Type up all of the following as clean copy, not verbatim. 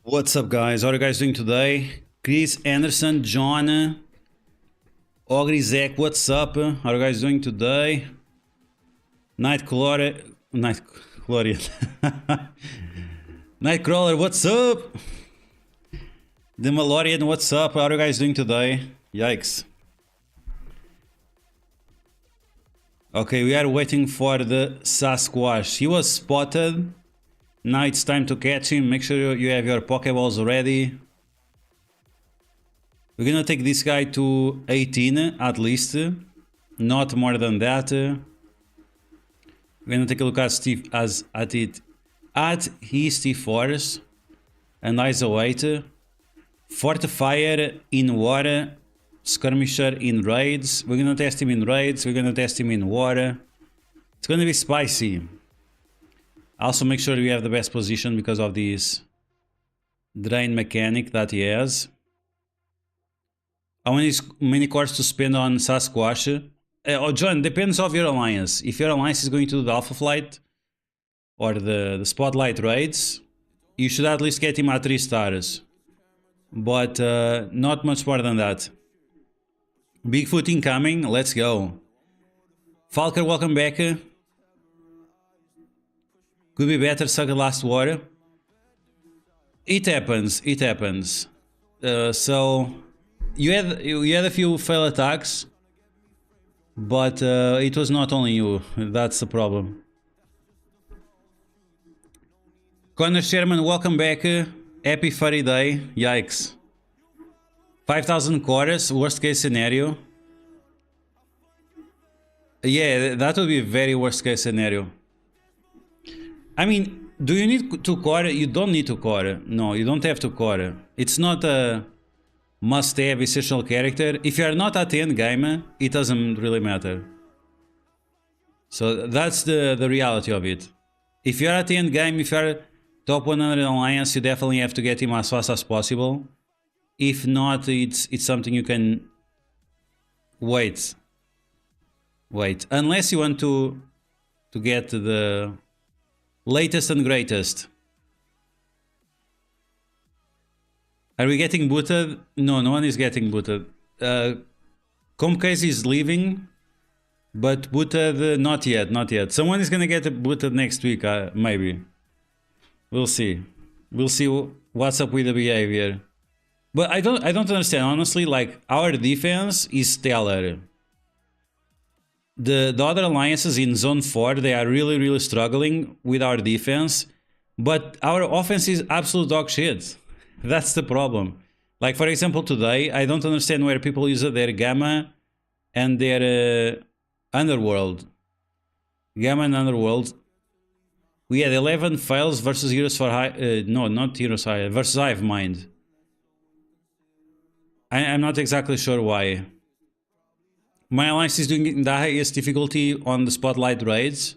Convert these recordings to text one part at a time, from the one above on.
What's up, guys? How are you guys doing today? Chris, Anderson, John, Ogri, Zach, what's up? How are you guys doing today? Nightcrawler, Nightcrawler, what's up? The Malorian, what's up? How are you guys doing today? Yikes. Okay, we are waiting for the Sasquatch. He was spotted. Now it's time to catch him. Make sure you have your Pokeballs ready. We're gonna take this guy to 18 at least, not more than that. We're gonna take a look at Steve at his T4s and ISO 8. Fortifier in water, skirmisher in raids. We're gonna test him in raids. We're gonna test him in water. It's gonna be spicy. Also make sure you have the best position because of this drain mechanic that he has. How many cores to spend on Sasquatch? John, depends of your alliance. If your alliance is going to do the Alpha Flight or the Spotlight raids, you should at least get him at 3 stars. But not much more than that. Bigfoot incoming, let's go. Falker, welcome back. Could be better, suck the last war. It happens, it happens. So you had a few fail attacks, but it was not only you. That's the problem. Connor Sherman, welcome back. Happy furry day. Yikes. 5,000 cores, worst case scenario. Yeah, that would be a very worst case scenario. I mean, do you need to core? You don't need to core. No, you don't have to core. It's not a must-have essential character. If you are not at the end game, it doesn't really matter. So that's the reality of it. If you're at the end game, if you're top 100 alliance, you definitely have to get him as fast as possible. If not, it's something you can wait. Unless you want to get the latest and greatest. Are we getting booted? No, no one is getting booted. Comcase is leaving, but booted not yet, not yet. Someone is gonna get booted next week, maybe. We'll see. We'll see what's up with the behavior. But I don't understand, honestly. Like, our defense is stellar. The other alliances in Zone 4, they are really struggling with our defense. But our offense is absolute dog shit. That's the problem. Like, for example, today, I don't understand where people use their Gamma and their Underworld. Gamma and Underworld. We had 11 fails versus Heroes for High... no, not Heroes High, versus Hive Mind. I'm not exactly sure why. My alliance is doing the highest difficulty on the Spotlight raids.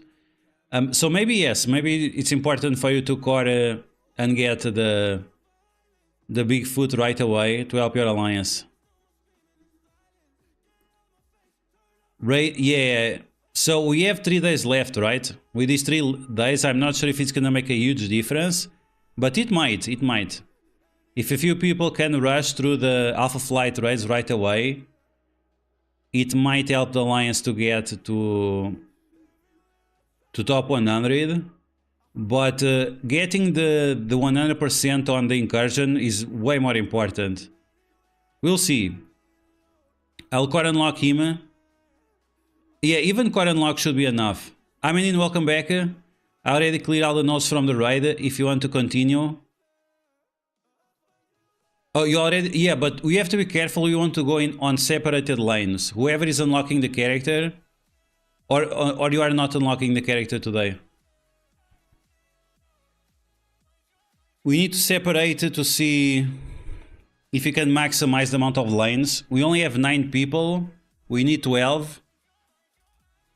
So maybe yes, maybe it's important for you to core and get the Bigfoot right away to help your alliance. Right, yeah. So we have 3 days left, right? With these 3 days, I'm not sure if it's gonna make a huge difference, but it might, it might. If a few people can rush through the Alpha Flight raids right away, it might help the alliance to get to top 100, but getting the 100% on the incursion is way more important. We'll see. I'll core unlock him. Yeah, even core unlock should be enough. I mean, welcome back. I already cleared all the notes from the raid if you want to continue. Oh, you already... yeah, but we have to be careful. We want to go in on separated lanes. Whoever is unlocking the character... Or you are not unlocking the character today. We need to separate to see if you can maximize the amount of lanes. We only have 9 people. We need 12.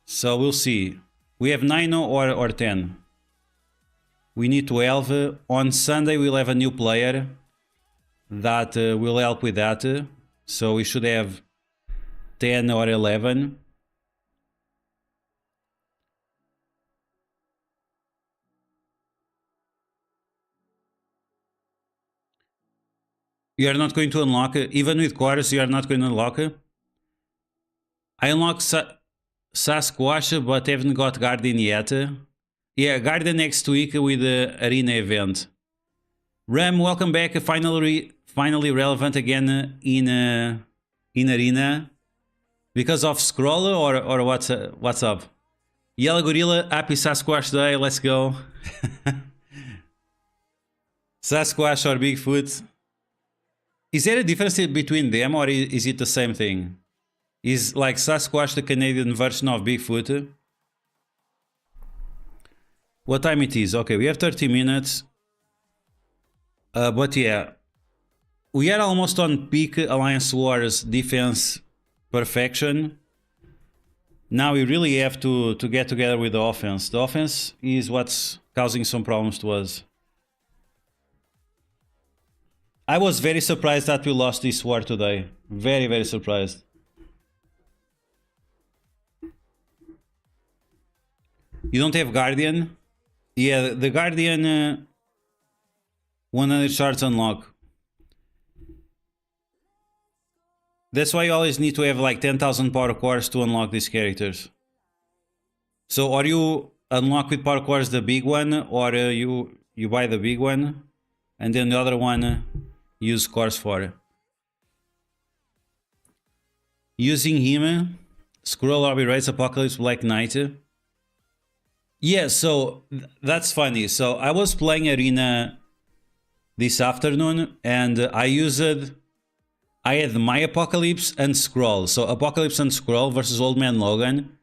So we'll see. We have 9 or 10. We need 12. On Sunday we'll have a new player that will help with that. So we should have 10 or 11. You are not going to unlock it. Even with chorus, you are not going to unlock it. I unlocked Sasquatch, but haven't got Guardian yet. Yeah, Guardian next week with the Arena event. Ram, welcome back. Finally relevant again in Arena. Because of Scroll or what's up? Yellow Gorilla, happy Sasquatch Day, let's go. Sasquatch or Bigfoot. Is there a difference between them or is it the same thing? Is like Sasquatch the Canadian version of Bigfoot? What time it is? Okay, we have 30 minutes. But yeah, we are almost on peak Alliance Wars defense perfection. Now we really have to get together with the offense. The offense is what's causing some problems to us. I was very surprised that we lost this war today. Very, very surprised. You don't have Guardian? Yeah, the Guardian 100 shards unlock. That's why you always need to have like 10,000 power cores to unlock these characters. So or you unlock with power cores the big one, or you buy the big one, and then the other one use cores for. Using him, Scroll Lobby Race Apocalypse Black Knight. Yeah, so that's funny. So I was playing Arena this afternoon and I had my Apocalypse and Scroll. So Apocalypse and Scroll versus Old Man Logan.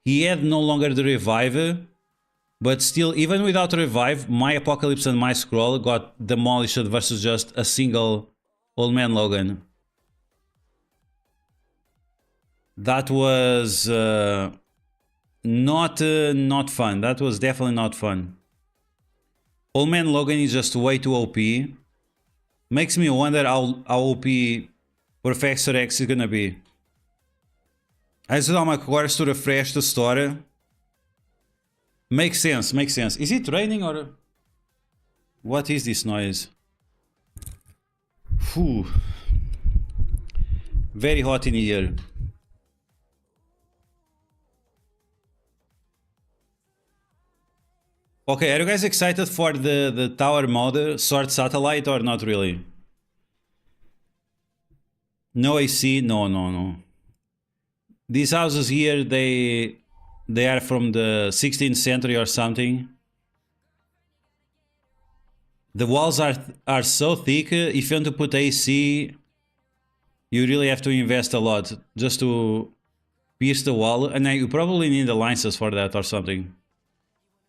He had no longer the revive, but still, even without revive, my Apocalypse and my Scroll got demolished versus just a single Old Man Logan. That was not fun. That was definitely not fun. Old Man Logan is just way too OP. Makes me wonder how OP Professor X is gonna be. I just want my cores to refresh the store. Makes sense, makes sense. Is it raining or... What is this noise? Phew. Very hot in here. Okay, are you guys excited for the tower mode, Sword Satellite, or not really? No AC? No. These houses here, they are from the 16th century or something. The walls are so thick, if you want to put AC, you really have to invest a lot just to pierce the wall, and you probably need alliances for that or something.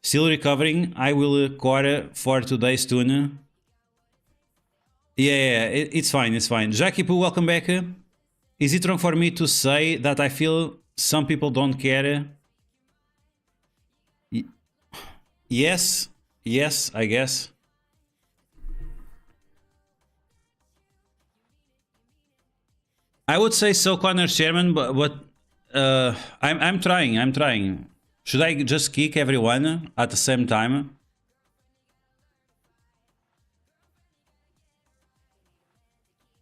Still recovering. I will core for today's tune. Yeah, it's fine, it's fine. Jackie Poo, welcome back. Is it wrong for me to say that I feel some people don't care? Yes, I guess. I would say so, Connor Sherman, but I'm trying. Should I just kick everyone at the same time?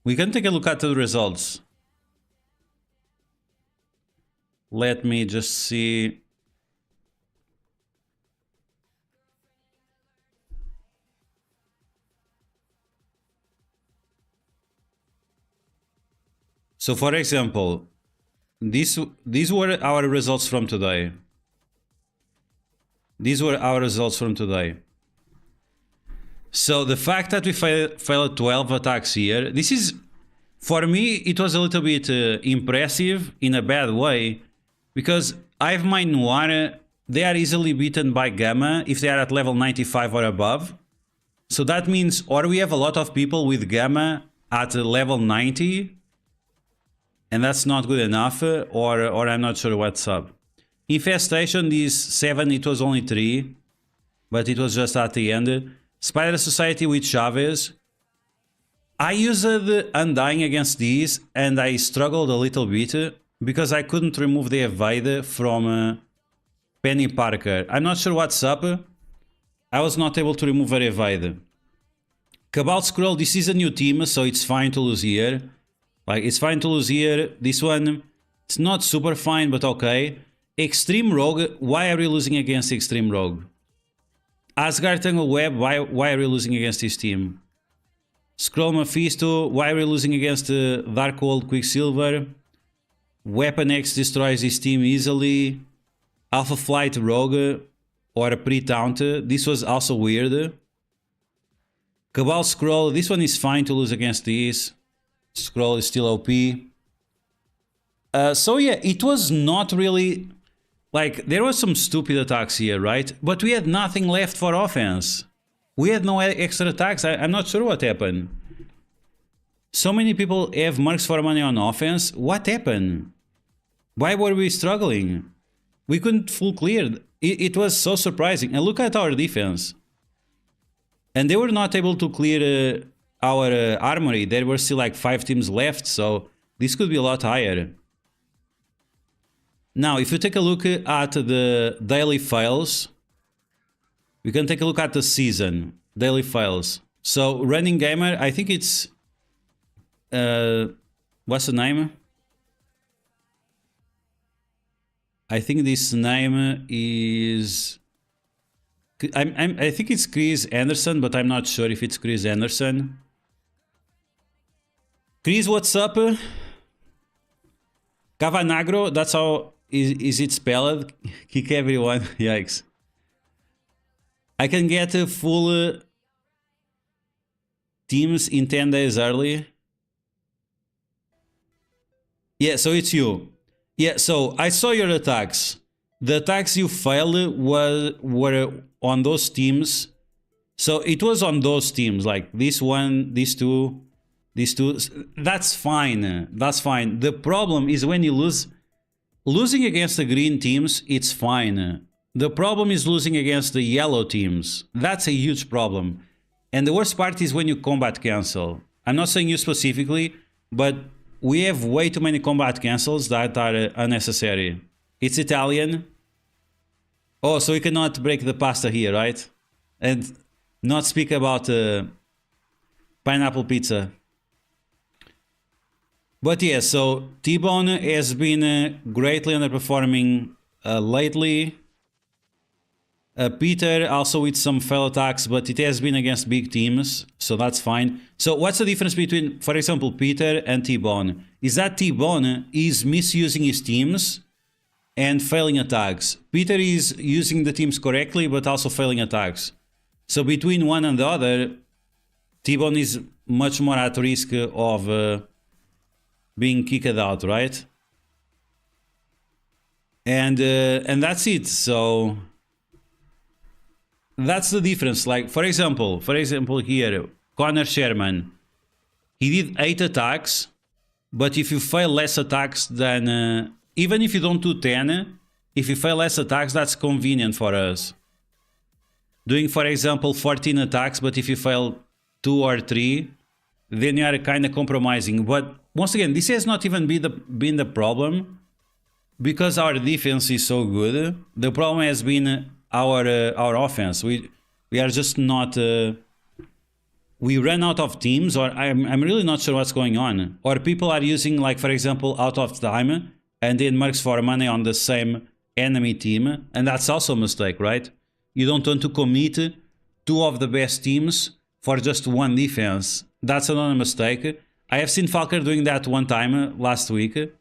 We can take a look at the results. Let me just see. So for example, these were our results from today. These were our results from today. So the fact that we failed 12 attacks here, this is, for me, it was a little bit impressive in a bad way, because I have my Noir, they are easily beaten by Gamma if they are at level 95 or above. So that means, or we have a lot of people with Gamma at level 90, and that's not good enough, or I'm not sure what's up. Infestation, these 7, it was only 3, but it was just at the end. Spider Society with Chavez. I used Undying against these, and I struggled a little bit because I couldn't remove the evade from Penny Parker. I'm not sure what's up. I was not able to remove her evade. Cabal Scroll, this is a new team, so it's fine to lose here. Like, it's fine to lose here. This one, it's not super fine, but okay. Extreme Rogue, why are we losing against Extreme Rogue? Asgard Tangle Web, why are we losing against this team? Scroll Mephisto, why are we losing against Darkhold Quicksilver? Weapon X destroys this team easily. Alpha Flight Rogue or Pre-Taunt, this was also weird. Cabal Scroll, this one is fine to lose against this. Scroll is still OP. So yeah, it was not really... Like, there was some stupid attacks here, right? But we had nothing left for offense. We had no extra attacks. I'm not sure what happened. So many people have Mercs for money on offense. What happened? Why were we struggling? We couldn't full clear. It was so surprising. And look at our defense. And they were not able to clear our armory. There were still like 5 teams left, so this could be a lot higher. Now, if you take a look at the daily files, we can take a look at the season daily files. So, Running Gamer, I think it's... what's the name? I think this name is... I think it's Chris Anderson, but I'm not sure if it's Chris Anderson. Chris, what's up? Cavanagro, that's how is it spelled? Kick everyone. Yikes. I can get full teams in 10 days early. Yeah, so it's you. Yeah, so I saw your attacks. The attacks you failed were on those teams. So it was on those teams, like this one, these two. That's fine. That's fine. The problem is when you lose. Losing against the green teams, it's fine. The problem is losing against the yellow teams. That's a huge problem. And the worst part is when you combat cancel. I'm not saying you specifically, but we have way too many combat cancels that are unnecessary. It's Italian. Oh, so we cannot break the pasta here, right? And not speak about pineapple pizza. But yeah, so T-Bone has been greatly underperforming lately. Peter also with some fail attacks, but it has been against big teams, so that's fine. So what's the difference between, for example, Peter and T-Bone? Is that T-Bone is misusing his teams and failing attacks. Peter is using the teams correctly, but also failing attacks. So between one and the other, T-Bone is much more at risk of... being kicked out, right? And that's it. So that's the difference. Like for example here, Connor Sherman, he did 8 attacks, but if you fail less attacks than even if you don't do 10, if you fail less attacks, that's convenient for us. Doing, for example, 14 attacks, but if you fail 2 or 3, then you are kind of compromising. But once again, this has not even been the problem because our defense is so good. The problem has been our offense. We are just not... we ran out of teams, or I'm really not sure what's going on. Or people are using, like, for example, out of time and then Mercs for money on the same enemy team. And that's also a mistake, right? You don't want to commit 2 of the best teams for just 1 defense. That's another mistake. I have seen Falker doing that one time last week.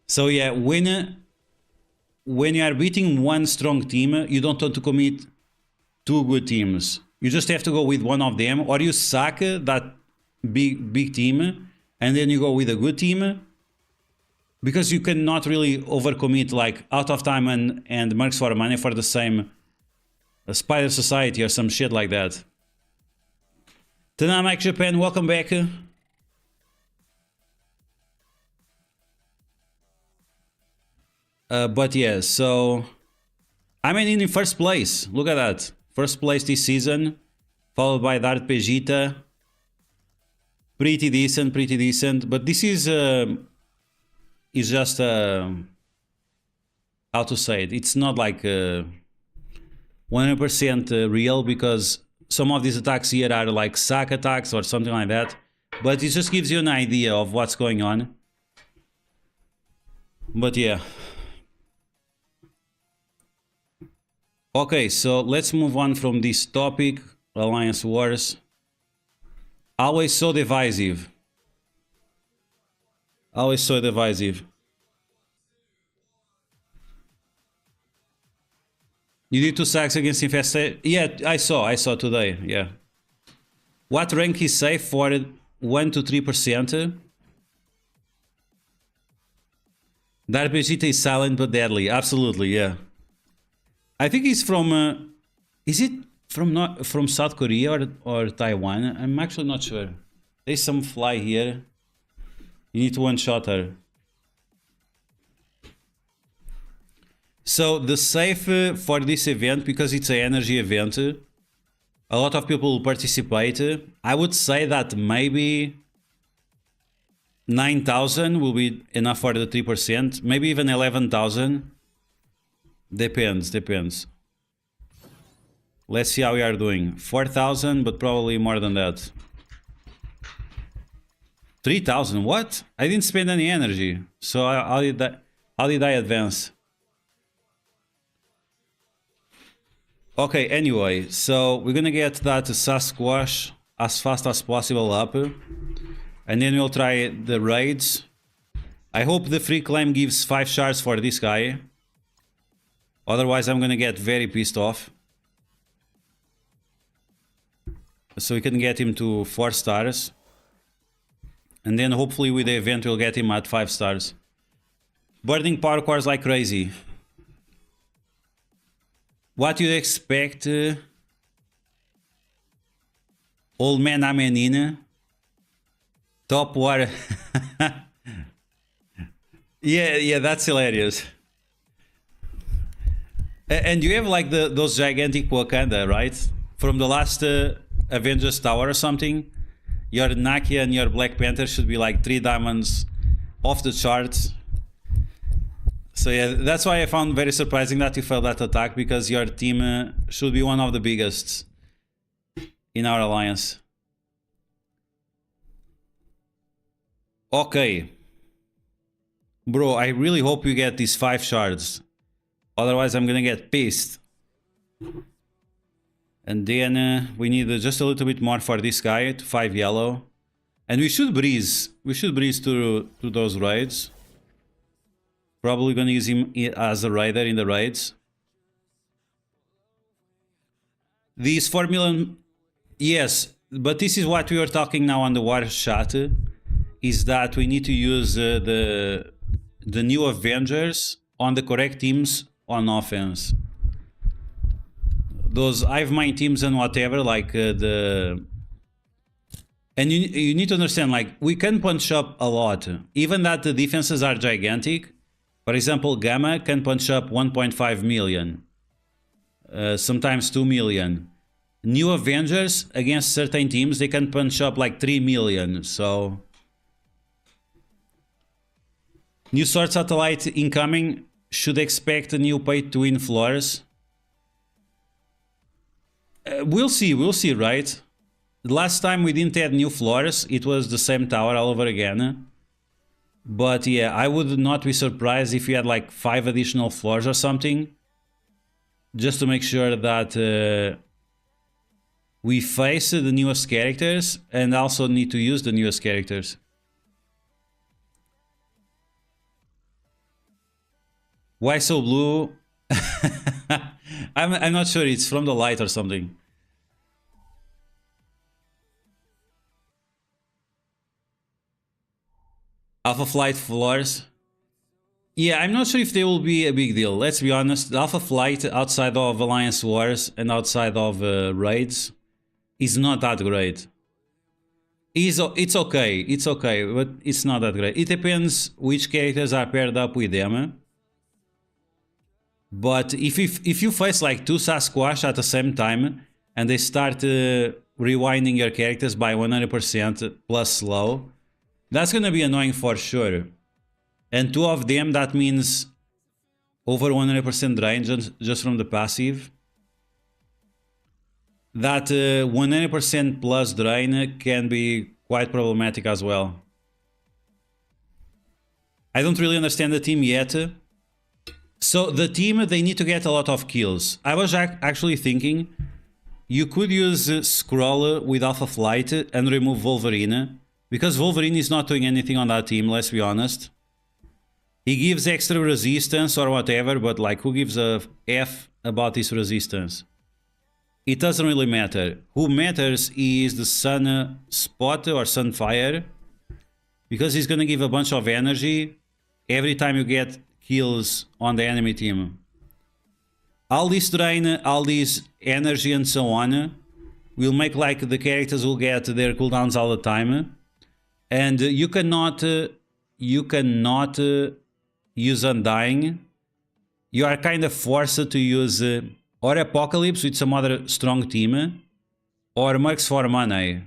So yeah, when you are beating 1 strong team, you don't want to commit 2 good teams. You just have to go with one of them, or you sack that big team and then you go with a good team, because you cannot really overcommit like Out of Time and Mercs for money for the same Spider Society or some shit like that. Tanamac Japan, welcome back. But yeah, so I mean in first place. Look at that. First place this season, followed by Dart Pegita. Pretty decent. But this is just how to say it. It's not like 100% real, because some of these attacks here are like sack attacks or something like that. But it just gives you an idea of what's going on. But yeah. Okay, so let's move on from this topic. Alliance Wars. Always so divisive. Always so divisive. You did 2 sacks against Infestation? Yeah, I saw today, yeah. What rank is safe for 1 to 3%? Dark Vegeta is silent but deadly, absolutely, yeah. I think he's from, is it from South Korea or Taiwan? I'm actually not sure. There's some fly here. You need to one-shot her. So the safe for this event, because it's an energy event, a lot of people will participate. I would say that maybe 9,000 will be enough for the 3%. Maybe even 11,000. Depends. Let's see how we are doing. 4,000, but probably more than that. 3,000, what? I didn't spend any energy. So how did I advance? Okay, anyway, so we're gonna get that Sasquatch as fast as possible up. And then we'll try the raids. I hope the free claim gives 5 shards for this guy. Otherwise I'm gonna get very pissed off. So we can get him to 4 stars. And then hopefully with the event we'll get him at 5 stars. Burning power cores like crazy. What you expect? Old man a menina. Top war. Yeah, that's hilarious. And you have like those gigantic Wakanda, right? From the last Avengers Tower or something. Your Nakia and your Black Panther should be like 3 diamonds off the charts. So yeah, that's why I found very surprising that you failed that attack, because your team should be one of the biggest in our alliance. Okay. Bro, I really hope you get these 5 shards. Otherwise I'm gonna get pissed. And then we need just a little bit more for this guy to 5 yellow. And we should breeze. We should breeze to those raids. Probably gonna use him as a raider in the raids. These 4 million... Yes, but this is what we were talking now on the war chat. Is that we need to use the new Avengers on the correct teams on offense. Those Hive Mind teams and whatever, like the... And you need to understand, like, we can punch up a lot. Even that the defenses are gigantic. For example, Gamma can punch up 1.5 million. Sometimes 2 million. New Avengers against certain teams, they can punch up like 3 million. So... New Sword Satellite incoming. Should expect a new pay-to-win floors. We'll see, right? The last time we didn't have new floors, it was the same tower all over again. But yeah, I would not be surprised if we had like 5 additional floors or something. Just to make sure that we face the newest characters and also need to use the newest characters. Why so blue? I'm not sure, it's from the light or something. Alpha Flight floors. Yeah, I'm not sure if they will be a big deal. Let's be honest, the Alpha Flight outside of Alliance Wars and outside of raids is not that great. It's okay, but it's not that great. It depends which characters are paired up with them. But if you face like 2 Sasquatch at the same time and they start rewinding your characters by 100% plus slow, that's gonna be annoying for sure. And 2 of them, that means over 100% drain just from the passive. that 100% plus drain can be quite problematic as well. I don't really understand the team yet. So the team, they need to get a lot of kills. I was actually thinking you could use Skrull with Alpha Flight and remove Wolverine, because Wolverine is not doing anything on that team, let's be honest. He gives extra resistance or whatever, but like, who gives a F about this resistance? It doesn't really matter. Who matters is the Sun Spot or Sunfire, because he's gonna give a bunch of energy every time you get kills on the enemy team. All this drain, all this energy and so on will make like the characters will get their cooldowns all the time, and you cannot use Undying. You are kind of forced to use or Apocalypse with some other strong team, or Mercs for Mana.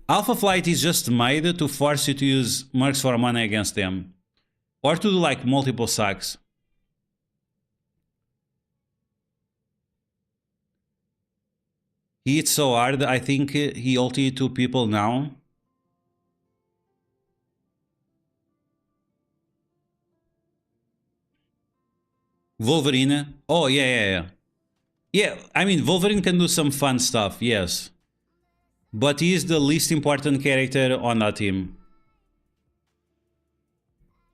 Alpha Flight is just made to force you to use Mercs for Mana against them, or to do like multiple sacks. He hits so hard, I think he ulted 2 people now. Wolverine. Oh, yeah. Yeah, I mean, Wolverine can do some fun stuff, yes. But he is the least important character on that team.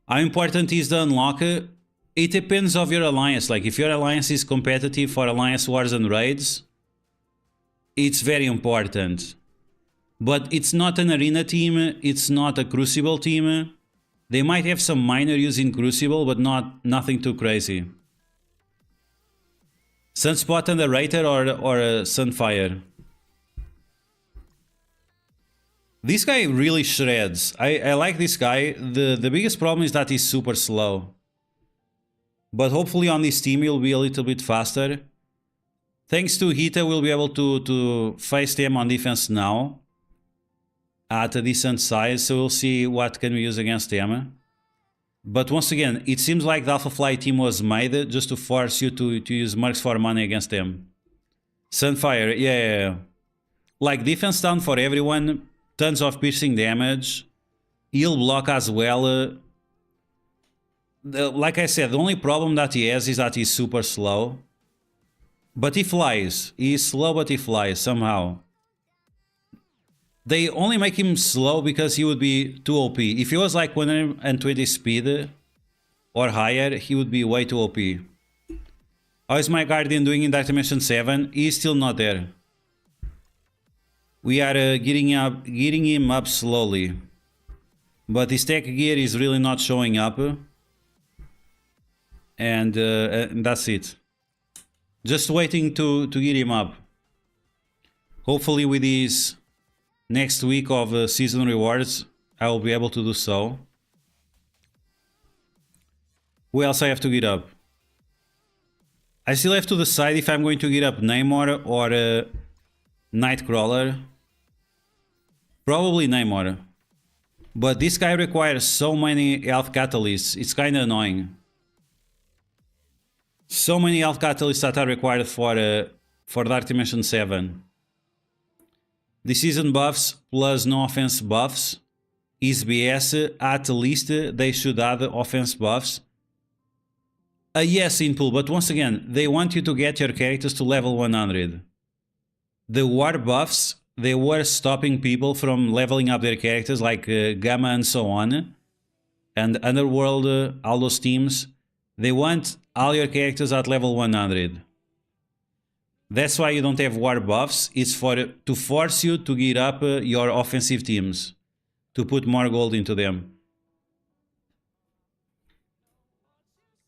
How important is the unlock? It depends of your alliance. Like, if your alliance is competitive for alliance wars and raids, it's very important. But it's not an arena team, it's not a Crucible team. They might have some minor use in Crucible, but nothing too crazy. Sunspot underrated or Sunfire? This guy really shreds. I like this guy. The biggest problem is that he's super slow. But hopefully on this team he'll be a little bit faster. Thanks to Hita, we'll be able to face them on defense now at a decent size, so we'll see what can we use against them. But once again, it seems like the Alpha Flight team was made just to force you to use Mercs for Mana against them. Sunfire, yeah. Like, defense down for everyone, tons of piercing damage, heal block as well. Like I said, the only problem that he has is that he's super slow. But he flies. He's slow, but he flies somehow. They only make him slow because he would be too OP. If he was like 120 speed or higher, he would be way too OP. How is my Guardian doing in Dark Dimension 7? He's still not there. We are getting him up slowly. But his tech gear is really not showing up. And that's it. Just waiting to get him up. Hopefully with these next week of season rewards, I will be able to do so. Who else I have to get up? I still have to decide if I'm going to get up Namor or Nightcrawler. Probably Namor. But this guy requires so many health catalysts, it's kinda annoying. So many health catalysts that are required for Dark Dimension 7. The season buffs plus no offense buffs is BS. At least they should add offense buffs. Yes, in pool, but once again, they want you to get your characters to level 100. The war buffs, they were stopping people from leveling up their characters, like Gamma and so on. And Underworld, all those teams, they want all your characters at level 100. That's why you don't have war buffs. It's to force you to gear up your offensive teams, to put more gold into them.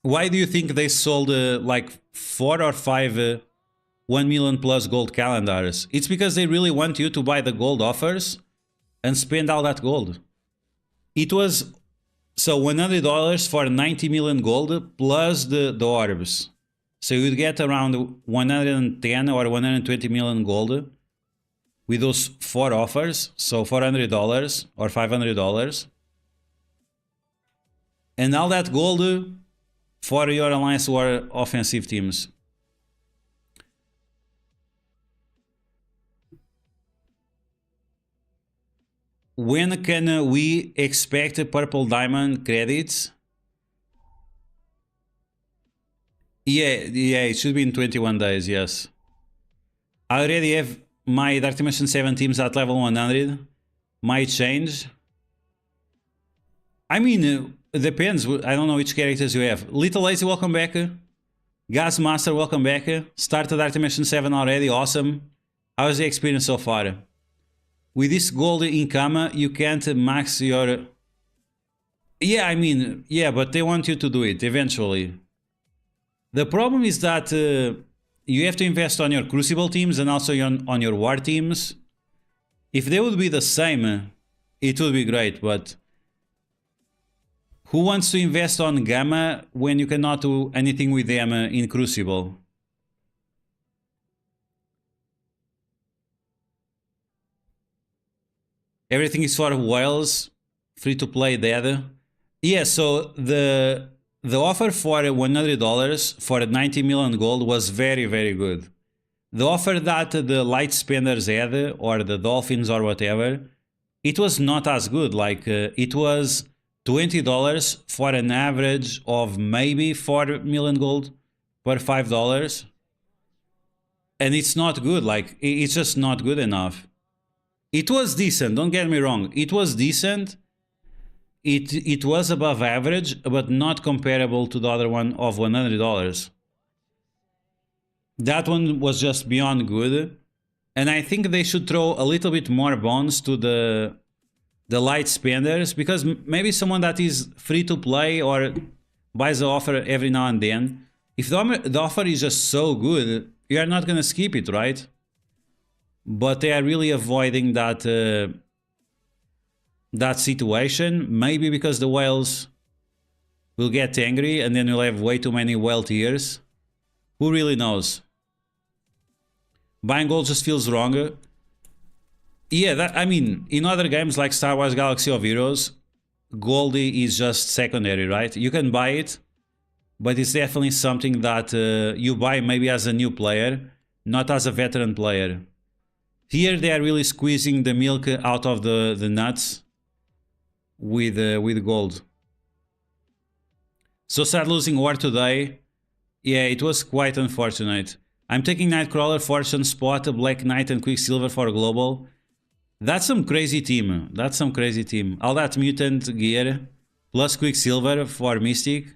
Why do you think they sold like 4 or 5 1 million plus gold calendars? It's because they really want you to buy the gold offers and spend all that gold. It was so $100 for 90 million gold plus the orbs. So you'd get around 110 or 120 million gold with those 4 offers. So $400 or $500. And all that gold for your Alliance War offensive teams. when can we expect purple diamond credits? Yeah, it should be in 21 days, yes. I already have my Dark Dimension 7 teams at level 100. Might change. I mean, depends. I don't know which characters you have. Little Lazy, welcome back. Gas Master, welcome back. Started Dark Dimension 7 already, awesome. How was the experience so far? With this gold income, you can't max your... Yeah, I mean, yeah, but they want you to do it eventually. The problem is that you have to invest on your Crucible teams and also on your War teams. If they would be the same, it would be great, but... Who wants to invest on Gamma when you cannot do anything with them in Crucible? Everything is for whales, free to play dead. Yeah, so the offer for $100 for 90 million gold was very, very good. The offer that the light spenders had, or the dolphins or whatever, it was not as good. Like, it was $20 for an average of maybe 4 million gold per $5. And it's not good. Like, it's just not good enough. It was decent, don't get me wrong. It was decent. It was above average, but not comparable to the other one of $100. That one was just beyond good. And I think they should throw a little bit more bones to the light spenders, because maybe someone that is free to play or buys the offer every now and then, if the offer is just so good, you are not going to skip it, right? But they are really avoiding that that situation, maybe because the whales will get angry and then you'll have way too many whale tiers. Who really knows? Buying gold just feels wrong. Yeah, I mean, in other games like Star Wars Galaxy of Heroes, Goldie is just secondary, right? You can buy it, but it's definitely something that you buy maybe as a new player, not as a veteran player. Here they are really squeezing the milk out of the nuts with gold. So sad losing War today. Yeah, it was quite unfortunate. I'm taking Nightcrawler, Fortune, Spot, Black Knight and Quicksilver for Global. That's some crazy team. That's some crazy team. All that mutant gear plus Quicksilver for Mystic.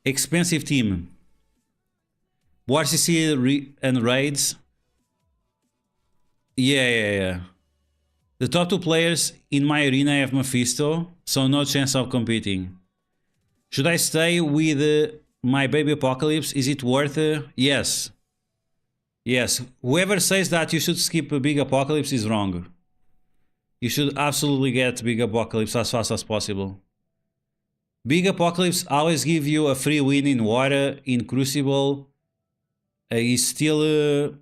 Expensive team. War CC and Raids. Yeah. The top two players in my arena have Mephisto, so no chance of competing. Should I stay with my baby Apocalypse? Is it worth it? Yes. Yes. Whoever says that you should skip a big Apocalypse is wrong. You should absolutely get big Apocalypse as fast as possible. Big Apocalypse always give you a free win in water, in Crucible. He's still...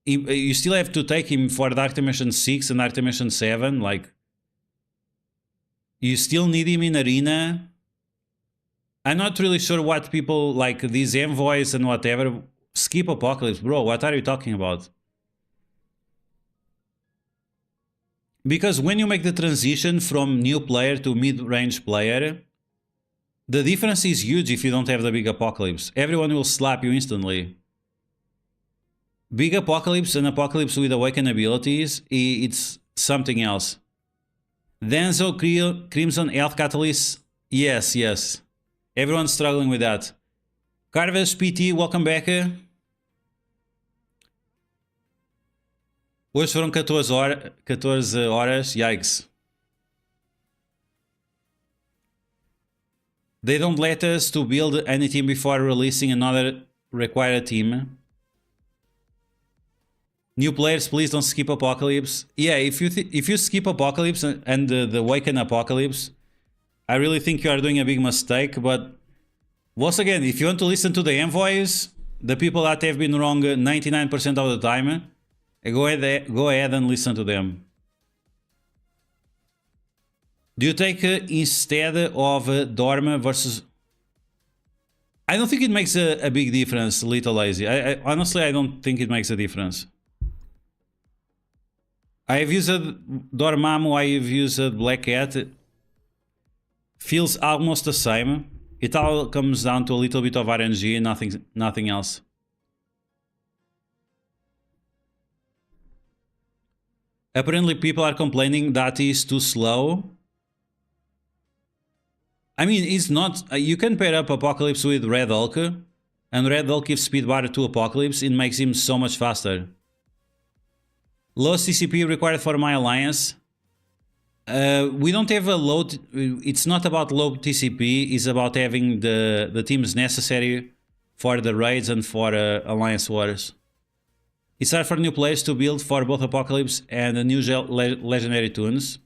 you still have to take him for Dark Dimension 6 and Dark Dimension 7, like... You still need him in Arena. I'm not really sure what people, like these envoys and whatever, skip Apocalypse. Bro, what are you talking about? Because when you make the transition from new player to mid-range player, the difference is huge if you don't have the big Apocalypse. Everyone will slap you instantly. Big Apocalypse and Apocalypse with Awakened abilities, it's something else. Denzo, Crimson, Health Catalyst, yes. Everyone's struggling with that. Carves PT, welcome back. Hoje foram 14 horas, yikes. They don't let us to build any team before releasing another required team. New players, please don't skip Apocalypse. Yeah, if you skip Apocalypse and the Awakened Apocalypse, I really think you are doing a big mistake. But once again, if you want to listen to the envoys, the people that have been wrong 99% of the time, go ahead and listen to them. Do you take instead of Dorm versus... I don't think it makes a big difference, Little Lazy. Honestly, I don't think it makes a difference. I've used Dormammu, I've used Black Cat. Feels almost the same. It all comes down to a little bit of RNG and nothing else. Apparently people are complaining that is too slow. I mean, it's not... You can pair up Apocalypse with Red Hulk, and Red Hulk gives speed bar to Apocalypse. It makes him so much faster. Lowest TCP required for my alliance. We don't have a low... It's not about low TCP, it's about having the teams necessary for the raids and for alliance wars. It's hard for new players to build for both Apocalypse and the new legendary tunes.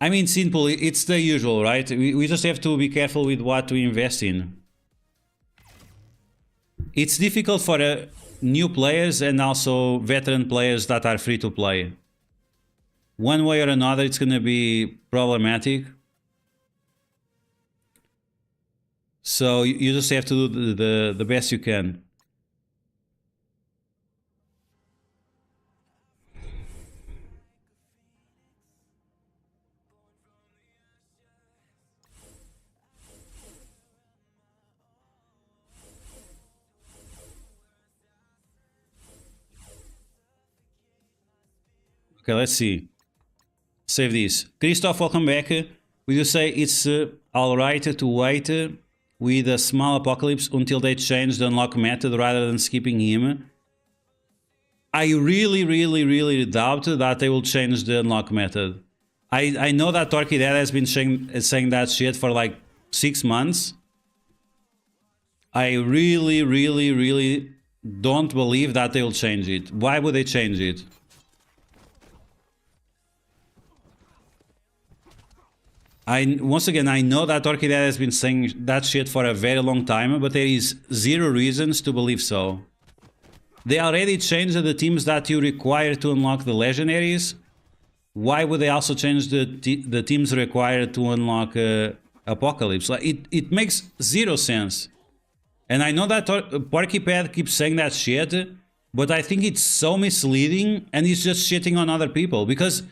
I mean, simple, it's the usual, right? We just have to be careful with what we invest in. It's difficult for new players and also veteran players that are free to play. One way or another, it's gonna be problematic. So you just have to do the best you can. Okay, let's see. Save this. Christoph, welcome back. Would you say it's alright to wait with a small Apocalypse until they change the unlock method rather than skipping him? I really doubt that they will change the unlock method. I know that Torquay Dad has been saying that shit for like 6 months. I really don't believe that they will change it. Why would they change it? Once again, I know that Torquay Dad has been saying that shit for a very long time, but there is zero reasons to believe so. They already changed the teams that you require to unlock the legendaries. Why would they also change the teams required to unlock Apocalypse? Like, it makes zero sense. And I know that Porky Pad keeps saying that shit, but I think it's so misleading and he's just shitting on other people because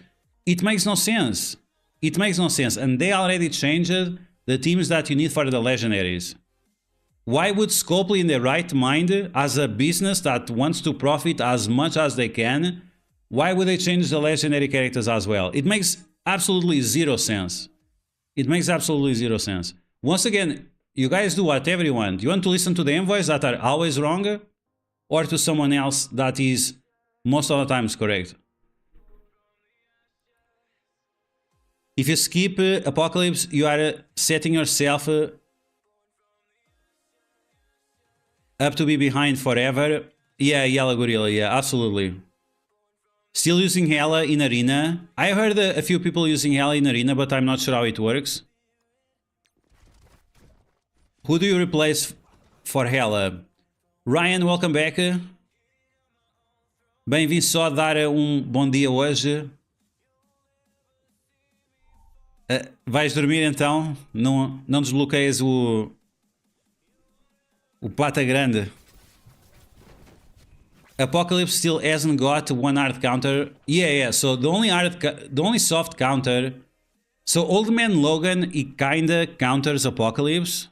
it makes no sense. It makes no sense, and they already changed the teams that you need for the legendaries. Why would Scopely in their right mind, as a business that wants to profit as much as they can, why would they change the legendary characters as well? It makes absolutely zero sense. It makes absolutely zero sense. Once again, you guys do whatever you want. You want to listen to the envoys that are always wrong, or to someone else that is most of the times correct. If you skip Apocalypse, you are setting yourself up to be behind forever. Yeah, Yellow Gorilla, yeah, absolutely. Still using Hela in Arena. I heard a few people using Hela in Arena, but I'm not sure how it works. Who do you replace for Hela? Ryan, welcome back. Bem-vindo, só dar bom dia hoje. Vais dormir então? Não desbloqueias o pata grande. Apocalypse still hasn't got one hard counter. Yeah. So the only soft counter. So Old Man Logan, he kinda counters Apocalypse.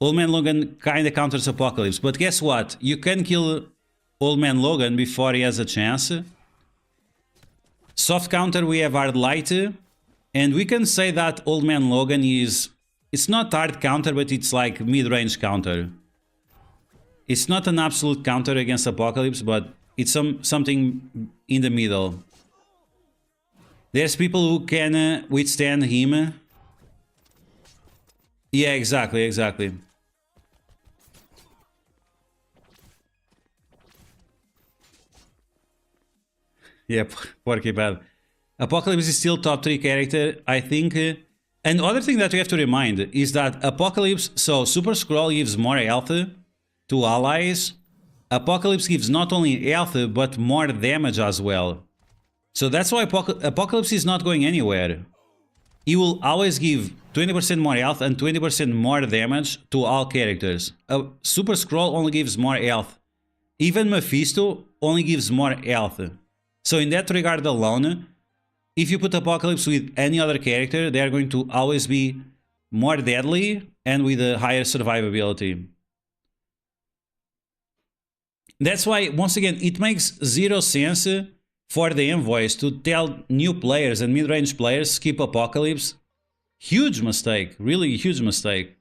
Old Man Logan kinda counters Apocalypse, but guess what? You can kill Old Man Logan before he has a chance. Soft counter, we have Hard Light. And we can say that Old Man Logan is... It's not hard counter, but it's like mid-range counter. It's not an absolute counter against Apocalypse, but it's something in the middle. There's people who can withstand him. Yeah, exactly. Yeah, Porky Bad. Apocalypse is still top 3 character, I think. And other thing that we have to remind is that Apocalypse, so Super Skrull gives more health to allies. Apocalypse gives not only health, but more damage as well. So that's why Apocalypse is not going anywhere. He will always give 20% more health and 20% more damage to all characters. Super Skrull only gives more health. Even Mephisto only gives more health. So in that regard alone, if you put Apocalypse with any other character, they are going to always be more deadly and with a higher survivability. That's why, once again, it makes zero sense for the envoys to tell new players and mid-range players skip Apocalypse. Huge mistake, really huge mistake.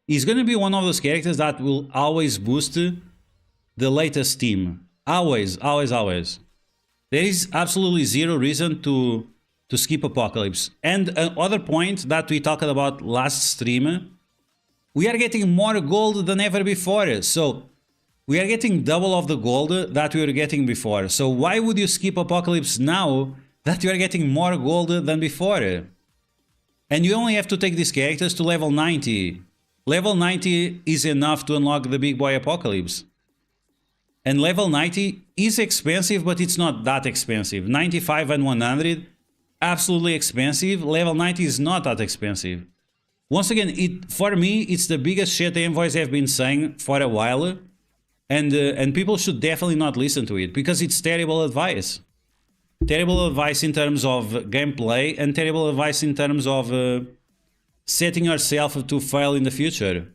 He's going to be one of those characters that will always boost the latest team. Always, always, always. There is absolutely zero reason to skip Apocalypse. And another point that we talked about last stream, we are getting more gold than ever before. So we are getting double of the gold that we were getting before. So why would you skip Apocalypse now that you are getting more gold than before? And you only have to take these characters to level 90. Level 90 is enough to unlock the big boy Apocalypse. And level 90 is expensive, but it's not that expensive. 95 and 100, absolutely expensive. Level 90 is not that expensive. Once again, for me, it's the biggest shit the envoys have been saying for a while. And people should definitely not listen to it, because it's terrible advice. Terrible advice in terms of gameplay, and terrible advice in terms of setting yourself to fail in the future.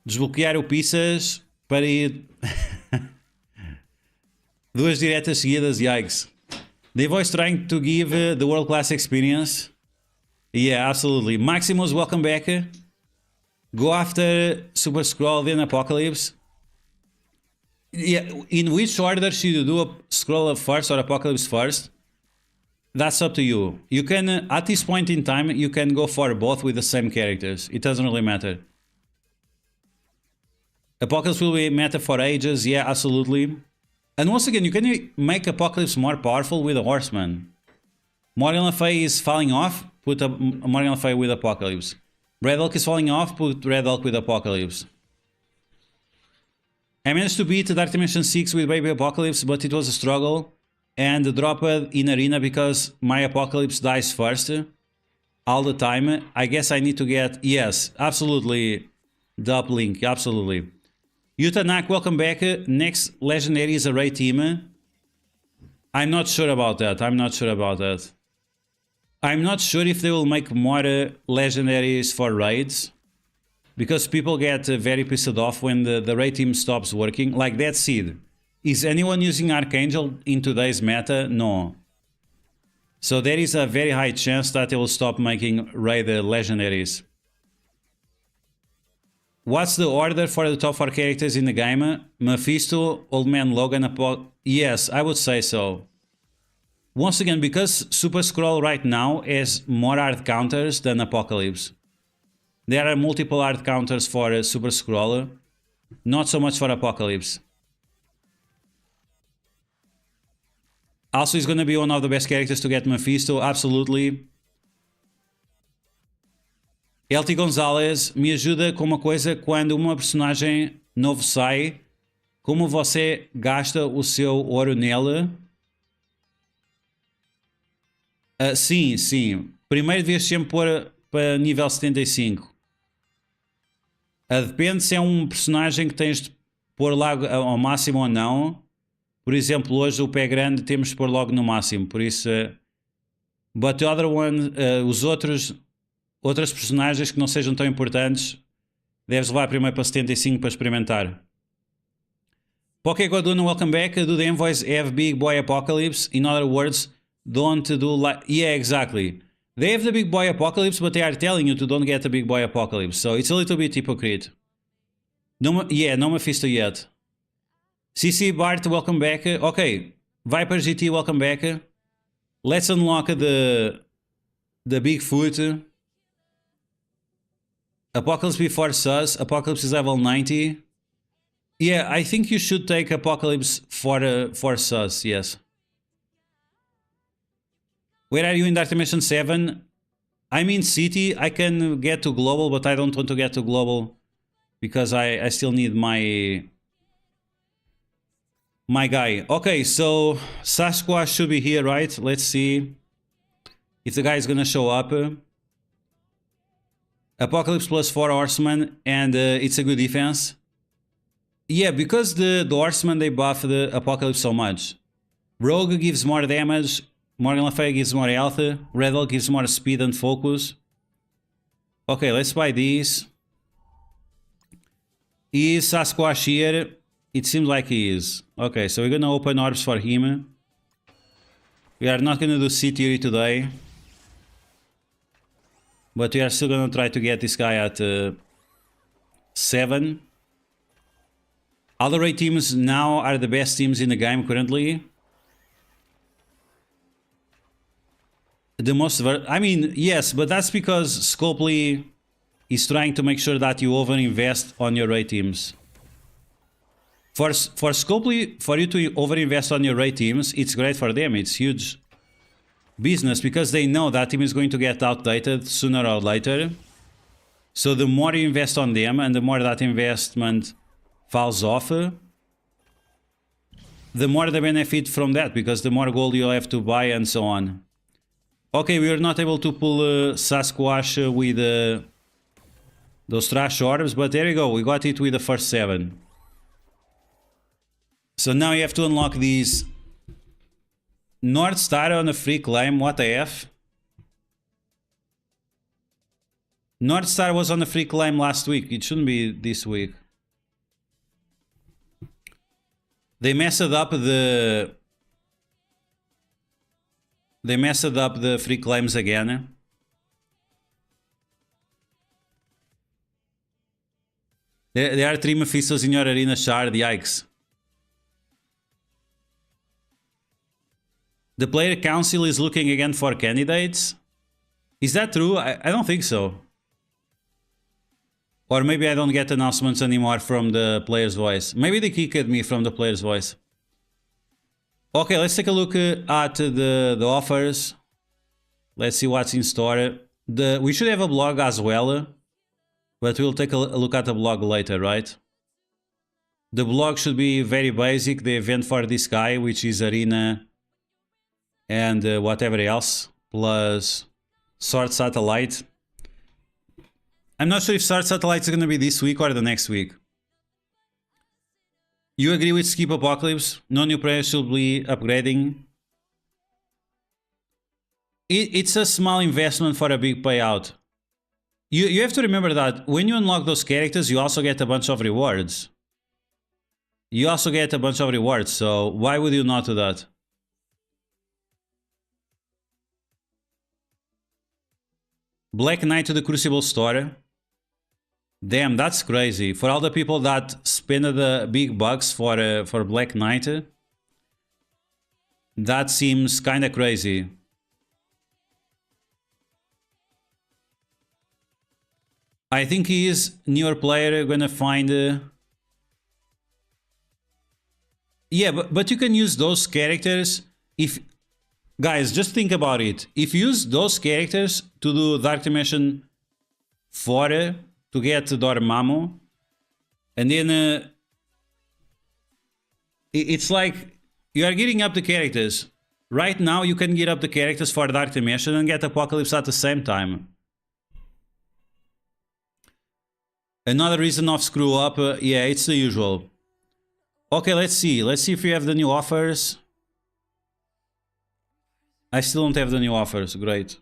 Desbloquear o Pizzas para ir... Duas diretas seguidas, yikes. The voice trying to give the world-class experience. Yeah, absolutely. Maximus, welcome back. Go after Super Scroll, then Apocalypse. Yeah, in which order should you do a Scroll first or Apocalypse first? That's up to you. You can, at this point in time, you can go for both with the same characters. It doesn't really matter. Apocalypse will be meta for ages, yeah, absolutely. And once again, you can make Apocalypse more powerful with a Horseman. Morgan Le Fay is falling off, put a Morgan Le Fay with Apocalypse. Red Hulk is falling off, put Red Hulk with Apocalypse. I managed to beat Dark Dimension 6 with Baby Apocalypse, but it was a struggle. And dropped in Arena because my Apocalypse dies first. All the time. I guess I need to get... Yes, absolutely. Dup Link, absolutely. Utanak, welcome back. Next Legendary is a raid team. I'm not sure about that. I'm not sure about that. I'm not sure if they will make more legendaries for raids, because people get very pissed off when the raid team stops working. Like that Seed. Is anyone using Archangel in today's meta? No. So there is a very high chance that they will stop making raid legendaries. What's the order for the top 4 characters in the game? Mephisto, Old Man Logan, yes, I would say so. Once again, because Super Scroll right now has more hard counters than Apocalypse. There are multiple hard counters for Super Scroll, not so much for Apocalypse. Also, he's going to be one of the best characters to get Mephisto, absolutely. LT Gonzalez, me ajuda com uma coisa: quando uma personagem novo sai, como você gasta o seu ouro nele? Sim, sim. Primeiro devias sempre pôr para nível 75. Depende se é um personagem que tens de pôr lá ao máximo ou não. Por exemplo, hoje o pé grande temos de pôr logo no máximo. Por isso... but the other one, outras personagens que não sejam tão importantes, deves levar primeiro para 75 para experimentar. Poké Goduna, welcome back. Do the envoys have big boy apocalypse? In other words, don't do like... Yeah, exactly. They have the big boy apocalypse, but they are telling you to don't get the big boy apocalypse. So it's a little bit hypocrite. No, yeah, no Mephisto yet. CC Bart, welcome back. Okay, Viper GT, welcome back. Let's unlock the Bigfoot. Apocalypse before Sus. Apocalypse is level 90. Yeah, I think you should take Apocalypse for Sus, yes. Where are you in Dark Dimension 7? I'm in City. I can get to Global, but I don't want to get to Global because I still need my guy. Okay, so Sasquatch should be here, right? Let's see if the guy is gonna show up. Apocalypse plus 4 Horsemen, and it's a good defense. Yeah, because the Horseman, they buff the Apocalypse so much. Rogue gives more damage, Morgan Le Fay gives more health, Red Hulk gives more speed and focus. Okay, let's buy these. Is Sasquatch here? It seems like he is. Okay, so we're gonna open orbs for him. We are not gonna do C theory today. But we are still gonna try to get this guy at 7. All the raid teams now are the best teams in the game currently. The most... I mean, yes, but that's because Scopely is trying to make sure that you over-invest on your raid teams. For Scopely, for you to over-invest on your raid teams, it's great for them. It's huge business because they know that team is going to get outdated sooner or later. So the more you invest on them and the more that investment falls off, the more they benefit from that because the more gold you'll have to buy and so on. Okay, we were not able to pull Sasquatch with those trash orbs, but there you go, we got it with the first 7. So now you have to unlock these. North Star on a free claim, what the F? North Star was on a free claim last week, it shouldn't be this week. They messed up the... They messed up the free claims again. There are 3 Mephistos in your arena shard, yikes. The player council is looking again for candidates. Is that true? I don't think so. Or maybe I don't get announcements anymore from the player's voice. Maybe they kicked me from the player's voice. Okay, let's take a look at the offers. Let's see what's in store. We should have a blog as well, but we'll take a look at the blog later, right? The blog should be very basic. The event for this guy, which is Arena and whatever else, plus Sword Satellite. I'm not sure if Sword Satellite is going to be this week or the next week. You agree with skip Apocalypse? No new players should be upgrading. It's a small investment for a big payout. You have to remember that when you unlock those characters, you also get a bunch of rewards. So why would you not do that? Black Knight to the Crucible store. Damn, that's crazy. For all the people that spend the big bucks for Black Knight, that seems kind of crazy. I think he is newer player gonna find... Yeah, but you can use those characters if... Guys, just think about it. If you use those characters to do Dark Dimension 4 to get Dormammu, and then it's like you are getting up the characters. Right now you can get up the characters for Dark Dimension and get Apocalypse at the same time. Another reason of screw up, yeah, it's the usual. Okay, let's see if we have the new offers. I still don't have the new offers, great.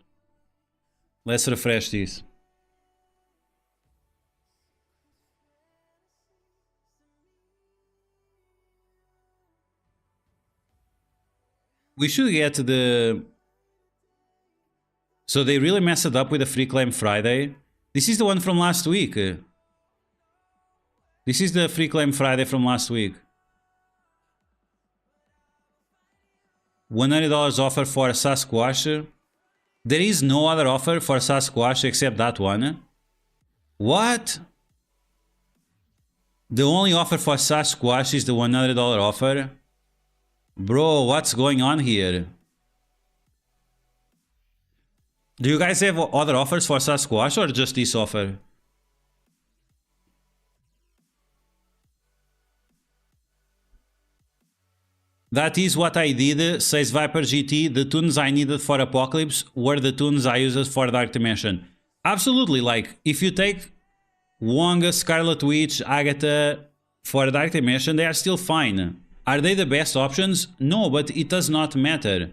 Let's refresh this. We should get the... So they really messed it up with the free claim Friday. This is the one from last week. This is the free claim Friday from last week. $100 offer for Sasquatch. There is no other offer for Sasquatch except that one. What? The only offer for Sasquatch is the $100 offer? Bro, what's going on here? Do you guys have other offers for Sasquatch or just this offer? That is what I did, says Viper GT. The tunes I needed for Apocalypse were the tunes I used for Dark Dimension. Absolutely, like, if you take Wong, Scarlet Witch, Agatha, for Dark Dimension, they are still fine. Are they the best options? No, but it does not matter.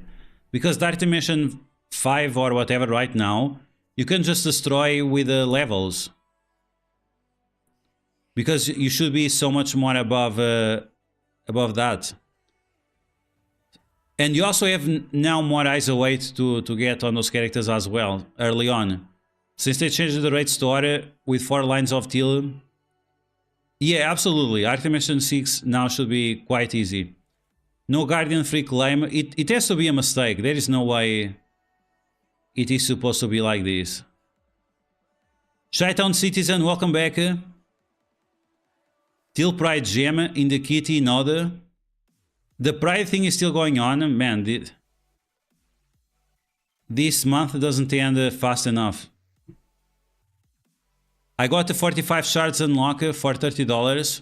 Because Dark Dimension 5 or whatever right now, you can just destroy with the levels. Because you should be so much more above that. And you also have now more ISO weight to get on those characters as well, early on. Since they changed the raid store with 4 lines of teal. Yeah, absolutely. Dark Dimension 6 now should be quite easy. No Guardian free claim. It has to be a mistake. There is no way it is supposed to be like this. Shytown Citizen, welcome back. Teal Pride Gem in the Kitty node. The Pride thing is still going on. Man, this month doesn't end fast enough. I got the 45 shards unlock for $30.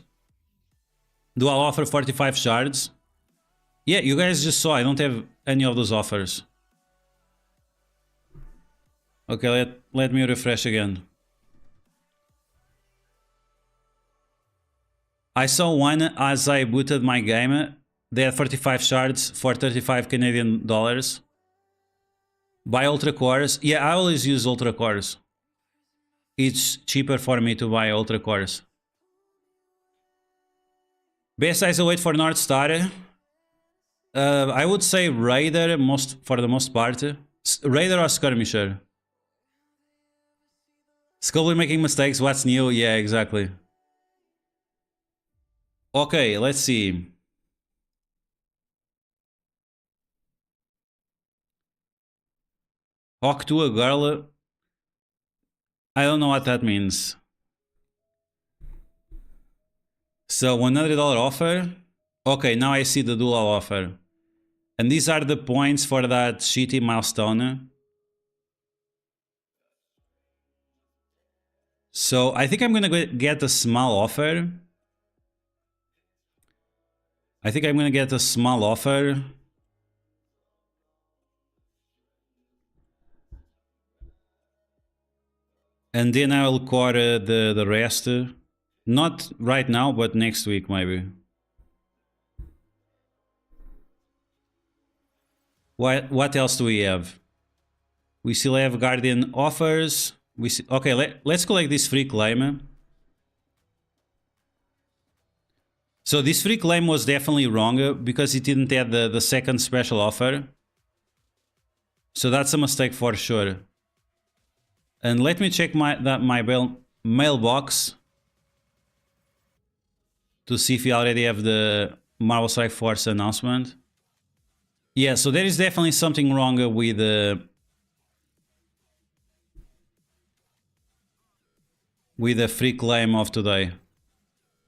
Dual offer 45 shards. Yeah, you guys just saw I don't have any of those offers. Okay, let me refresh again. I saw one as I booted my game. They had 45 shards for 35 Canadian dollars. Buy ultra cores. Yeah, I always use ultra cores. It's cheaper for me to buy ultra cores. Best ISO weight for North Star. I would say Raider for the most part. Raider or Skirmisher. Skullboy making mistakes. What's new? Yeah, exactly. Okay, let's see. Hawk to a girl. I don't know what that means. So $100 offer. Okay, now I see the dual offer. And these are the points for that shitty milestone. So I think I'm gonna get a small offer. I think I'm gonna get a small offer. And then I'll core the rest. Not right now, but next week maybe. What else do we have? We still have Guardian offers. Okay, let's collect this free claim. So this free claim was definitely wrong because it didn't have the second special offer. So that's a mistake for sure. And let me check my mailbox to see if we already have the Marvel Strike Force announcement. Yeah, so there is definitely something wrong with the free claim of today.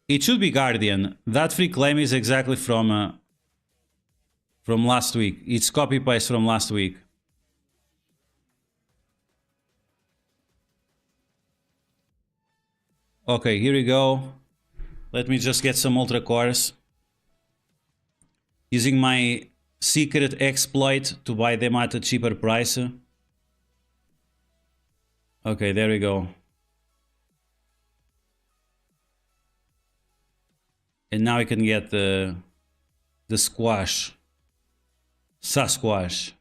It should be Guardian. That free claim is exactly from last week. It's copy paste from last week. Okay, here we go. Let me just get some ultra cores. Using my secret exploit to buy them at a cheaper price. Okay, there we go. And now I can get the squash. Sasquatch.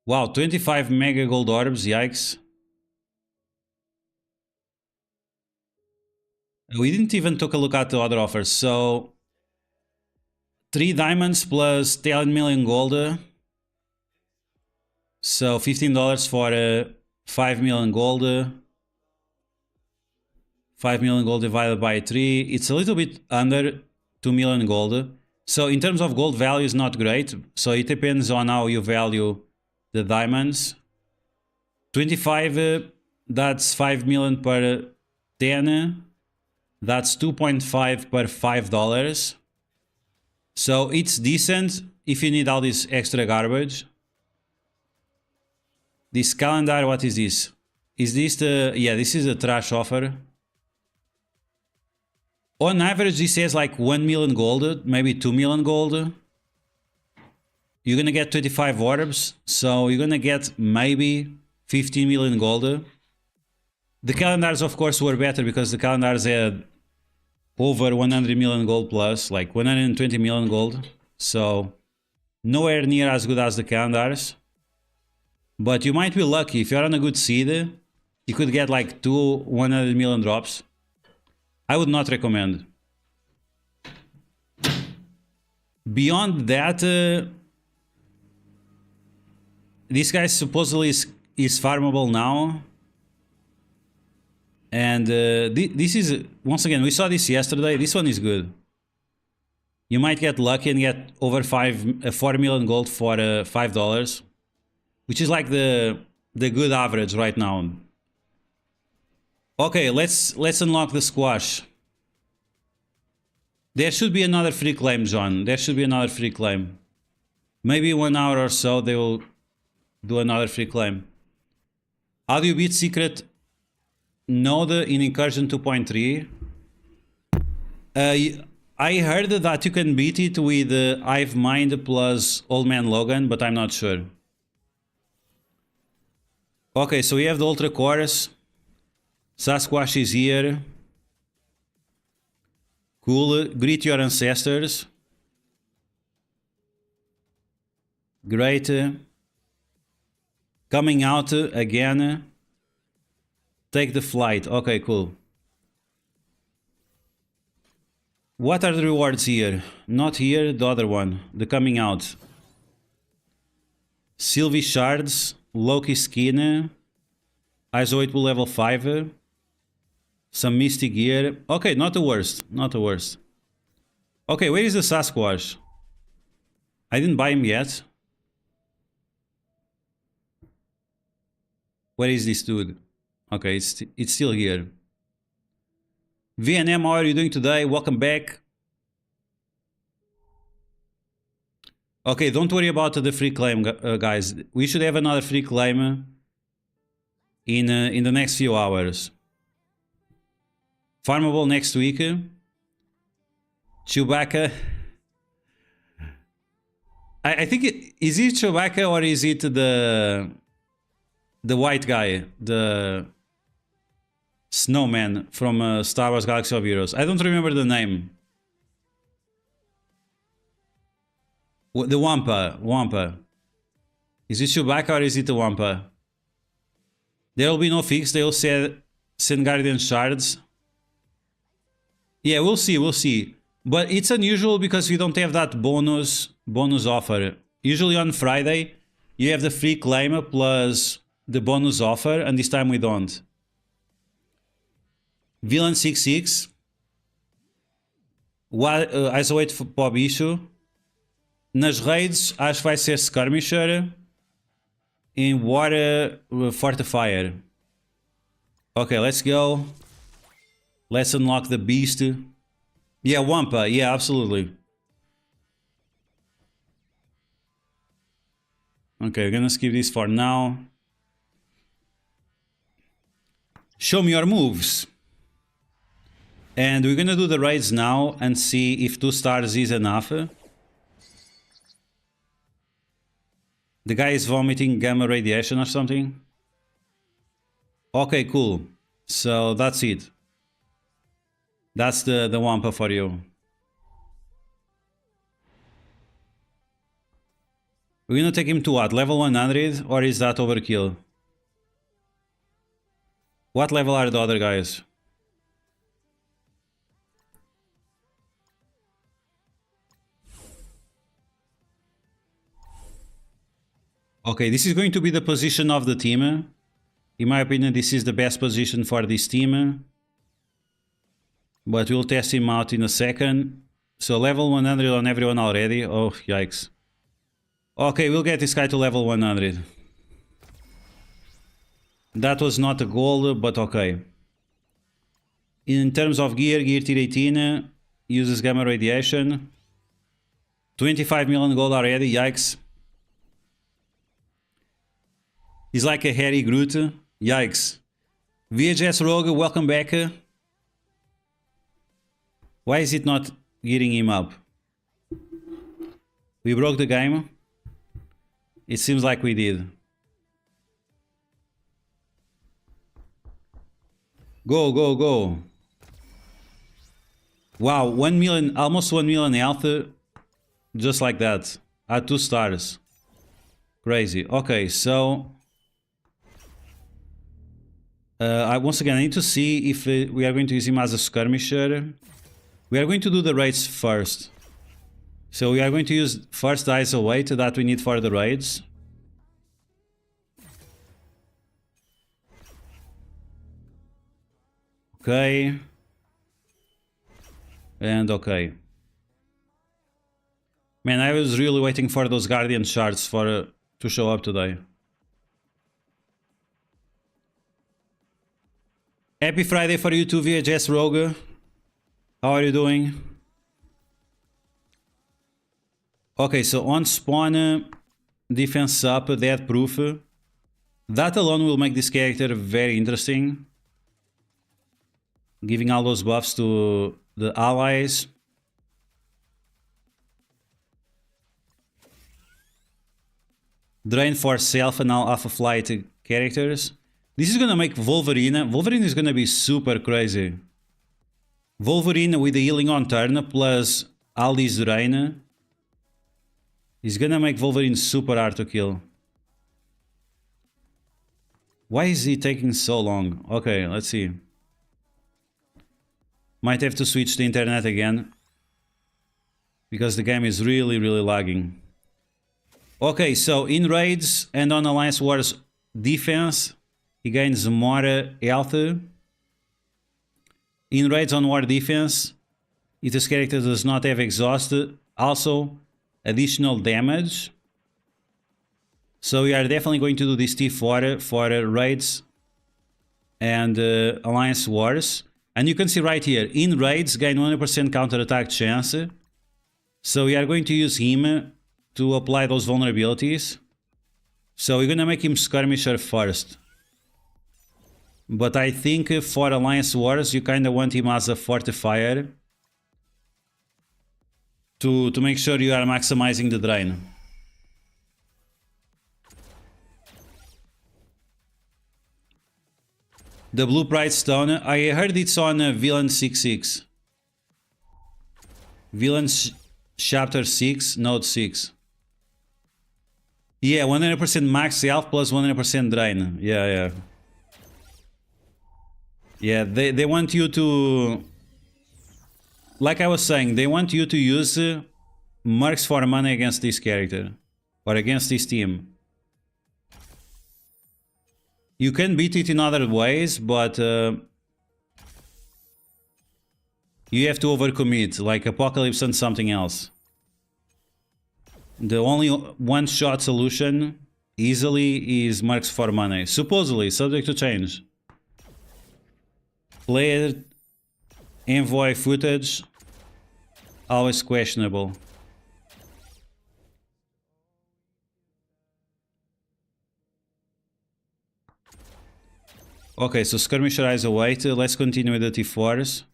Wow, 25 mega gold orbs, yikes. We didn't even take a look at the other offers. So 3 diamonds plus 10 million gold. So $15 for 5 million gold. 5 million gold divided by 3. It's a little bit under 2 million gold. So in terms of gold value is not great. So it depends on how you value the diamonds. 25, that's 5 million per 10. That's 2.5 per $5. So it's decent if you need all this extra garbage. This calendar, what is this? Is this the... yeah, this is a trash offer. On average, this says like 1 million gold, maybe 2 million gold. You're gonna get 25 orbs, so you're gonna get maybe 15 million gold. The calendars, of course, were better because the calendars had over 100 million gold plus, like 120 million gold. So nowhere near as good as the calendars. But you might be lucky. If you're on a good seed, you could get like 100 million drops. I would not recommend. Beyond that, this guy supposedly is farmable now. And this is, once again, we saw this yesterday. This one is good. You might get lucky and get over 4 million gold for $5, which is like the good average right now. Okay, let's unlock the squash. There should be another free claim, John. There should be another free claim. Maybe 1 hour or so they will do another free claim. How do you beat secret node in incursion 2.3? I heard that you can beat it with Hive Mind plus Old Man Logan, but I'm not sure. Okay, so we have the Ultra Chorus. Sasquatch is here. Cool. Greet your ancestors. Great. Coming out again. Take the flight. Okay, cool. What are the rewards here? Not here, the other one. The coming out. Sylvie Shards. Loki Skin. ISO 8 level 5. Some Mystic Gear. Okay, not the worst. Not the worst. Okay, where is the Sasquatch? I didn't buy him yet. Where is this dude? Okay, it's still here. VNM, how are you doing today? Welcome back. Okay, don't worry about the free claim, guys. We should have another free claim in the next few hours. Farmable next week. Chewbacca. I think is it Chewbacca or is it the white guy, the snowman from Star Wars Galaxy of Heroes? I don't remember the name. The Wampa. Is it Chewbacca or is it the Wampa? There will be no fix. They will send Guardian Shards. Yeah, we'll see. But it's unusual because we don't have that bonus offer. Usually on Friday, you have the free claim plus the bonus offer, and this time we don't. Villain 66. ISO 8 para o bicho. Nas raids, acho que vai ser Skirmisher. In Water Fortifier. Okay, let's go. Let's unlock the beast. Yeah, Wampa. Yeah, absolutely. Okay, we're gonna skip this for now. Show me your moves. And we're gonna do the raids now and see if 2 stars is enough. The guy is vomiting gamma radiation or something. Okay, cool. So that's it. That's the Wampa for you. We're gonna take him to what? Level 100? Or is that overkill? What level are the other guys? Okay, this is going to be the position of the team. In my opinion, this is the best position for this team. But we'll test him out in a second. So level 100 on everyone already. Oh, yikes. Okay, we'll get this guy to level 100. That was not a goal, but okay. In terms of gear tier 18 uses gamma radiation. 25 million gold already, yikes. He's like a hairy Groot, yikes. VHS Rogue, welcome back. Why is it not getting him up? We broke the game? It seems like we did. Go, go, go. Wow, 1 million, almost 1 million health, just like that. At 2 stars. Crazy. Okay, so... once again, I need to see if we are going to use him as a skirmisher. We are going to do the raids first. So we are going to use first Eyes Await that we need for the raids. Okay. And okay. Man, I was really waiting for those Guardian shards to show up today. Happy Friday for you too, VHS Rogue. How are you doing? Okay, so on spawn, defense up, death proof. That alone will make this character very interesting. Giving all those buffs to the allies. Drain for self and all Alpha Flight characters. This is gonna make Wolverine. Wolverine is gonna be super crazy. Wolverine with the healing on turn plus all this drain is gonna make Wolverine super hard to kill. Why is he taking so long? Okay, let's see. Might have to switch the internet again. Because the game is really lagging. Okay, so in raids and on Alliance Wars defense, he gains more health. In raids on war defense, if this character does not have exhaust, also additional damage. So we are definitely going to do this T4 for raids and Alliance Wars. And you can see right here, in raids gain 100% counter attack chance. So we are going to use him to apply those vulnerabilities. So we're gonna make him skirmisher first. But I think for Alliance Wars, you kinda want him as a fortifier. To make sure you are maximizing the drain. The Blue Pride Stone, I heard it's on Villain 6.6. Villain Chapter 6, Node 6. Yeah, 100% max health plus 100% drain. Yeah. Yeah, they want you to... Like I was saying, they want you to use mercs for money against this character. Or against this team. You can beat it in other ways, but... you have to overcommit, like Apocalypse and something else. The only one-shot solution, easily, is mercs for money. Supposedly, subject to change. Player envoy footage, always questionable. Okay, so Skirmisher Eyes Await. Let's continue with the T4s.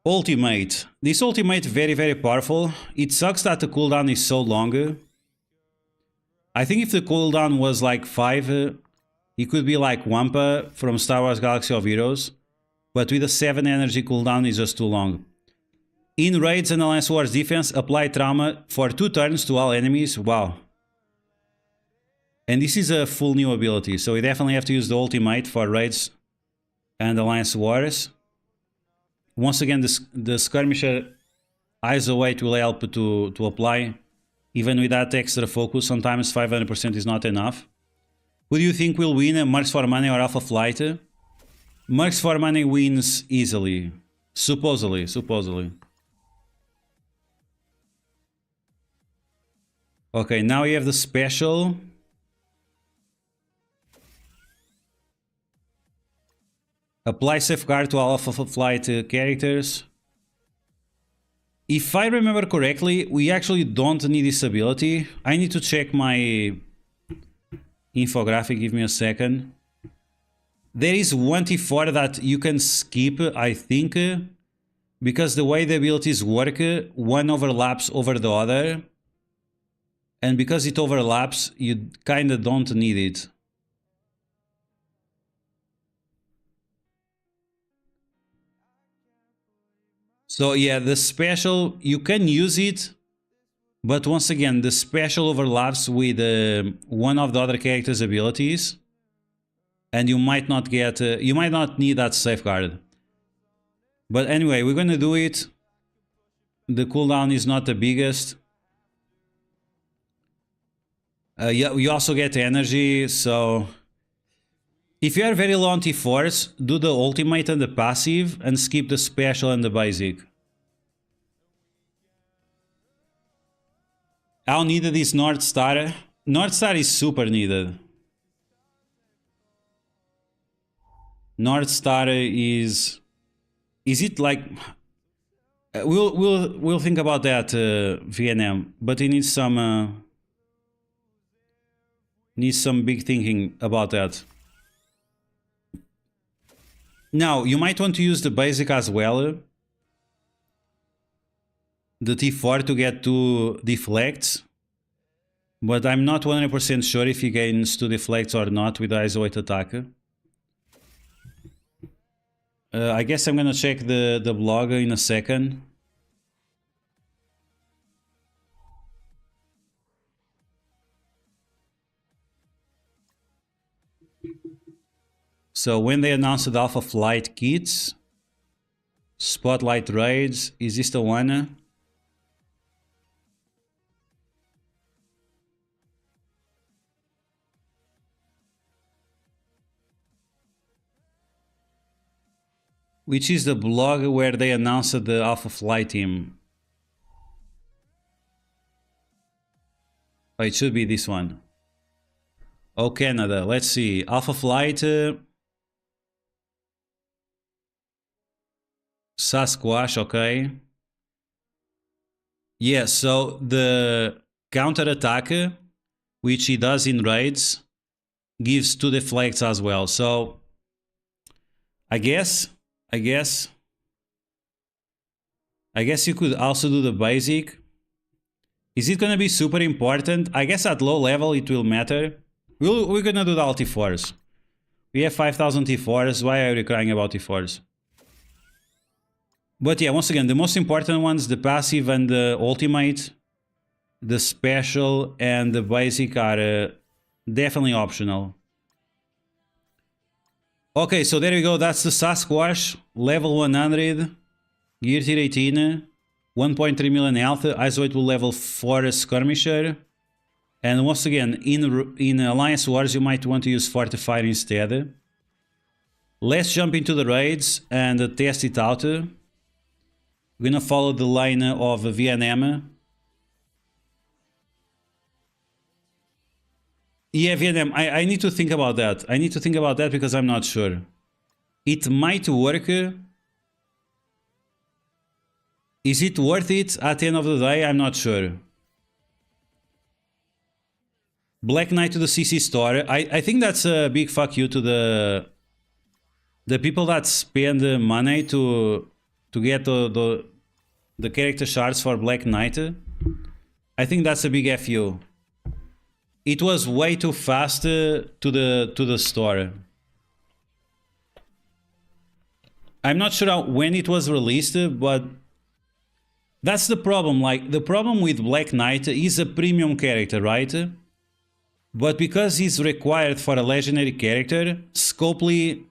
Ultimate. This ultimate very powerful. It sucks that the cooldown is so long. I think if the cooldown was like 5, it could be like Wampa from Star Wars Galaxy of Heroes. But with a 7 energy cooldown is just too long. In raids and Alliance Wars defense, apply trauma for 2 turns to all enemies. Wow. And this is a full new ability, so we definitely have to use the ultimate for raids and Alliance Wars. Once again, the Skirmisher Eyes Await will help to apply. Even with that extra focus, sometimes 500% is not enough. Who do you think will win, Mercs for Money or Alpha Flight? Mercs for Money wins easily. Supposedly. Okay, now we have the special. Apply Safeguard to all Alpha Flight characters. If I remember correctly, we actually don't need this ability. I need to check my infographic, give me a second. There is one T4 that you can skip, I think, because the way the abilities work, one overlaps over the other. And because it overlaps, you kinda don't need it. So yeah, the special, you can use it, but once again, the special overlaps with one of the other character's abilities, and you might not get, you might not need that safeguard. But anyway, we're gonna do it. The cooldown is not the biggest. Yeah, you also get energy, so if you are very low on T-Force, do the ultimate and the passive and skip the special and the basic. How needed is North Star? North Star is super needed. North Star is it like we'll think about that VNM, but it needs some big thinking about that. Now, you might want to use the basic as well. The T4 to get 2 deflects. But I'm not 100% sure if he gains 2 deflects or not with the ISO 8 attack. I guess I'm gonna check the blog in a second. So when they announced the Alpha Flight kits, Spotlight raids, is this the one? Which is the blog where they announced the Alpha Flight team? Oh, it should be this one. Oh, Canada. Let's see. Alpha Flight. Sasquatch, okay. Yeah, so the counter attack, which he does in raids, gives 2 deflects as well. So I guess you could also do the basic. Is it gonna be super important? I guess at low level it will matter. We're gonna do the all T4s. We have 5000 T4s. Why are you crying about T4s? But yeah, once again, the most important ones, the passive and the ultimate, the special and the basic are definitely optional. Okay, so there we go. That's the Sasquatch, level 100, gear tier 18, 1.3 million health, ISO 8 level 4 skirmisher. And once again, in Alliance Wars, you might want to use Fortifier instead. Let's jump into the raids and test it out. We're gonna follow the line of VNM. Yeah, VNM, I need to think about that. I need to think about that because I'm not sure. It might work. Is it worth it at the end of the day? I'm not sure. Black Knight to the CC store. I think that's a big fuck you to the people that spend money to get the character shards for Black Knight. I think that's a big FU. It was way too fast to the store. I'm not sure when it was released, but that's the problem. Like, the problem with Black Knight is a premium character, right? But because he's required for a legendary character, Scopely,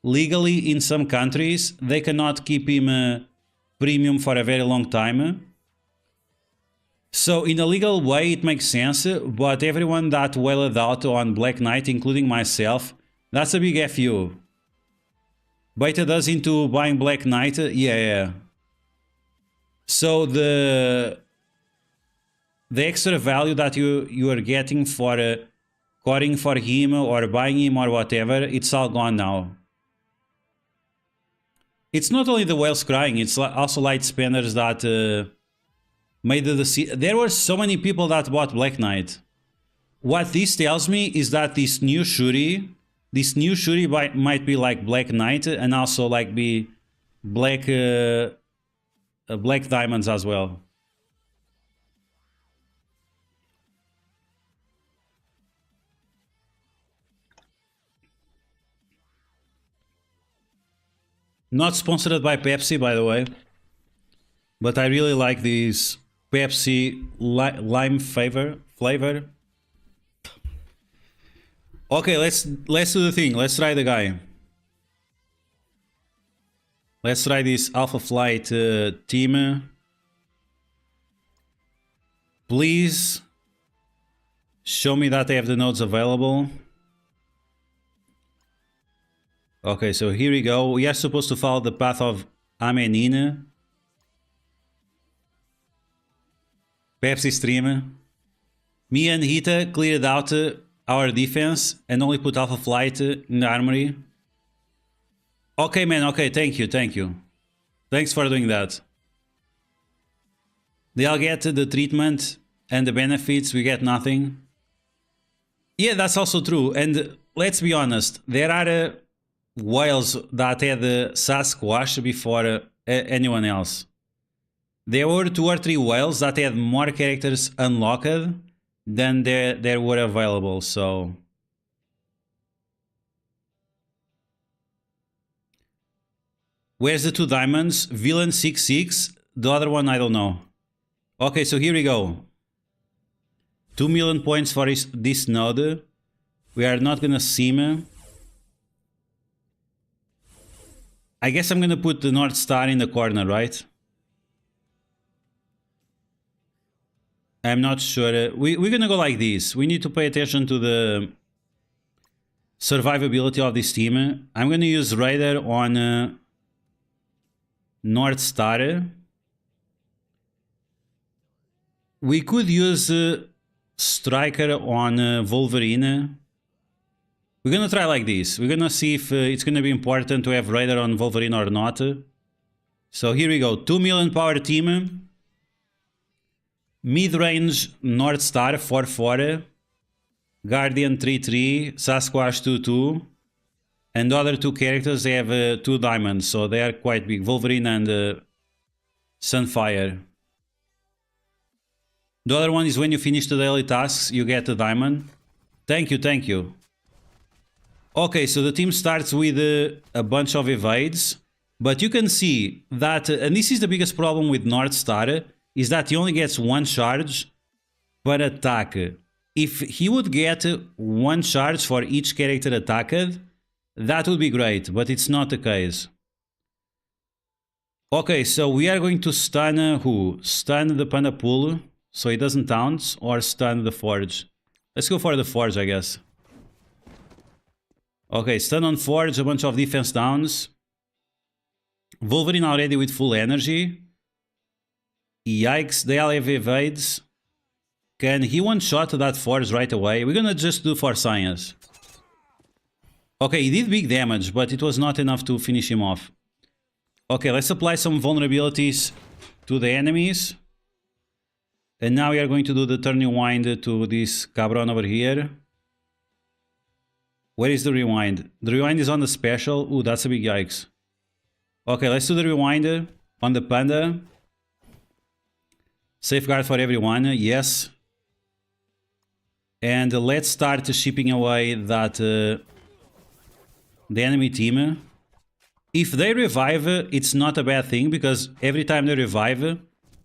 legally in some countries, they cannot keep him premium for a very long time. So in a legal way it makes sense, but everyone that wailed out on Black Knight, including myself, that's a big FU. Beta does into buying Black Knight, yeah. So the extra value that you are getting for coding for him or buying him or whatever, it's all gone now. It's not only the whales crying, it's also light spenders that made the decision. There were so many people that bought Black Knight. What this tells me is that this new Shuri might be like Black Knight and also like be Black Diamonds as well. Not sponsored by Pepsi, by the way. But I really like this Pepsi lime flavor. Okay, let's do the thing. Let's try the guy. Let's try this Alpha Flight team. Please show me that they have the nodes available. Okay, so here we go. We are supposed to follow the path of Amenine. Pepsi stream. Me and Hita cleared out our defense and only put Alpha Flight in the armory. Okay, man. Okay, thank you. Thanks for doing that. They'll get the treatment and the benefits. We get nothing. Yeah, that's also true. And let's be honest. There are whales that had Sasquatch before anyone else. There were 2 or 3 whales that had more characters unlocked than there were available, so... Where's the 2 diamonds? Villain 6-6, the other one I don't know. Okay, so here we go. 2 million points for this node. We are not gonna sim. I guess I'm gonna put the North Star in the corner, right? I'm not sure. We're gonna go like this. We need to pay attention to the survivability of this team. I'm gonna use Raider on North Star. We could use Striker on Wolverine. We're gonna try like this. We're gonna see if it's gonna be important to have Raider on Wolverine or not. So here we go. 2 million power team. Mid-range North Star 4-4, Guardian 3-3, Sasquatch 2-2, and the other 2 characters they have 2 diamonds, so they are quite big. Wolverine and Sunfire. The other one is when you finish the daily tasks, you get a diamond. Thank you. Okay, so the team starts with a bunch of evades, but you can see that, and this is the biggest problem with North Star, is that he only gets 1 charge per attack. If he would get 1 charge for each character attacked, that would be great, but it's not the case. Okay, so we are going to stun who? Stun the Panda Pool, so he doesn't taunt, or stun the Forge. Let's go for the Forge, I guess. Okay, stun on Forge, a bunch of defense downs. Wolverine already with full energy. Yikes, they all have evades. Can he one-shot that Force right away? We're gonna just do for science. Okay, he did big damage, but it was not enough to finish him off. Okay, let's apply some vulnerabilities to the enemies. And now we are going to do the turn rewind to this cabron over here. Where is the rewind? The rewind is on the special. Ooh, that's a big yikes. Okay, let's do the rewind on the panda. Safeguard for everyone, yes. And let's start shipping away that the enemy team. If they revive, it's not a bad thing, because every time they revive,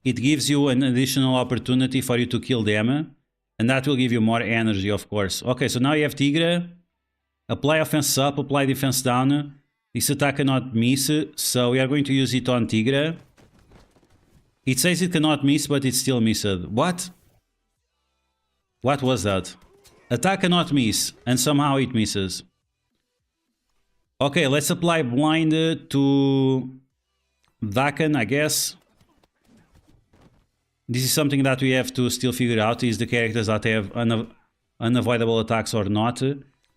it gives you an additional opportunity for you to kill them. And that will give you more energy, of course. Okay, so now you have Tigre. Apply offense up, apply defense down. This attack cannot miss, so we are going to use it on Tigre. It says it cannot miss, but it still missed. What? What was that? Attack cannot miss, and somehow it misses. Okay, let's apply blind to Dakan, I guess. This is something that we have to still figure out, is the characters that have unavoidable attacks or not.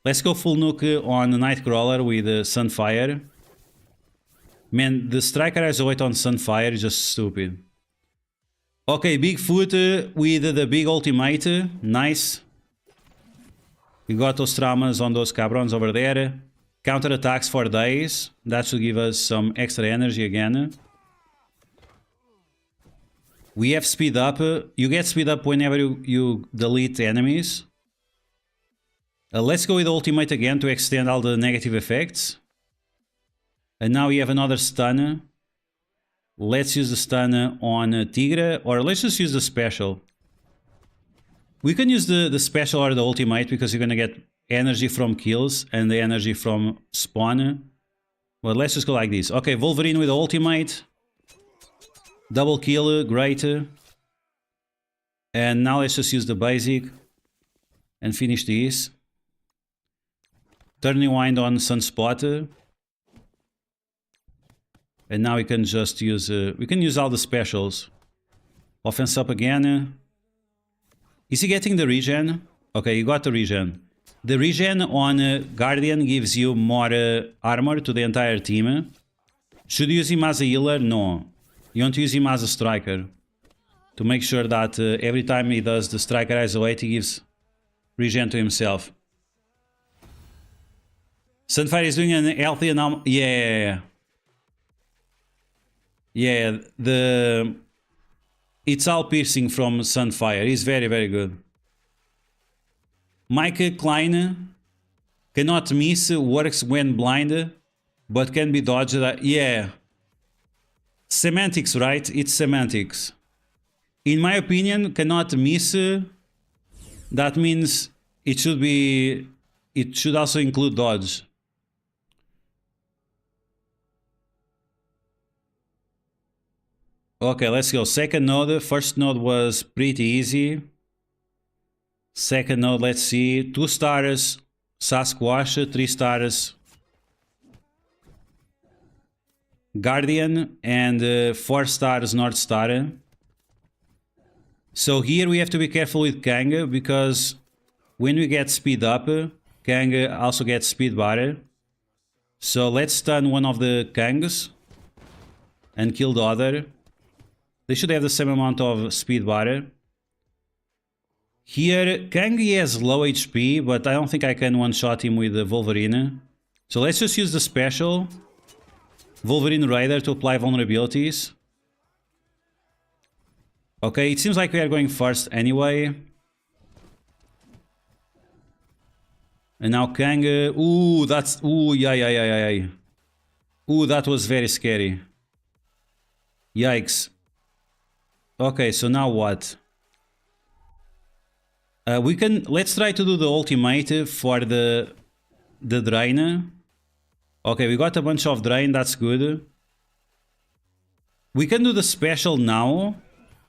Let's go full nuke on Nightcrawler with Sunfire. Man, the Striker has a weight on Sunfire is just stupid. Okay, Bigfoot with the big ultimate. Nice. We got those traumas on those cabrons over there. Counter attacks for days. That should give us some extra energy again. We have speed up. You get speed up whenever you delete enemies. Let's go with ultimate again to extend all the negative effects. And now we have another stun. Let's use the stun on Tigre, or let's just use the special. We can use the special or the ultimate because you're gonna get energy from kills and the energy from spawn. But let's just go like this. Okay, Wolverine with the ultimate. Double kill, great. And now let's just use the basic and finish this. Turn rewind on Sunspot. And now we can just use we can use all the specials. Offense up again. Is he getting the regen? Okay, you got the regen. The regen on Guardian gives you more armor to the entire team. Should you use him as a healer? No. You want to use him as a striker. To make sure that every time he does the striker isolate, he gives regen to himself. Sunfire is doing an healthy anomaly. Yeah. Yeah, it's all piercing from Sunfire. He's very, very good. Mike Klein cannot miss, works when blind, but can be dodged. Yeah. Semantics, right? It's semantics. In my opinion, cannot miss. That means it should also include dodge. Okay, let's go. Second node. First node was pretty easy. Second node, let's see. 2 stars Sasquatch, 3 stars Guardian, and 4 stars North Star. So here we have to be careful with Kang, because when we get speed up, Kang also gets speed bar. So let's stun one of the Kangs and kill the other. They should have the same amount of speed bar. Here, Kang has low HP, but I don't think I can one-shot him with the Wolverine. So let's just use the special Wolverine Raider to apply vulnerabilities. Okay, it seems like we are going first anyway. And now Kang... ooh, that's... ooh, yeah. Ooh, that was very scary. Yikes. Okay, so now what? We can... let's try to do the ultimate for the drain. Okay, we got a bunch of drain, that's good. We can do the special now.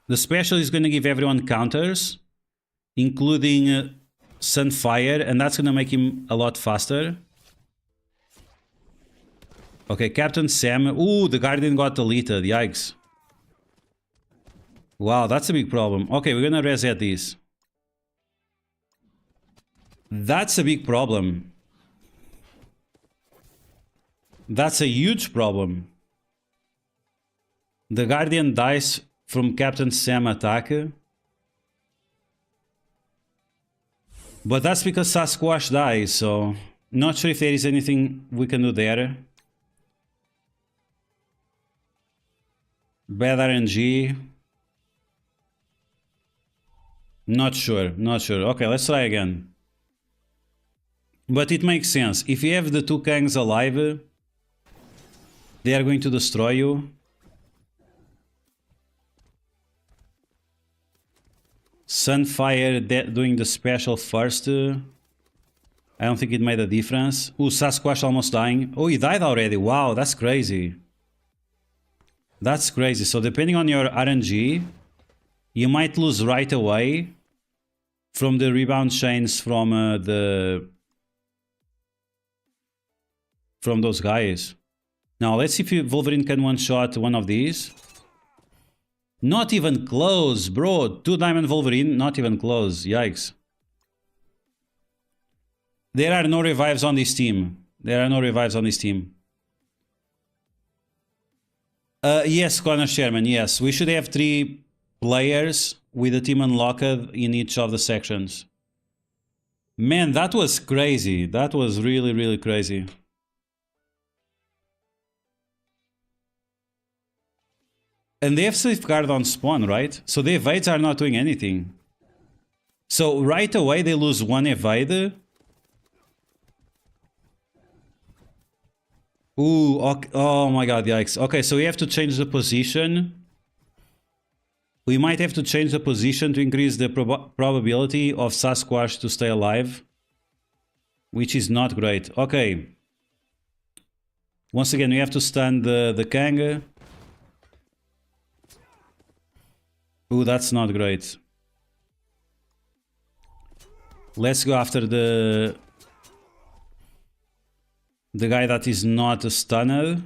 The special is going to give everyone counters, including Sunfire, and that's going to make him a lot faster. Okay, Captain Sam. Ooh, the Guardian got deleted, yikes. Wow, that's a big problem. Okay, we're going to reset this. That's a big problem. That's a huge problem. The Guardian dies from Captain Sam attack. But that's because Sasquatch dies, so... not sure if there is anything we can do there. Bad RNG. Not sure. Okay, let's try again. But it makes sense. If you have the 2 Kangs alive, they are going to destroy you. Sunfire doing the special first. I don't think it made a difference. Ooh, Sasquatch almost dying. Oh, he died already. Wow, that's crazy. That's crazy. So depending on your RNG, you might lose right away from the rebound chains from those guys. Now let's see if Wolverine can one-shot one of these. Not even close, bro. 2 diamond Wolverine, not even close. Yikes. There are no revives on this team. Yes, Connor Sherman, yes. We should have 3 players with the team unlocked in each of the sections. Man, that was crazy. That was really, really crazy. And they have safeguard on spawn, right? So the evades are not doing anything. So right away they lose 1 evade. Ooh, okay. Oh my god, yikes. Okay, so we have to change the position. We might have to change the position to increase the probability of Sasquatch to stay alive, which is not great. Okay. Once again, we have to stun the Kang. Ooh, that's not great. Let's go after the guy that is not a stunner.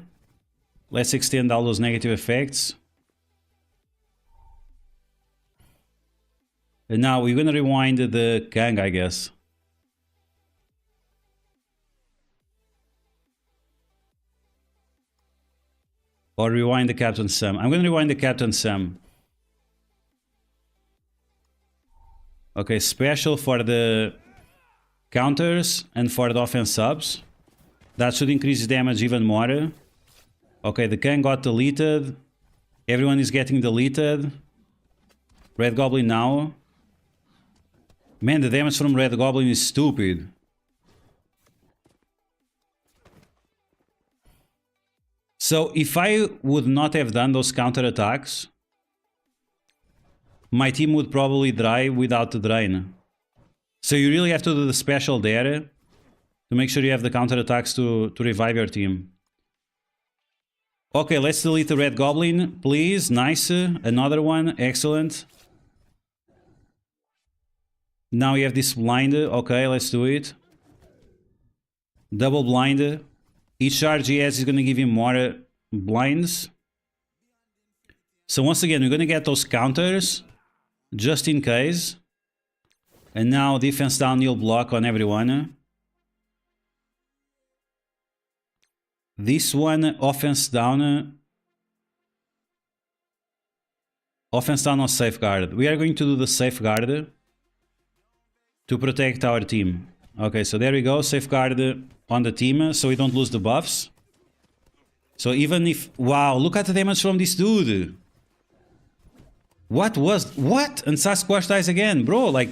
Let's extend all those negative effects. And now we're gonna rewind the Kang, I guess. Or rewind the Captain Sam. I'm gonna rewind the Captain Sam. Okay, special for the counters and for the offense subs. That should increase damage even more. Okay, the Kang got deleted. Everyone is getting deleted. Red Goblin now. Man, the damage from Red Goblin is stupid. So if I would not have done those counter attacks, my team would probably die without the drain. So you really have to do the special there to make sure you have the counter attacks to revive your team. Okay, let's delete the Red Goblin, please. Nice. Another one. Excellent. Now we have this blind. Okay, let's do it. Double blind. Each charge he has is going to give him more blinds. So once again, we're going to get those counters just in case. And now defense down, you'll block on everyone. This one, offense down. Offense down on safeguard. We are going to do the safeguard to protect our team. Okay, so there we go. Safeguard on the team so we don't lose the buffs. So even if... Wow, look at the damage from this dude. What? And Sasquatch dies again, bro. Like...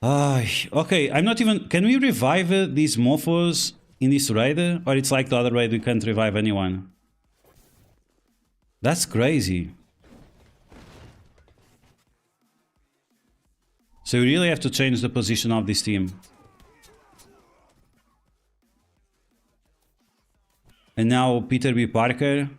okay, I'm not even... Can we revive these mofos in this raid? Or it's like the other raid, we can't revive anyone? That's crazy. So you really have to change the position of this team. And now Peter B. Parker.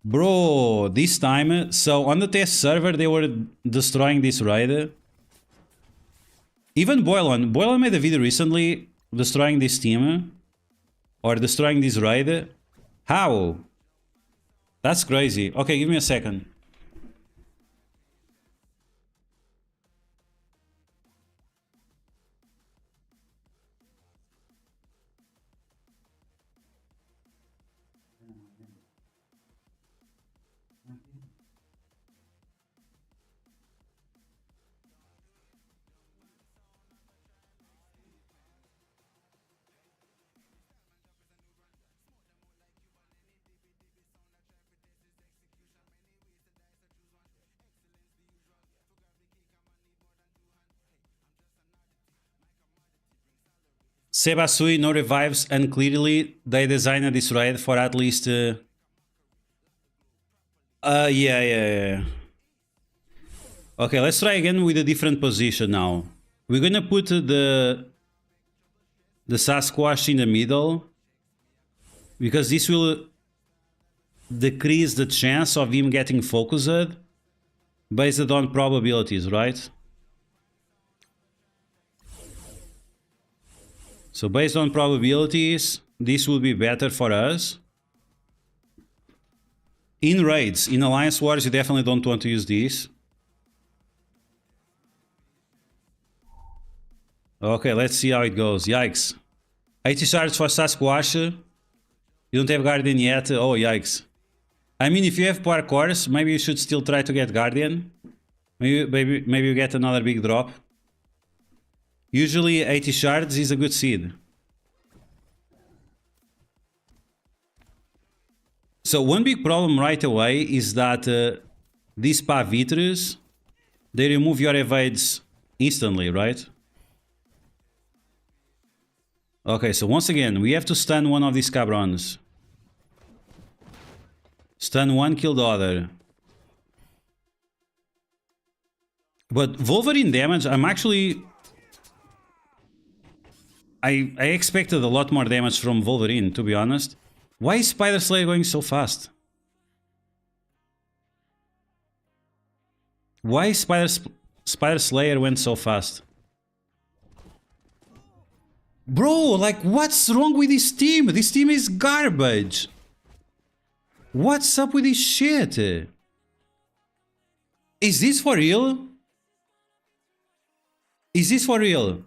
Bro, this time, so on the test server they were destroying this raid. Even Boilan made a video recently destroying this team. Or destroying this raid. How? That's crazy. Okay, give me a second. Sebasui, no revives, and clearly they designed this raid for at least... yeah. Okay, let's try again with a different position now. We're gonna put the Sasquatch in the middle, because this will decrease the chance of him getting focused based on probabilities, right? So based on probabilities, this will be better for us. In raids, in Alliance Wars, you definitely don't want to use this. Okay, let's see how it goes. Yikes. 80 shards for Sasquatch. You don't have Guardian yet. Oh, yikes. I mean, if you have parkours, maybe you should still try to get Guardian. Maybe you get another big drop. Usually 80 shards is a good seed. So one big problem right away is that these Pavitres, they remove your evades instantly, right? Okay, so once again, we have to stun one of these cabrons. Stun one, kill the other. But Wolverine damage, I'm actually... I expected a lot more damage from Wolverine, to be honest. Why is Spider Slayer going so fast? Why Spider Slayer went so fast? Bro, like, what's wrong with this team? This team is garbage. What's up with this shit? Is this for real? Is this for real?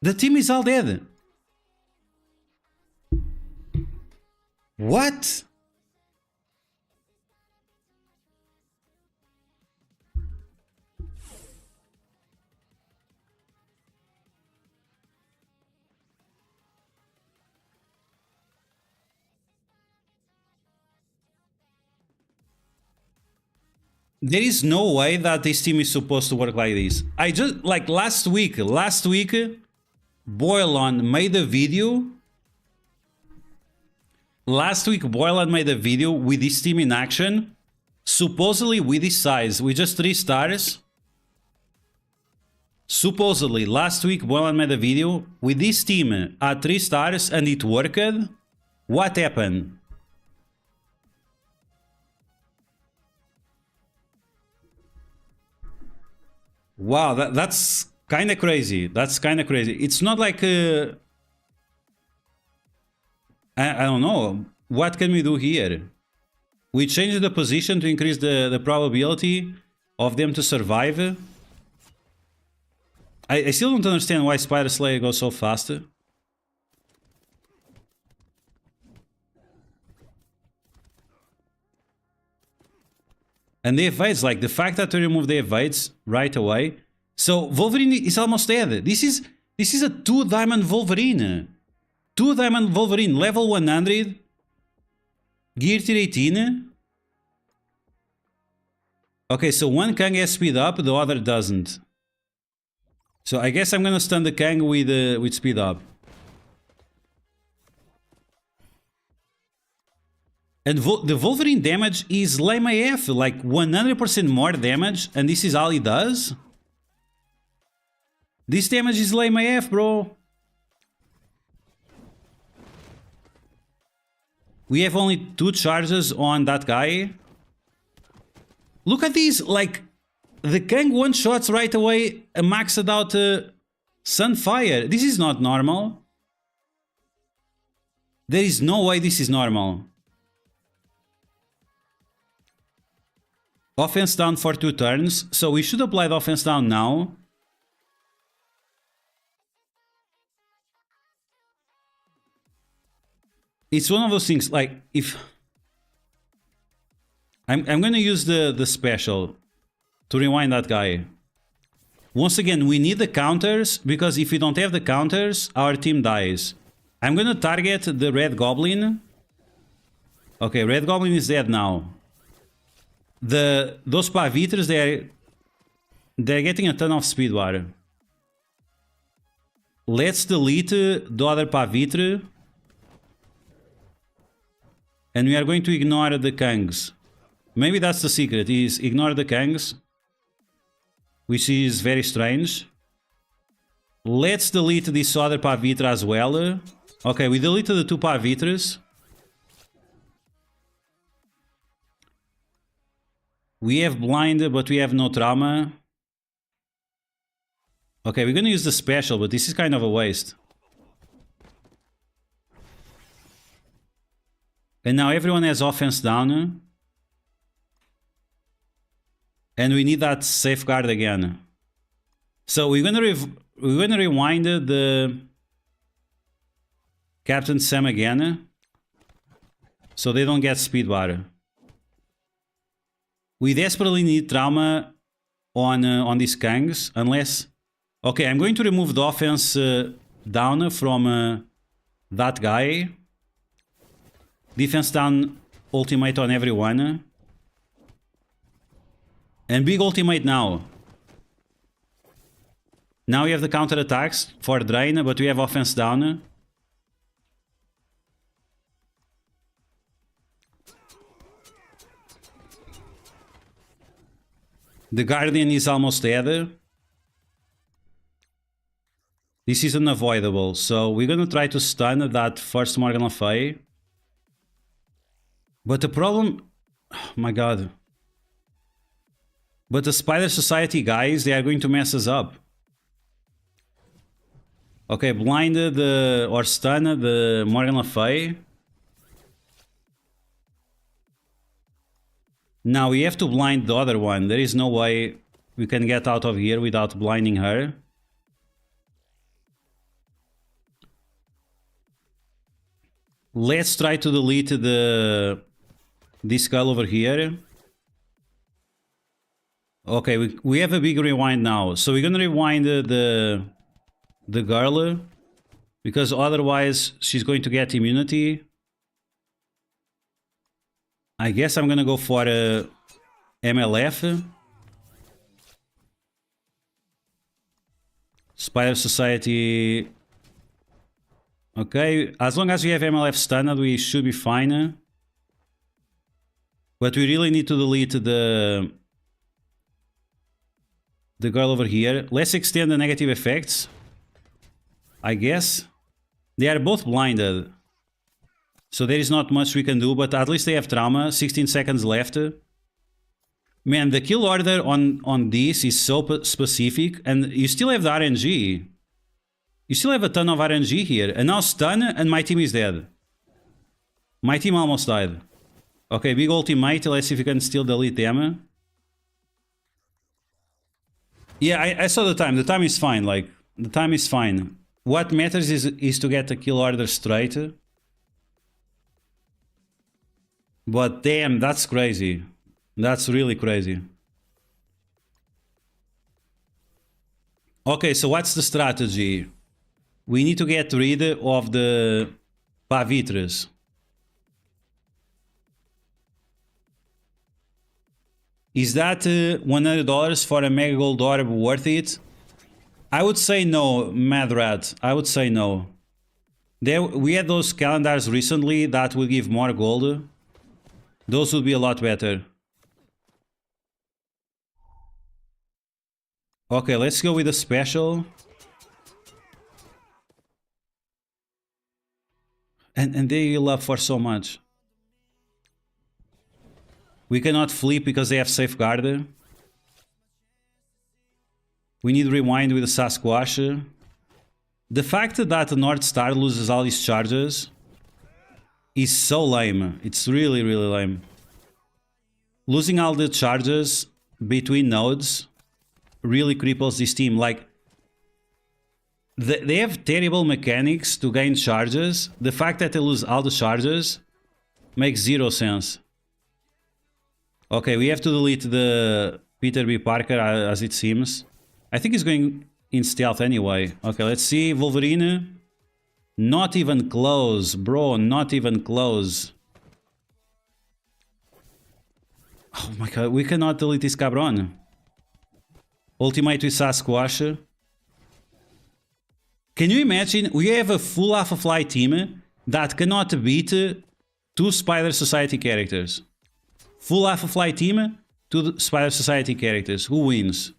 The team is all dead. What? There is no way that this team is supposed to work like this. I just, like last week, Boilan made a video. Last week, Boilan made a video with this team in action. Supposedly with this size, with just 3 stars. Supposedly, last week, Boilan made a video with this team at 3 stars and it worked. What happened? Wow, that's kind of crazy. That's kind of crazy. It's not like... I don't know. What can we do here? We changed the position to increase the probability of them to survive. I still don't understand why Spider Slayer goes so fast. And the evades, like the fact that we remove the evades right away. So Wolverine is almost dead. This is a 2-diamond Wolverine. 2-diamond Wolverine, level 100. Gear tier 18. Okay, so one Kang has speed up, the other doesn't. So I guess I'm gonna stun the Kang with speed up. And the Wolverine damage is lame AF, like 100% more damage, and this is all he does? This damage is lame AF, bro. We have only 2 charges on that guy. Look at these, like, the Kang one-shots right away a maxed out Sunfire. This is not normal. There is no way this is normal. Offense down for 2 turns, so we should apply the offense down now. It's one of those things, like, if... I'm gonna use the special to rewind that guy. Once again, we need the counters, because if we don't have the counters, our team dies. I'm gonna target the Red Goblin. Okay, Red Goblin is dead now. Those Pavitras, they're getting a ton of speed bar. Let's delete the other Pavitra. And we are going to ignore the Kangs. Maybe that's the secret, is ignore the Kangs. Which is very strange. Let's delete this other Pavitra as well. Okay, we deleted the 2 Pavitras. We have blind, but we have no trauma. Okay, we're gonna use the special, but this is kind of a waste. And now everyone has offense down. And we need that safeguard again. So we're gonna rewind the Captain Sam again. So they don't get speed bar. We desperately need trauma on these Kangs, unless... Okay, I'm going to remove the offense down from that guy. Defense down, ultimate on everyone. And big ultimate now. Now we have the counter attacks for drain, but we have offense down. The Guardian is almost dead. This is unavoidable, so we're gonna try to stun that first Morgan Le Fay. But the problem... Oh my god. But the Spider Society guys, they are going to mess us up. Okay, blinded or stunned the Morgan Le Fay. Now we have to blind the other one. There is no way we can get out of here without blinding her. Let's try to delete this skull over here. Okay, we have a big rewind now. So we're gonna rewind the girl, because otherwise she's going to get immunity. I guess I'm gonna go for MLF. Spider Society. Okay, as long as we have MLF stunned, we should be fine. But we really need to delete the girl over here. Let's extend the negative effects, I guess. They are both blinded, so there is not much we can do, but at least they have trauma. 16 seconds left. Man, the kill order on this is so specific, and you still have the RNG. You still have a ton of RNG here, and now stun, and my team is dead. My team almost died. Okay, big ultimate, let's see if we can still delete them. Yeah, I saw the time is fine, like, the time is fine. What matters is to get the kill order straight. But damn, that's crazy. That's really crazy. Okay, so what's the strategy? We need to get rid of the Pavitres. Is that $100 for a Mega Gold Orb worth it? I would say no, Madrat. I would say no. We had those calendars recently that will give more gold. Those would be a lot better. Okay, let's go with the special. And they heal up for so much. We cannot flip because they have safeguard. We need rewind with the Sasquatch. The fact that the North Star loses all these charges is so lame. It's really, really lame. Losing all the charges between nodes really cripples this team. Like, they have terrible mechanics to gain charges. The fact that they lose all the charges makes zero sense. Okay, we have to delete the Peter B. Parker, as it seems. I think he's going in stealth anyway. Okay, let's see. Wolverine. Not even close, bro. Not even close. Oh my god, we cannot delete this cabron. Ultimate with Sasquatch. Can you imagine? We have a full Alpha Fly team that cannot beat two Spider Society characters. Full Alpha Fly team, two Spider Society characters. Who wins?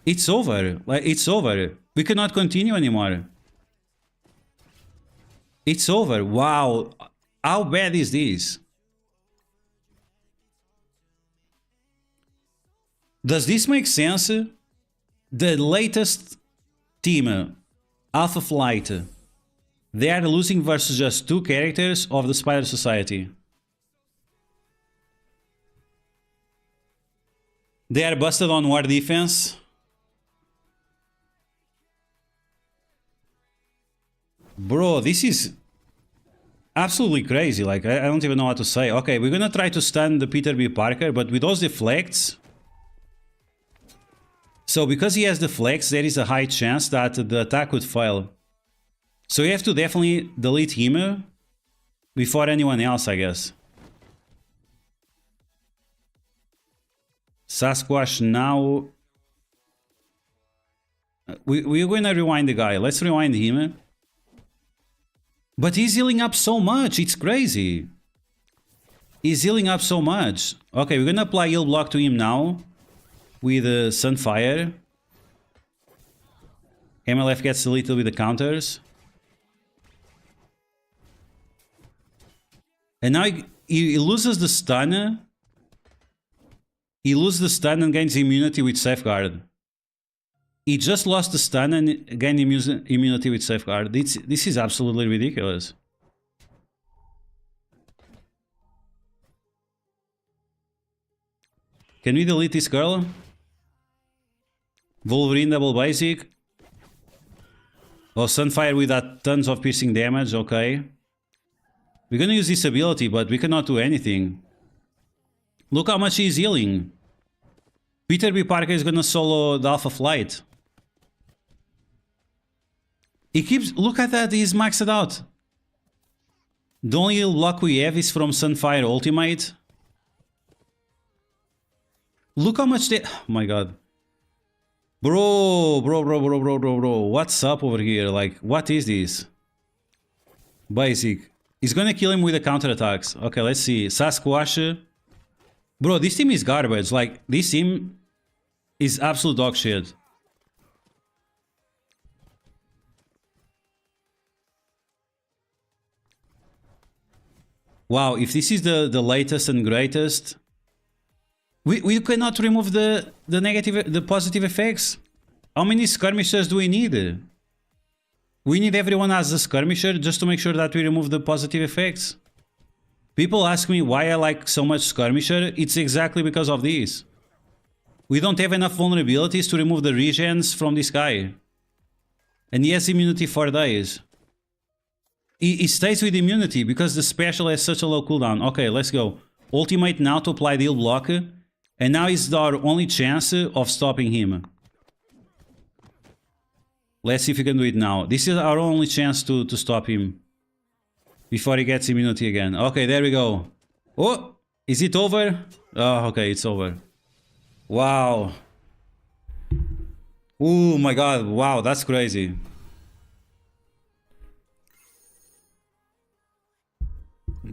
It's over. Like, it's over. We cannot continue anymore. It's over. Wow. How bad is this? Does this make sense? The latest team, Alpha Flight, they are losing versus just two characters of the Spider Society. They are busted on war defense. Bro, this is absolutely crazy. Like, I don't even know what to say. Okay, we're gonna try to stun the Peter B. Parker, but with those deflects... So because he has deflects, there is a high chance that the attack would fail. So you have to definitely delete him before anyone else, I guess. Sasquatch now We're going to rewind the guy. Let's rewind him. But he's healing up so much. It's crazy. He's healing up so much. Okay, we're going to apply heal block to him now. With Sunfire. MLF gets a little with the counters. And now he loses the stun. He loses the stun and gains immunity with Safeguard. He just lost the stun and gained immunity with Safeguard. This is absolutely ridiculous. Can we delete this girl? Wolverine double basic. Oh, Sunfire with that tons of piercing damage, okay. We're gonna use this ability, but we cannot do anything. Look how much he's healing. Peter B. Parker is gonna solo the Alpha Flight. He keeps... Look at that, he's maxed out. The only heal block we have is from Sunfire Ultimate. Look how much they... Oh my god. Bro. What's up over here? Like, what is this? Basic. He's gonna kill him with the counterattacks. Okay, let's see. Sasquatch. Bro, this team is garbage. Like, this team is absolute dog shit. Wow, if this is the latest and greatest... We cannot remove the positive effects. How many skirmishers do we need? We need everyone as a skirmisher just to make sure that we remove the positive effects. People ask me why I like so much skirmisher. It's exactly because of this. We don't have enough vulnerabilities to remove the regens from this guy. And he has immunity for days. He stays with immunity because the special has such a low cooldown. Okay, let's go. Ultimate now to apply the heal block. And now is our only chance of stopping him. Let's see if we can do it now. This is our only chance to stop him. Before he gets immunity again. Okay, there we go. Oh, is it over? Oh, okay, it's over. Wow. Oh my god, wow, that's crazy.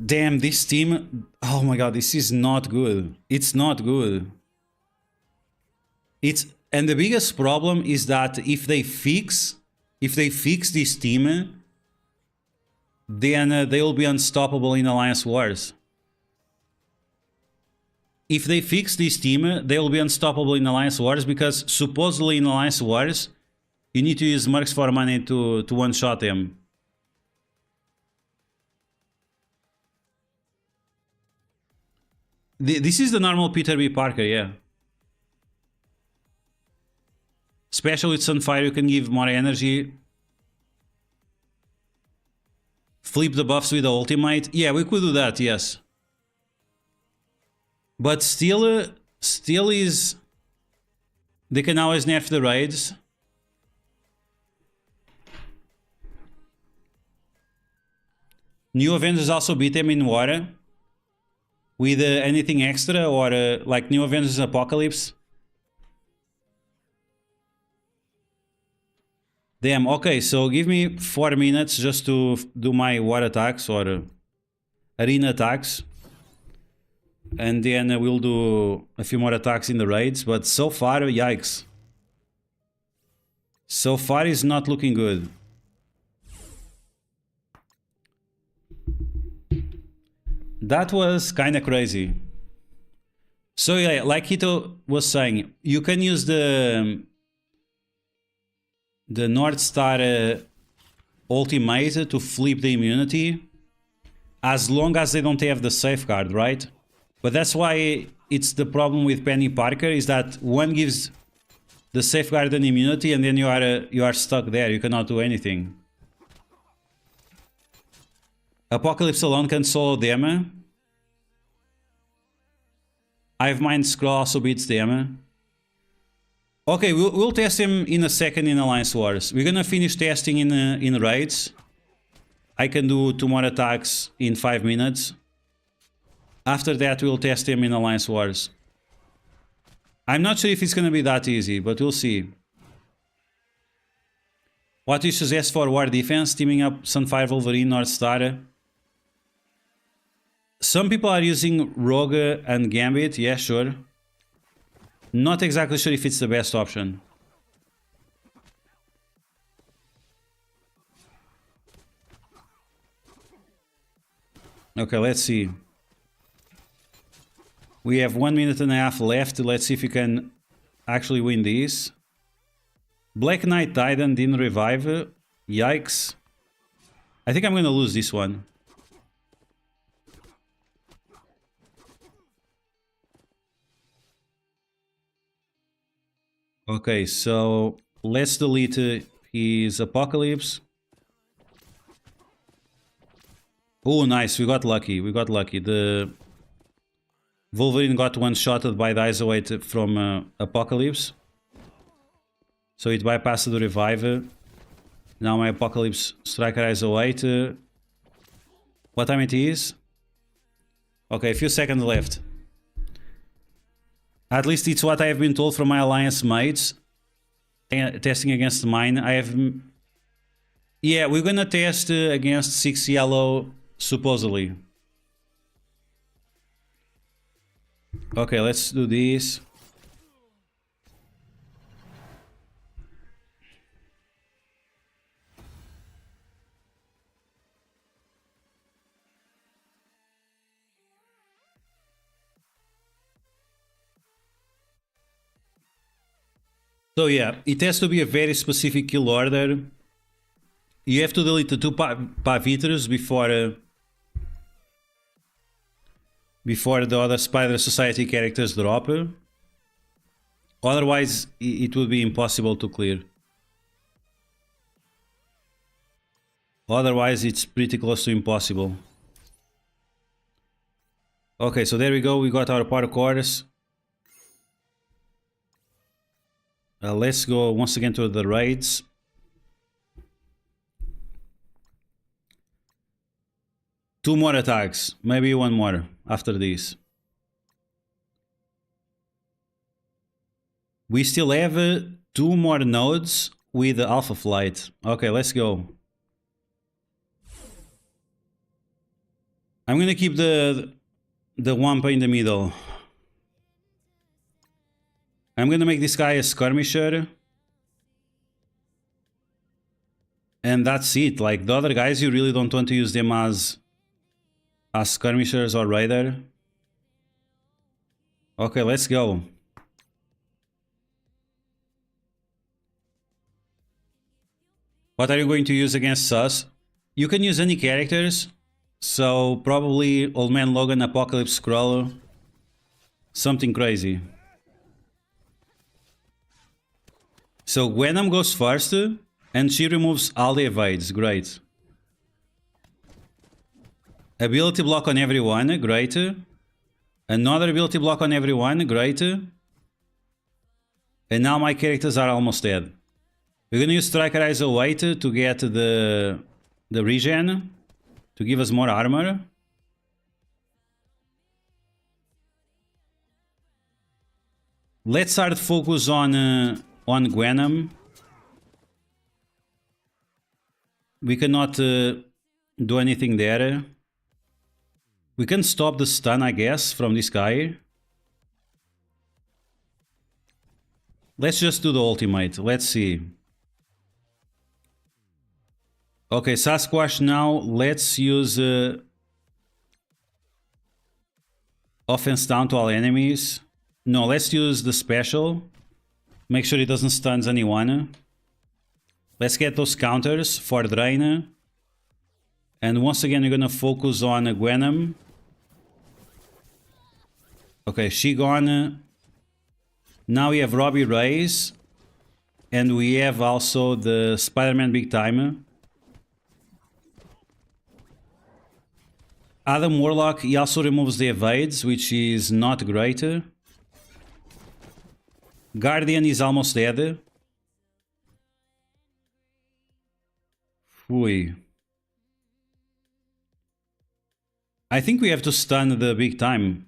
Damn, this team... Oh my god, this is not good. It's not good. And the biggest problem is that if they fix this team, then they will be unstoppable in Alliance Wars. If they fix this team, they will be unstoppable in Alliance Wars because supposedly in Alliance Wars, you need to use Mercs for money to one-shot them. This is the normal Peter B. Parker, yeah. Especially with Sunfire, you can give more energy. Flip the buffs with the ultimate. Yeah, we could do that, yes. But still is... They can always nerf the raids. New Avengers also beat them in War. With anything extra or like New Avengers Apocalypse. Damn, okay, so give me 4 minutes just to do my war attacks or arena attacks. And then we'll do a few more attacks in the raids, but so far, yikes. So far is not looking good. That was kind of crazy. So yeah, like Hito was saying, you can use the North Star ultimate to flip the immunity as long as they don't have the safeguard, right? But that's why it's the problem with Penny Parker is that one gives the safeguard and immunity and then you are stuck there, you cannot do anything. Apocalypse alone can solo them. Hive Mind Scroll also beats them. Okay, we'll test him in a second in Alliance Wars. We're gonna finish testing in raids. I can do 2 more attacks in 5 minutes. After that, we'll test him in Alliance Wars. I'm not sure if it's gonna be that easy, but we'll see. What do you suggest for war defense? Teaming up Sunfire, Wolverine, North Star. Some people are using Rogue and Gambit. Yeah, sure. Not exactly sure if it's the best option. Okay, let's see. We have 1 minute and a half left. Let's see if we can actually win this. Black Knight Titan didn't revive. Yikes. I think I'm gonna lose this one. Okay, so let's delete his Apocalypse. Oh, nice. We got lucky. We got lucky. The Wolverine got one-shotted by the Isolate from Apocalypse. So it bypassed the revive. Now my Apocalypse Striker Isolate. What time it is? Okay, a few seconds left. At least it's what I have been told from my Alliance mates. Testing against mine. I have... Yeah, we're gonna test against 6 yellow, supposedly. Okay, let's do this. So yeah, it has to be a very specific kill order. You have to delete the 2 Pavitrus before the other Spider Society characters drop. Otherwise, it would be impossible to clear. Otherwise, it's pretty close to impossible. Okay, so there we go. We got our parkours. Let's go once again to the raids. Two more attacks, maybe one more after this. We still have 2 more nodes with the Alpha Flight. Okay, let's go. I'm gonna keep the Wampa in the middle. I'm gonna make this guy a skirmisher. And that's it. Like, the other guys, you really don't want to use them as skirmishers or raider. Okay, let's go. What are you going to use against Sus? You can use any characters. So probably Old Man Logan, Apocalypse Scroll. Something crazy. So Gwenom goes first, and she removes all the evades. Great. Ability block on everyone. Great. Another ability block on everyone. Great. And now my characters are almost dead. We're gonna use Striker Eyes Await to get the regen, to give us more armor. Let's start focus on Gwenom. We cannot do anything there. We can stop the stun, I guess, from this guy. Let's just do the ultimate. Let's see. Okay, Sasquatch now. Let's use offense down to all enemies. No, let's use the special. Make sure it doesn't stun anyone. Let's get those counters for Drain. And once again, we're gonna focus on Gwenom. Okay, she gone. Now we have Robbie Reyes. And we have also the Spider-Man Big Time. Adam Warlock, he also removes the evades, which is not great. Guardian is almost dead. Fui. I think we have to stun the Big Time.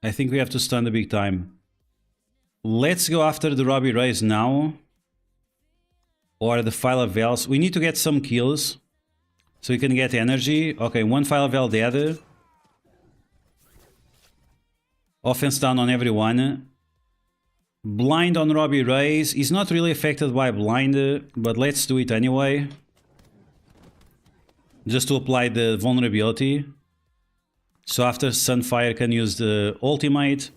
I think we have to stun the Big Time. Let's go after the Robbie Rays now. Or the Phyla Vels. We need to get some kills. So we can get energy. Okay, one Phyla Vel dead. Offense down on everyone. Blind on Robbie Rays. He's not really affected by blind, but let's do it anyway. Just to apply the vulnerability. So after Sunfire can use the ultimate.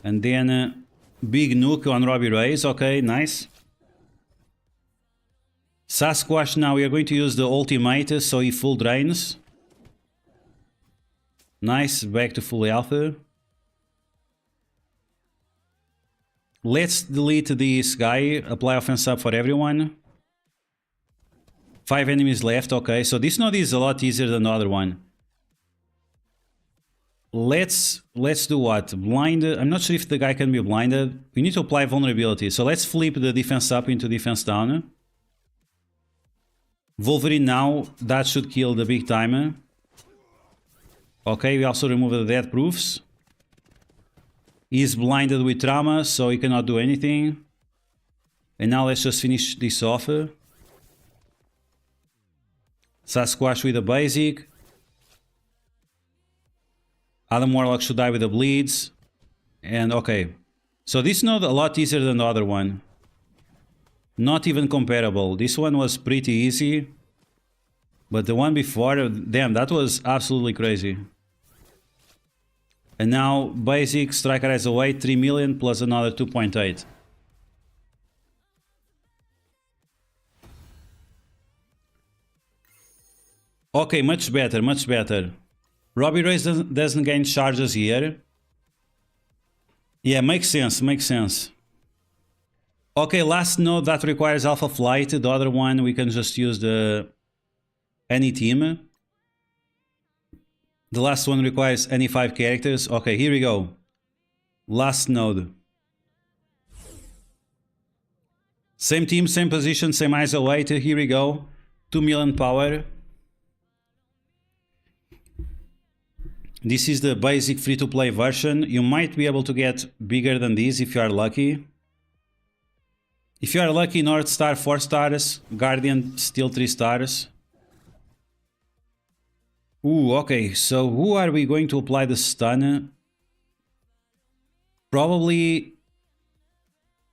And then big nuke on Robbie Rays. Okay, nice. Sasquatch now we are going to use the ultimate so he full drains. Nice, back to full health. Let's delete this guy, apply offense up for everyone. 5 enemies left, okay, so this node is a lot easier than the other one. Let's do what? Blind, I'm not sure if the guy can be blinded. We need to apply vulnerability, so let's flip the defense up into defense down. Wolverine now, that should kill the big timer. Okay, we also remove the death proofs. He's blinded with trauma, so he cannot do anything. And now let's just finish this off. Sasquatch with a basic. Adam Warlock should die with the bleeds. And okay. So this node a lot easier than the other one. Not even comparable. This one was pretty easy. But the one before, damn, that was absolutely crazy. And now, basic, Striker has a weight, 3 million plus another 2.8. Okay, much better, much better. Robbie Rays doesn't gain charges here. Yeah, makes sense, makes sense. Okay, last node that requires Alpha Flight. The other one, we can just use the any team. The last one requires any 5 characters. Okay, here we go. Last node. Same team, same position, same ISO weight. Here we go. 2 million power. This is the basic free-to-play version. You might be able to get bigger than this if you are lucky. If you are lucky, North Star 4 stars, Guardian still 3 stars. Ooh, okay, so who are we going to apply the stun? Probably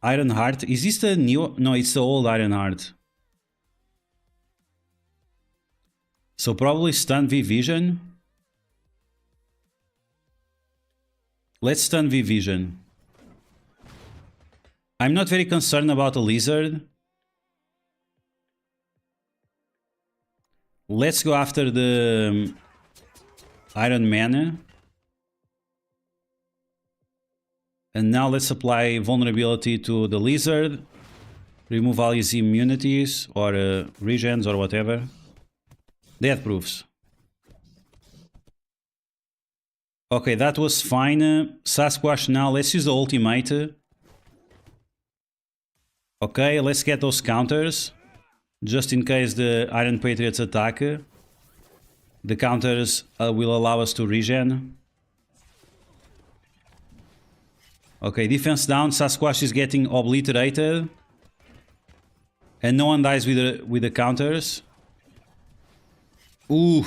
Ironheart. Is this the new? No, it's the old Ironheart. So probably stun V-Vision. Let's stun V-Vision. I'm not very concerned about a lizard. Let's go after the Iron Man. And now let's apply vulnerability to the lizard. Remove all his immunities or regens or whatever. Death proofs. Okay, that was fine. Sasquatch now, let's use the ultimate. Okay, let's get those counters. Just in case the Iron Patriots attack. The counters will allow us to regen. Okay, defense down. Sasquatch is getting obliterated. And no one dies with the counters. Ooh.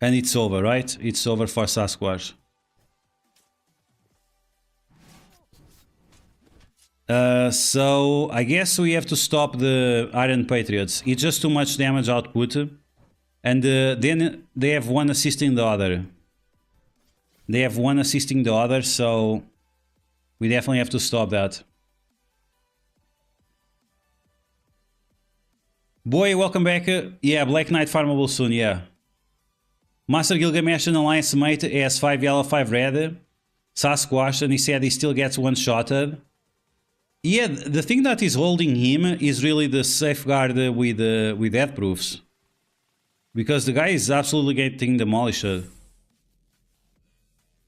And it's over, right? It's over for Sasquatch. So I guess we have to stop the Iron Patriots. It's just too much damage output. And then they have one assisting the other. They have one assisting the other, so we definitely have to stop that. Boy, welcome back. Yeah, Black Knight farmable soon, yeah. Master Gilgamesh and Alliance mate has 5 yellow, 5 red. Sasquatch, and he said he still gets one-shotted. Yeah, the thing that is holding him is really the safeguard with death proofs. Because the guy is absolutely getting demolished. Okay,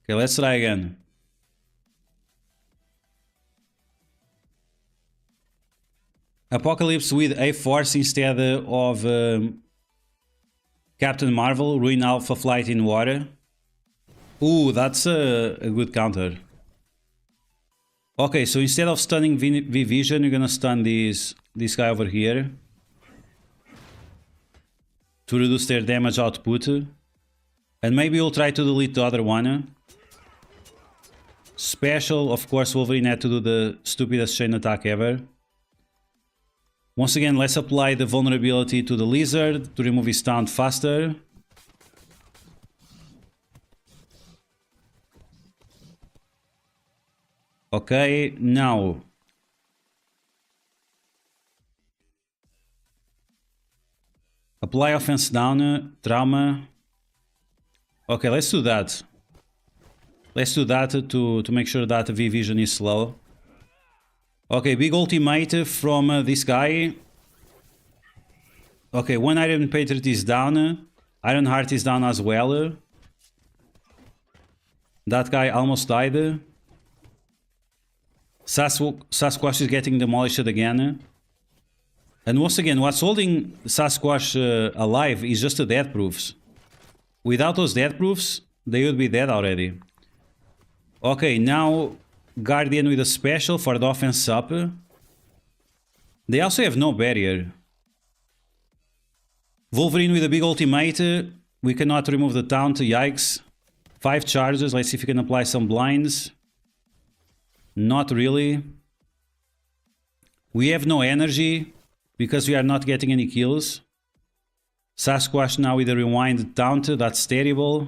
let's try again. Apocalypse with A-Force instead of Captain Marvel, ruin Alpha Flight in water. Ooh, that's a good counter. Okay, so instead of stunning V-Vision, you're gonna stun this guy over here to reduce their damage output. And maybe we'll try to delete the other one. Special, of course, Wolverine had to do the stupidest chain attack ever. Once again, let's apply the vulnerability to the lizard to remove his taunt faster. Okay, now apply offense down, trauma. Okay, let's do that. Let's do that to make sure that the V-Vision is slow. Okay, big ultimate from this guy. Okay, one Iron Patriot is down. Iron Heart is down as well. That guy almost died. Sasquatch is getting demolished again. And once again, what's holding Sasquatch alive is just the death proofs. Without those death proofs, they would be dead already. Okay, now Guardian with a special for the offense up. They also have no barrier. Wolverine with a big ultimate. We cannot remove the taunt, yikes. 5 charges, let's see if we can apply some blinds. Not really. We have no energy because we are not getting any kills. Sasquatch now with a rewind taunt, that's terrible.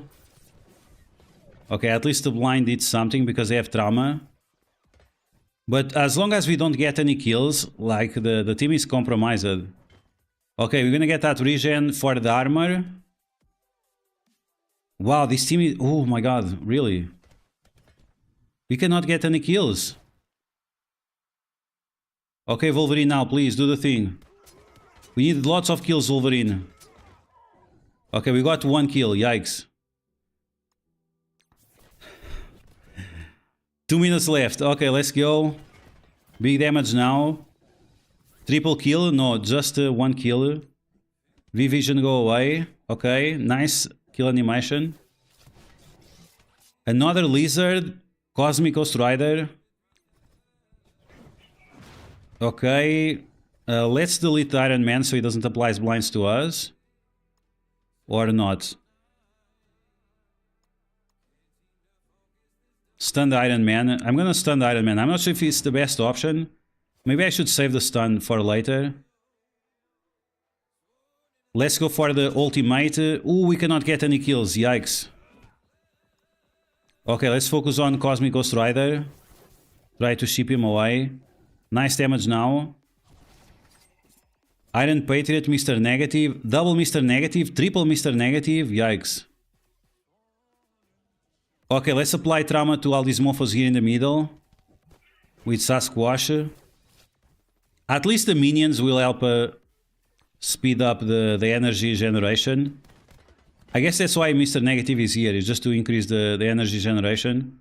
Okay, at least the blind did something because they have trauma. But as long as we don't get any kills, like the team is compromised. Okay, we're gonna get that regen for the armor. Wow, this team is... Oh my god, really? We cannot get any kills. Okay, Wolverine now, please, do the thing. We need lots of kills, Wolverine. Okay, we got 1 kill, yikes. 2 minutes left. Okay, let's go. Big damage now. Triple kill? No, just 1 kill. V-Vision go away. Okay, nice kill animation. Another lizard. Cosmic Ghost Rider. Okay. Let's delete the Iron Man so he doesn't apply his blinds to us. Or not. Stun the Iron Man. I'm gonna stun the Iron Man. I'm not sure if it's the best option. Maybe I should save the stun for later. Let's go for the ultimate. Ooh, we cannot get any kills. Yikes. Okay, let's focus on Cosmic Ghost Rider. Try to ship him away. Nice damage now. Iron Patriot, Mr. Negative. Double Mr. Negative. Triple Mr. Negative. Yikes. Okay, let's apply trauma to all these mofos here in the middle. With Sasquatch. At least the minions will help speed up the energy generation. I guess that's why Mr. Negative is here, is just to increase the energy generation.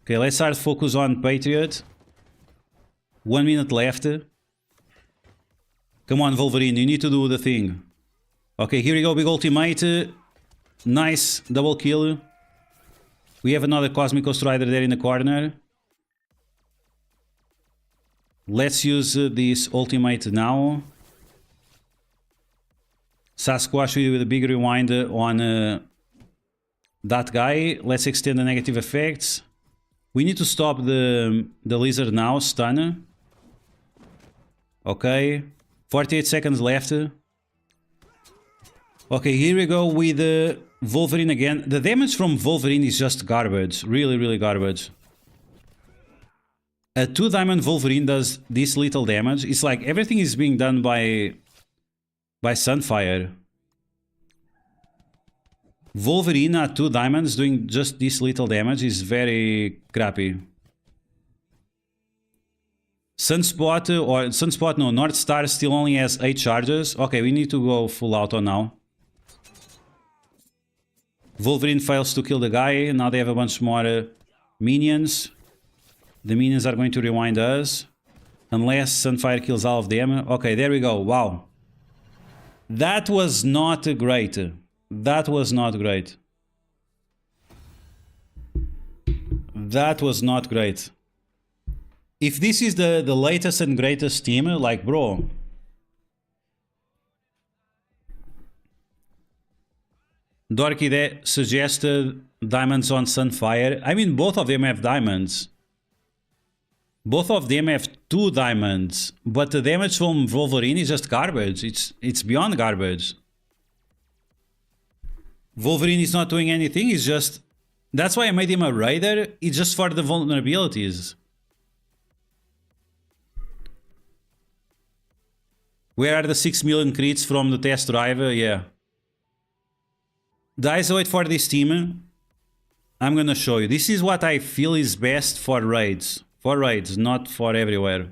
Okay, let's start focus on Patriot. 1 minute left. Come on, Wolverine, you need to do the thing. Okay, here we go, big ultimate. Nice, double kill. We have another Cosmic Ghost Rider there in the corner. Let's use this ultimate now. Sasquatch with a big rewind on that guy. Let's extend the negative effects. We need to stop the lizard now, stun. Okay, 48 seconds left. Okay, here we go with Wolverine again. The damage from Wolverine is just garbage. Really, really garbage. A 2-diamond Wolverine does this little damage. It's like everything is being done by Sunfire. Wolverine at 2 diamonds doing just this little damage is very crappy. Sunspot, no, North Star still only has 8 charges. Okay, we need to go full auto now. Wolverine fails to kill the guy. Now they have a bunch more minions. The minions are going to rewind us. Unless Sunfire kills all of them. Okay, there we go. Wow. That was not great. That was not great. That was not great. if this is the latest and greatest team, like, bro. Dorky that suggested diamonds on Sunfire. I mean, both of them have diamonds. Both of them have 2 diamonds, but the damage from Wolverine is just garbage. It's beyond garbage. Wolverine is not doing anything, he's just... That's why I made him a Raider, it's just for the vulnerabilities. Where are the 6 million crits from the test drive? Yeah. Guys, wait for this team. I'm gonna show you. This is what I feel is best for raids. For raids, not for everywhere.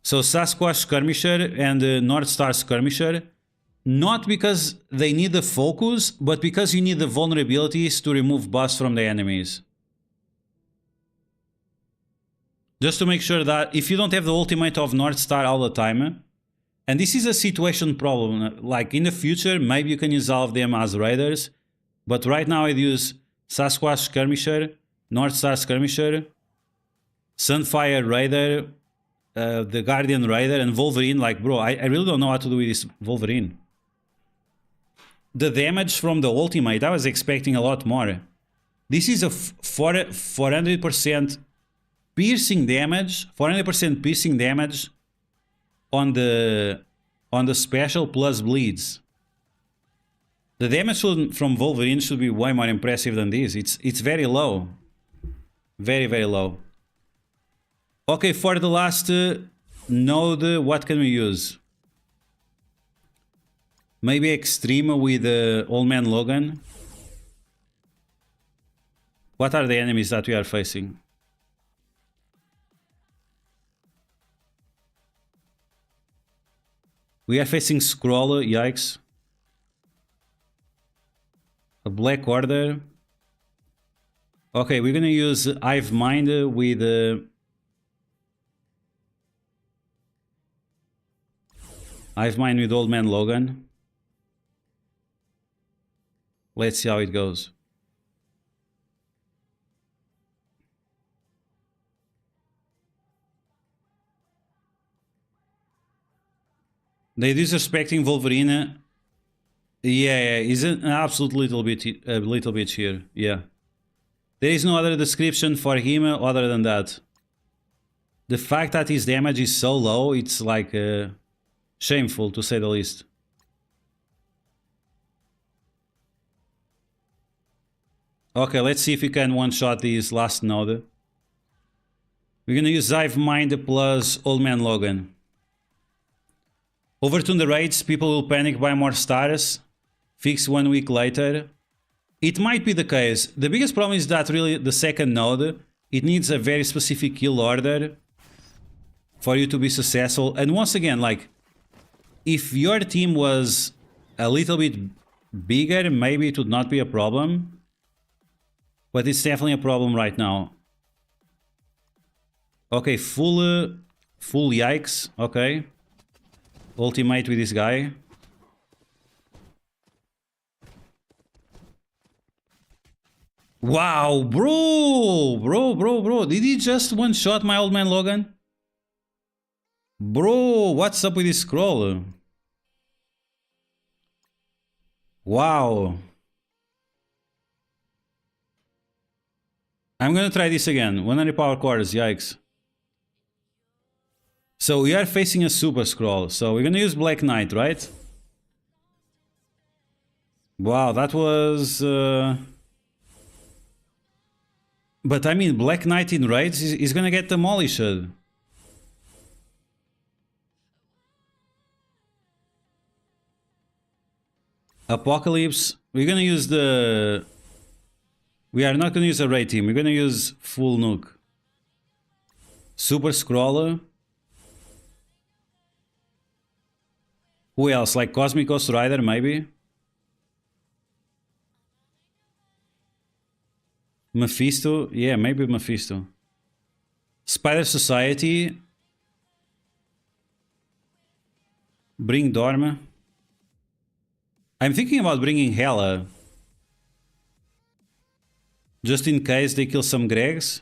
So Sasquatch Skirmisher and North Star Skirmisher. Not because they need the focus, but because you need the vulnerabilities to remove buffs from the enemies. Just to make sure that if you don't have the ultimate of North Star all the time, and this is a situation problem, like in the future, maybe you can use all of them as raiders, but right now I'd use Sasquatch Skirmisher, North Star Skirmisher, Sunfire Raider, the Guardian Raider, and Wolverine. Like, bro, I really don't know what to do with this Wolverine. The damage from the ultimate, I was expecting a lot more. This is a 400% piercing damage, 400% piercing damage on the special plus bleeds. The damage from Wolverine should be way more impressive than this. It's very low. Very, very low. Okay, for the last node, what can we use? Maybe Extreme with Old Man Logan. What are the enemies that we are facing? We are facing Scroll, yikes. A Black Order. Okay, we're gonna use Hive Mind with... Hive Mind with Old Man Logan. Let's see how it goes. They disrespecting Wolverine. Yeah, is an absolute little bit here. Yeah. There is no other description for him other than that. The fact that his damage is so low, it's like shameful to say the least. Okay, let's see if we can one-shot this last node. We're gonna use Hive Mind plus Old Man Logan. Overtune the raids, people will panic, buy more stars. Fix 1 week later. It might be the case. The biggest problem is that really the second node, it needs a very specific kill order for you to be successful. And once again, like, if your team was a little bit bigger, maybe it would not be a problem. But it's definitely a problem right now. Okay, full yikes. Okay. Ultimate with this guy. Wow, bro. Did he just one-shot my Old Man Logan? Bro, what's up with this scroll? Wow. I'm gonna try this again. 100 power cores, yikes. So we are facing a super scroll. So we're gonna use Black Knight, right? Wow, that was... But I mean, Black Knight in raids is gonna get demolished. Apocalypse. We're gonna use the... We are not gonna use a raid team. We're gonna use full nuke. Super Scroller. Who else? Like Cosmic Ghost Rider, maybe? Mephisto? Yeah, maybe Mephisto. Spider Society. Bring Dorma. I'm thinking about bringing Hela. Just in case they kill some Gregs.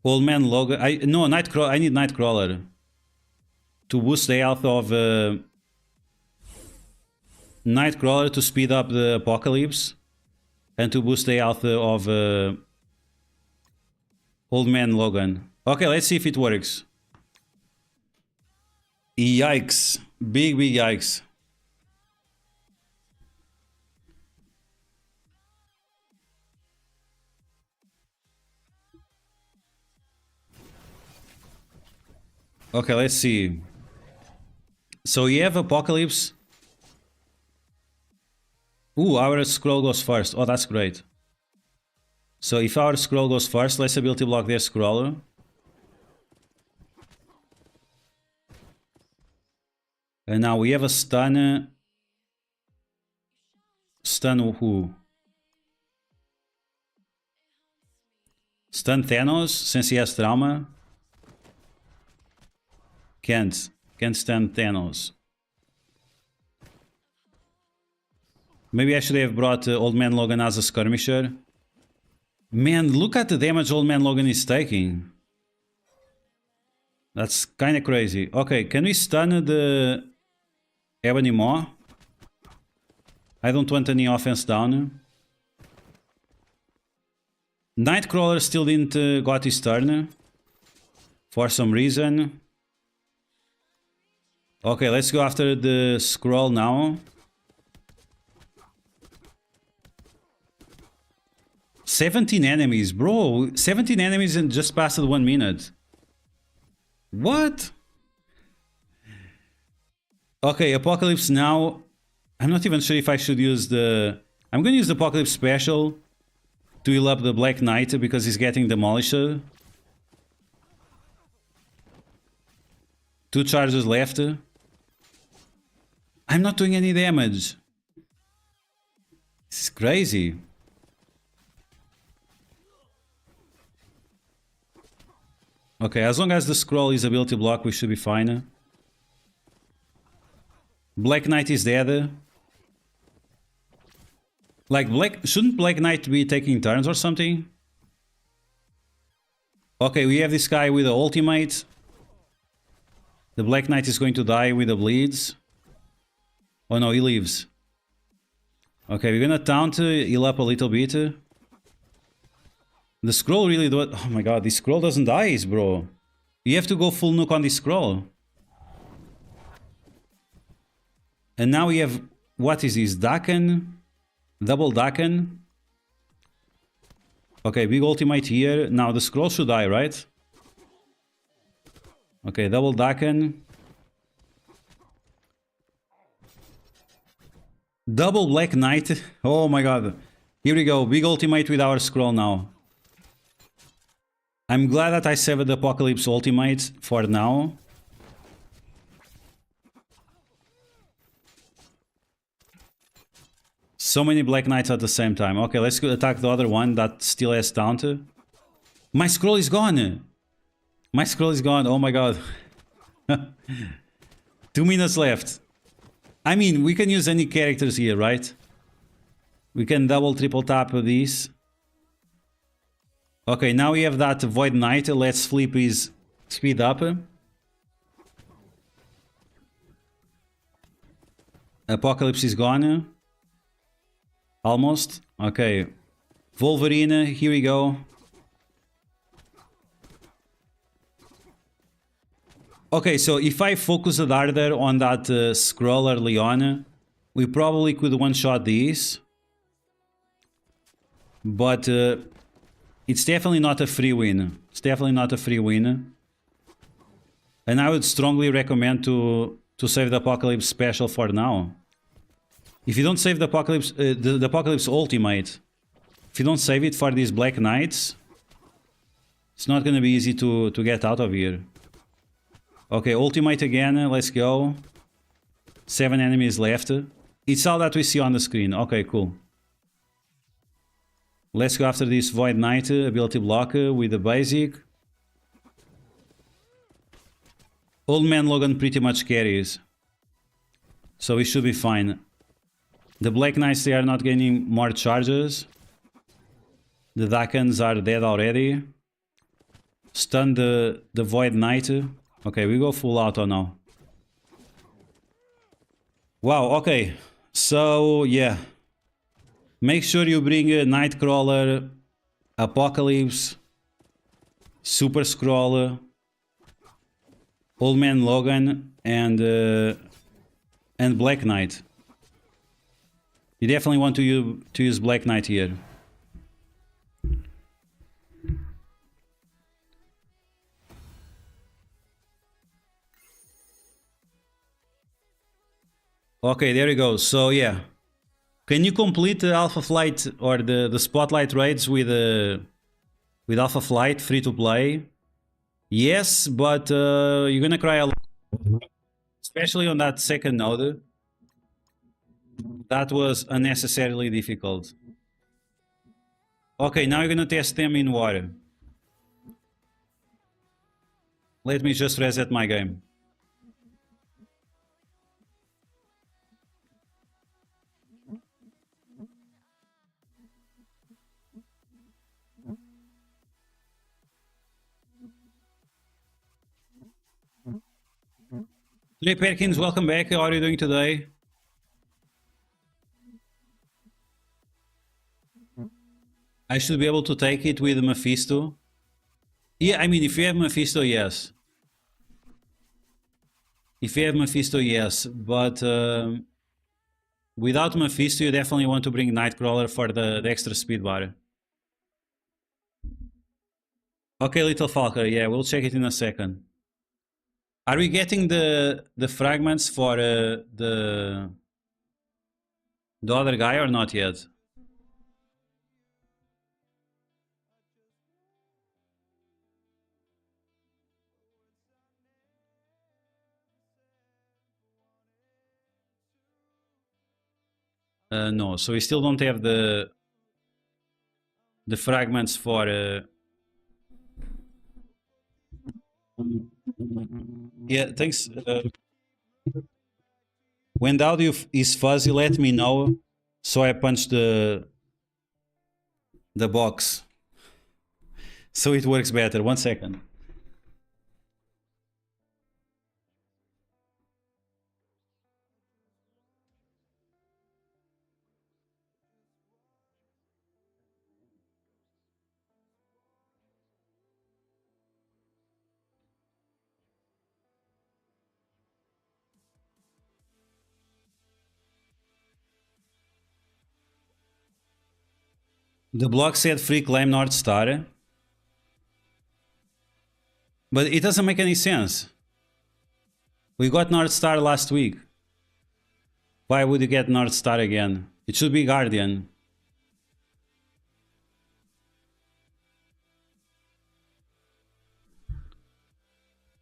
Old Man Logan. No, Nightcrawler. I need Nightcrawler to boost the health of Nightcrawler to speed up the apocalypse and to boost the health of Old Man Logan. Okay, let's see if it works. Yikes. Big yikes. Okay, let's see. So you have Apocalypse. Ooh, our scroll goes first. Oh, that's great. So if our scroll goes first, let's ability block their scroll. And now we have a stun. Stun who? Stun Thanos, since he has trauma. Can't stun Thanos. Maybe I should have brought Old Man Logan as a skirmisher. Man, look at the damage Old Man Logan is taking. That's kind of crazy. Okay, can we stun the Ebony Maw? I don't want any offense down. Nightcrawler still didn't got his turn. For some reason. Okay, let's go after the scroll now. 17 enemies, bro. 17 enemies in just past 1 minute. What? Okay, Apocalypse now. I'm not even sure if I should use the... I'm going to use the Apocalypse special to heal up the Black Knight because he's getting demolished. 2 charges left. I'm not doing any damage. This is crazy. Okay, as long as the scroll is ability block, we should be fine. Black Knight is dead. Like, shouldn't Black Knight be taking turns or something? Okay, we have this guy with the ultimate. The Black Knight is going to die with the bleeds. Oh no, he lives. Okay, we're gonna taunt, heal up a little bit. The scroll really do it. Oh my god, this scroll doesn't die, bro. You have to go full nuke on this scroll. And now we have... What is this? Daken? Double Daken? Okay, big ultimate here. Now the scroll should die, right? Okay, double Daken. Double Black Knight. Oh my god. Here we go. Big ultimate with our scroll now. I'm glad that I saved the Apocalypse ultimate for now. So many Black Knights at the same time. Okay, let's go attack the other one that still has taunt. My scroll is gone! My scroll is gone. Oh my god. 2 minutes left. I mean, we can use any characters here, right? We can double, triple tap these. Okay, now we have that Void Knight. Let's flip his speed up. Apocalypse is gone. Almost. Okay. Wolverine, here we go. Okay, so if I focus the harder on that scroll early on, we probably could one-shot these. But it's definitely not a free win. It's definitely not a free win. And I would strongly recommend to save the Apocalypse special for now. If you don't save the Apocalypse, the Apocalypse ultimate, if you don't save it for these Black Knights, it's not going to be easy to get out of here. Okay, ultimate again, let's go. 7 enemies left. It's all that we see on the screen. Okay, cool. Let's go after this Void Knight, ability block with the basic. Old Man Logan pretty much carries. So we should be fine. The Black Knights, they are not gaining more charges. The Dakens are dead already. Stun the Void Knight. Okay, we go full auto now. Wow, okay. So, yeah. Make sure you bring a Nightcrawler, Apocalypse, Super Scroller, Old Man Logan, and Black Knight. You definitely want to use Black Knight here. Okay, there you go. So yeah, can you complete the Alpha Flight or the Spotlight raids with Alpha Flight free to play? Yes, but you're gonna cry a lot, especially on that second node. That was unnecessarily difficult. Okay, now you're gonna test them in water. Let me just reset my game. Lee Perkins, welcome back. How are you doing today? I should be able to take it with Mephisto. Yeah, I mean, if you have Mephisto, yes. If you have Mephisto, yes. But without Mephisto, you definitely want to bring Nightcrawler for the extra speed bar. Okay, Little Falco, yeah, we'll check it in a second. Are we getting the fragments for the other guy or not yet? No, so we still don't have the fragments for yeah, thanks. When the audio is fuzzy, let me know so I punch the box so it works better. 1 second. The block said free claim North Star. But it doesn't make any sense. We got North Star last week. Why would you get North Star again? It should be Guardian.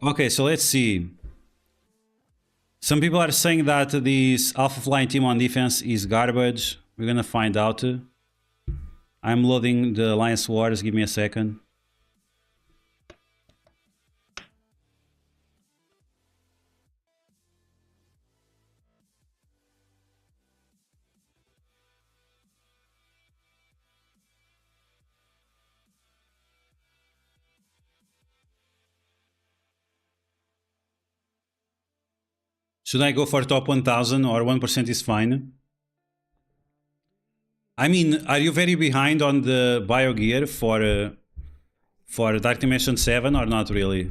Okay, so let's see. Some people are saying that this Alpha Flying team on defense is garbage. We're gonna find out. I'm loading the Alliance Wars. Give me a second. Should I go for top 1000 or 1% is fine? I mean, are you very behind on the bio gear for Dark Dimension 7 or not really?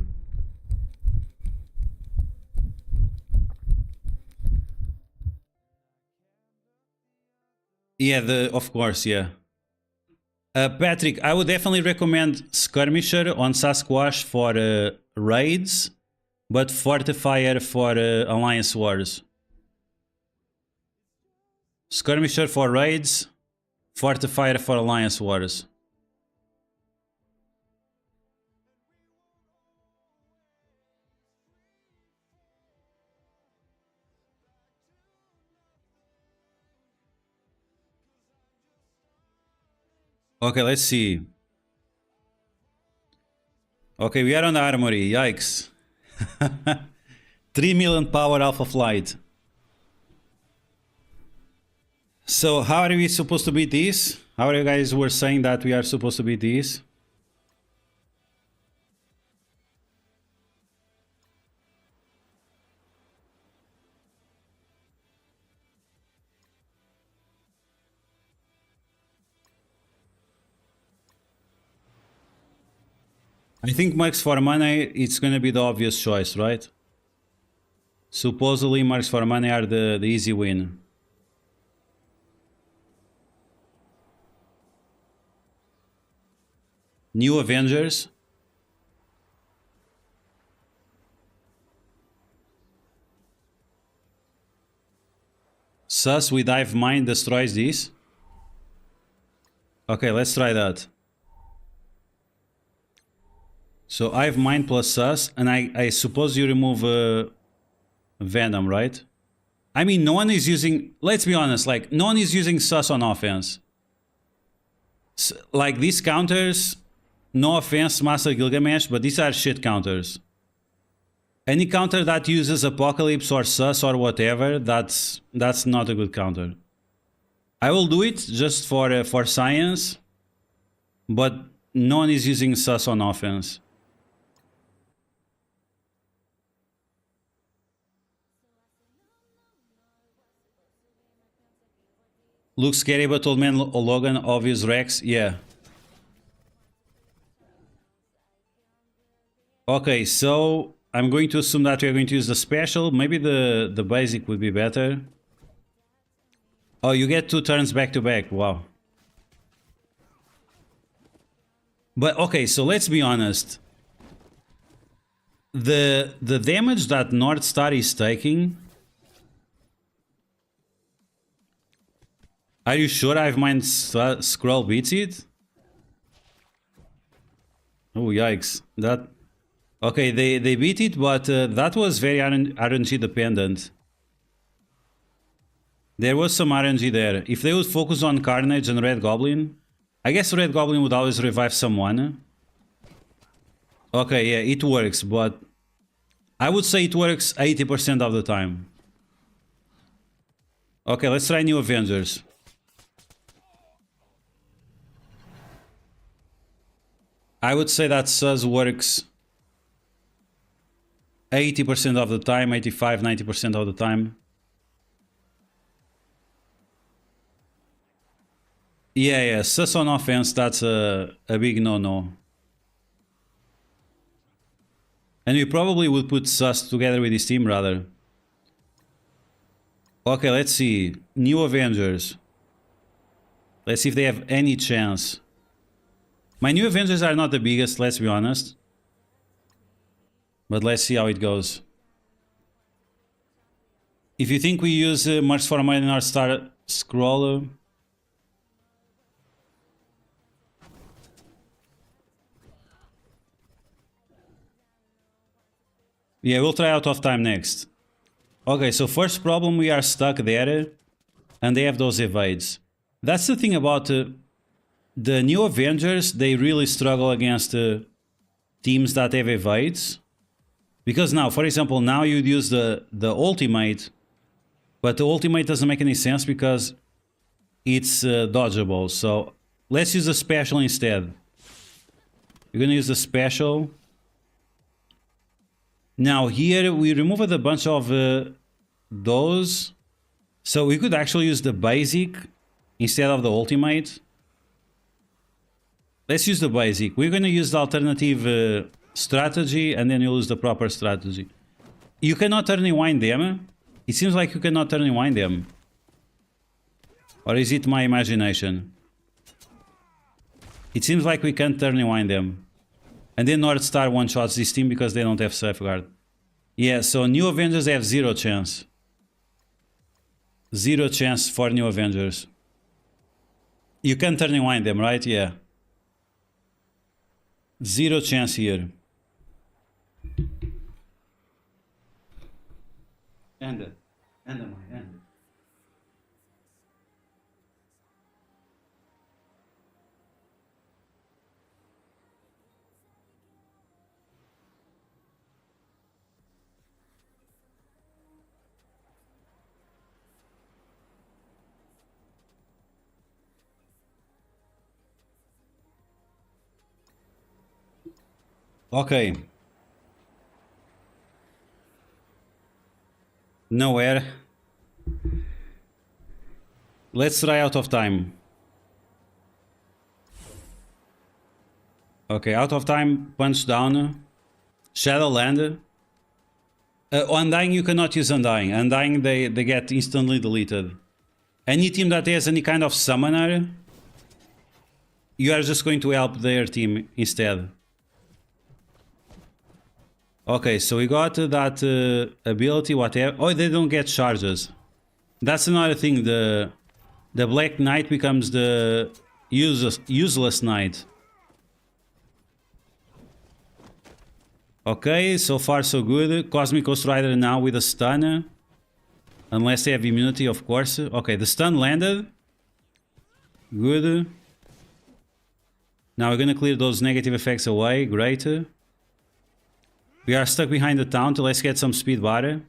Yeah, of course, yeah. Patrick, I would definitely recommend Skirmisher on Sasquatch for raids, but Fortifier for Alliance Wars. Skirmisher for raids, Fortifier for Alliance Wars. Okay, let's see. Okay, we are on the armory. Yikes. 3 million power Alpha Flight. So how are we supposed to beat this? How are you guys were saying that we are supposed to beat this? I think Marks for Money, it's gonna be the obvious choice, right? Supposedly Marks for Money are the easy win. New Avengers. Sus with Hive Mind destroys this. Okay, let's try that. So Hive Mind plus Sus, and I suppose you remove Venom, right? I mean, no one is using, let's be honest, like, no one is using Sus on offense. Like, these counters, no offense, Master Gilgamesh, but these are shit counters. Any counter that uses Apocalypse or Sus or whatever, that's not a good counter. I will do it just for science, but no one is using Sus on offense. Looks scary, but Old Man Logan, obvious Rex, yeah. Okay, so I'm going to assume that we're going to use the special. Maybe the basic would be better. Oh, you get 2 turns back to back. Wow. But okay, so let's be honest. The damage that North Star is taking. Are you sure I've mind scroll beats it? Oh yikes! That. Okay, they beat it, but that was very RNG dependent. There was some RNG there. If they would focus on Carnage and Red Goblin, I guess Red Goblin would always revive someone. Okay, yeah, it works, but I would say it works 80% of the time. Okay, let's try New Avengers. I would say that Sus works 80% of the time, 85, 90% of the time. Yeah, Sus on offense, that's a big no-no. And we probably would put Sus together with his team rather. Okay, let's see. New Avengers. Let's see if they have any chance. My New Avengers are not the biggest, let's be honest. But let's see how it goes. If you think we use Marks for Money in our Star Scroll... yeah, we'll try Out of Time next. Okay, so first problem, we are stuck there. And they have those evades. That's the thing about the New Avengers. They really struggle against teams that have evades. Because now, for example, now you'd use the ultimate. But the ultimate doesn't make any sense because it's dodgeable. So let's use the special instead. We're going to use the special. Now here we removed a bunch of those. So we could actually use the basic instead of the ultimate. Let's use the basic. We're going to use the alternative strategy and then you'll use the proper strategy. You cannot turn rewind them. It seems like you cannot turn rewind them. Or is it my imagination? It seems like we can't turn rewind them. And then North Star one-shots this team because they don't have Safeguard. Yeah, so New Avengers have 0 chance. 0 chance for New Avengers. You can turn rewind them, right? Yeah. 0 chance here. End it. End it. Okay. Nowhere. Let's try Out of Time. Okay, out of time, punch down. Shadowland. Undying, you cannot use Undying. Undying, they get instantly deleted. Any team that has any kind of summoner, you are just going to help their team instead. Okay, so we got that ability, whatever. Oh, they don't get charges. That's another thing. The Black Knight becomes the useless Knight. Okay, so far so good. Cosmic Ghost Rider now with a stun. Unless they have immunity, of course. Okay, the stun landed. Good. Now we're gonna clear those negative effects away. Great. We are stuck behind the town. Let's get some speed bar.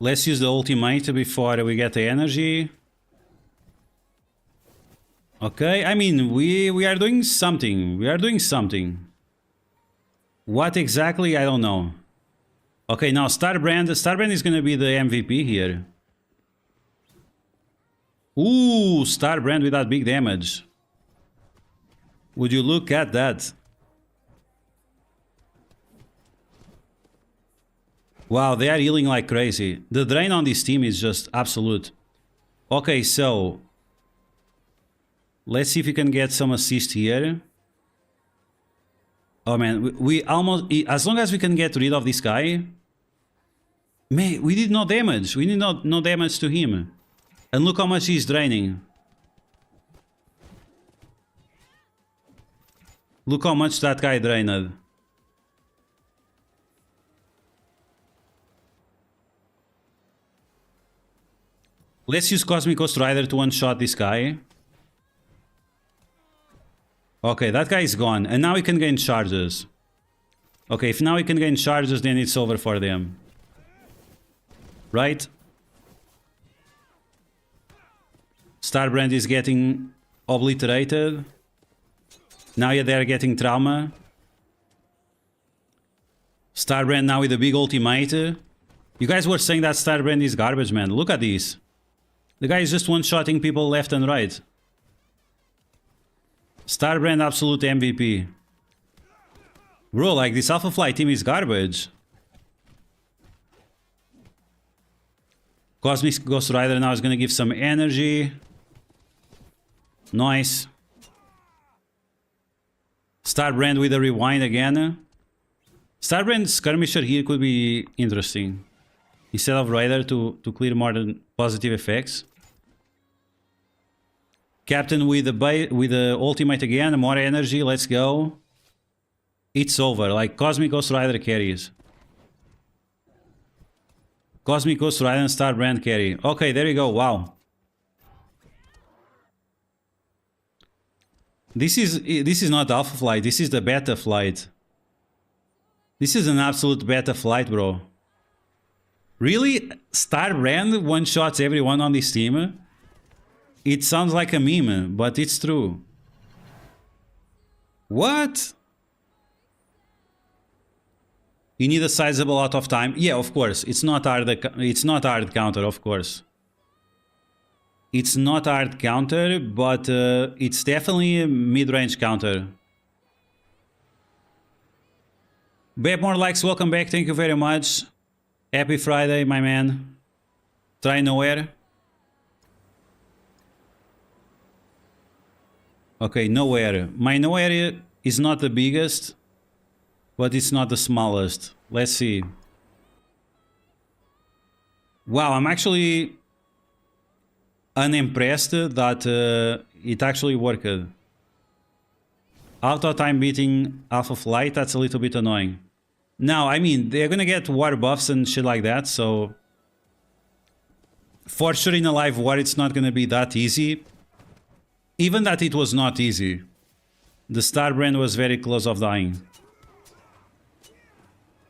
Let's use the ultimate before we get the energy. Okay, I mean, we are doing something. We are doing something. What exactly? I don't know. Okay, now Starbrand. Starbrand is gonna be the MVP here. Ooh, Starbrand with that big damage. Would you look at that? Wow, they are healing like crazy. The drain on this team is just absolute. Okay, so let's see if we can get some assist here. Oh man, we almost... As long as we can get rid of this guy... Man, we did no damage. We did no damage to him. And look how much he's draining. Look how much that guy drained. Let's use Cosmic Ghost Rider to one-shot this guy. Okay, that guy is gone. And now we can gain charges. Okay, if now we can gain charges, then it's over for them. Right? Starbrand is getting obliterated. Now they are getting trauma. Starbrand now with a big ultimate. You guys were saying that Starbrand is garbage, man. Look at this. The guy is just one-shotting people left and right. Starbrand absolute MVP. Bro, like this Alpha Flight team is garbage. Cosmic Ghost Rider now is gonna give some energy. Nice. Starbrand with a rewind again. Starbrand skirmisher here could be interesting. Instead of Rider to clear more than positive effects. Captain with the ultimate again, more energy, let's go. It's over, like Cosmic Ghost Rider carries. Cosmic Ghost Rider and Starbrand carry. Okay, there you go, wow. This is not Alpha Flight, this is the Beta Flight. This is an absolute Beta Flight, bro. Really? Starbrand one-shots everyone on this team? It sounds like a meme, but it's true. What? You need a sizable out of time. Yeah, of course. It's not hard counter, of course. It's not hard counter, but it's definitely a mid-range counter. More likes, welcome back. Thank you very much. Happy Friday, my man. Try nowhere. Okay, nowhere. My nowhere is not the biggest, but it's not the smallest. Let's see. Wow, I'm actually unimpressed that it actually worked. Auto time beating Alpha Flight, that's a little bit annoying. Now, I mean, they're gonna get war buffs and shit like that, so... For sure in a live war it's not gonna be that easy. Even that it was not easy. The Starbrand was very close of dying.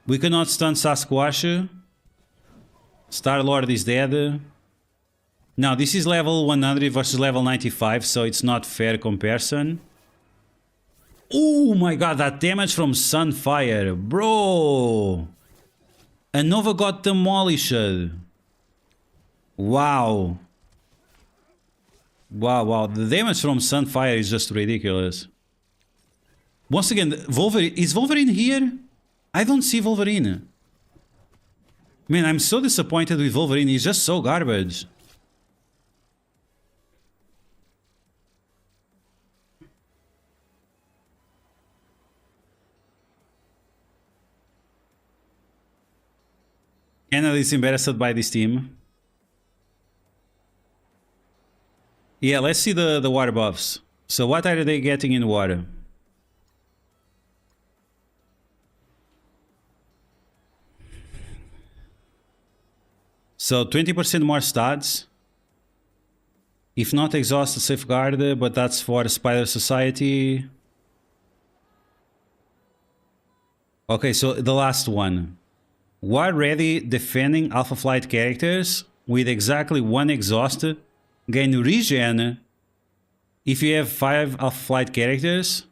We cannot stun Sasquatch. Star-Lord is dead. Now, this is level 100 versus level 95, so it's not fair comparison. Oh my god, that damage from Sunfire. Bro! And Nova got demolished. Wow. Wow, wow. The damage from Sunfire is just ridiculous. Once again, Wolverine... Is Wolverine here? I don't see Wolverine. Man, I'm so disappointed with Wolverine. He's just so garbage. Canada is embarrassed by this team. Yeah, let's see the water buffs. So what are they getting in water? So 20% more stats. If not exhausted, safeguard, but that's for Spider Society. Okay, so the last one. War ready defending Alpha Flight characters with exactly 1 exhaust. Gain regen. If you have 5 Alpha Flight characters,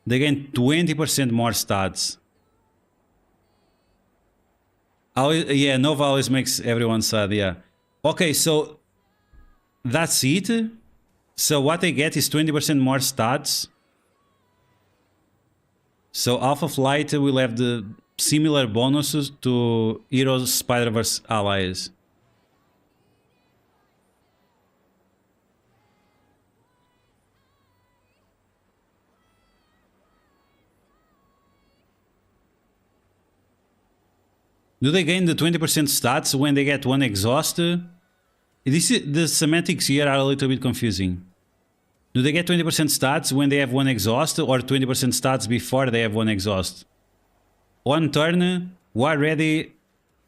they gain 20% more stats. Yeah, Nova always makes everyone sad, yeah. Okay, so that's it. So what they get is 20% more stats. So Alpha Flight will have the similar bonuses to Heroes Spider-Verse allies. Do they gain the 20% stats when they get 1 exhaust? The semantics here are a little bit confusing. Do they get 20% stats when they have 1 exhaust, or 20% stats before they have 1 exhaust? On turn, War ready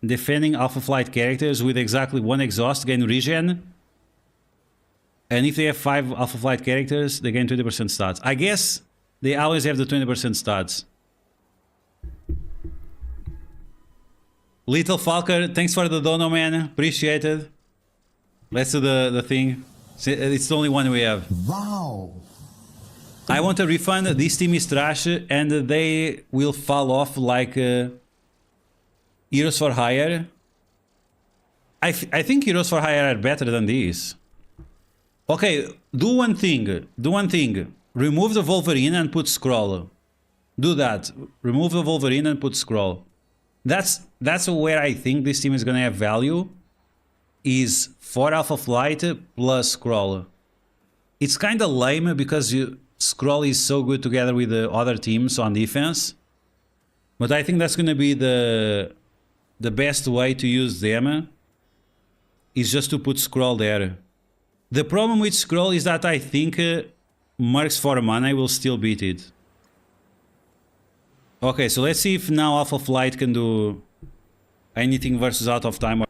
defending Alpha Flight characters with exactly 1 exhaust gain regen. And if they have 5 Alpha Flight characters, they gain 20% stats. I guess they always have the 20% stats. Little Falker, thanks for the dono, man. Appreciate it. Let's do the thing. It's the only one we have. Wow. I want a refund. This team is trash and they will fall off like Heroes for Hire. I think Heroes for Hire are better than these. Okay, do one thing. Do one thing. Remove the Wolverine and put Skrull. Do that. Remove the Wolverine and put Skrull. That's where I think this team is gonna have value. Is 4 Alpha Flight plus Skrull. It's kinda lame because Skrull is so good together with the other teams on defense. But I think that's gonna be the best way to use them. Is just to put Skrull there. The problem with Skrull is that I think Mercs for mana will still beat it. Okay, so let's see if now Alpha Flight can do anything versus Out of Time.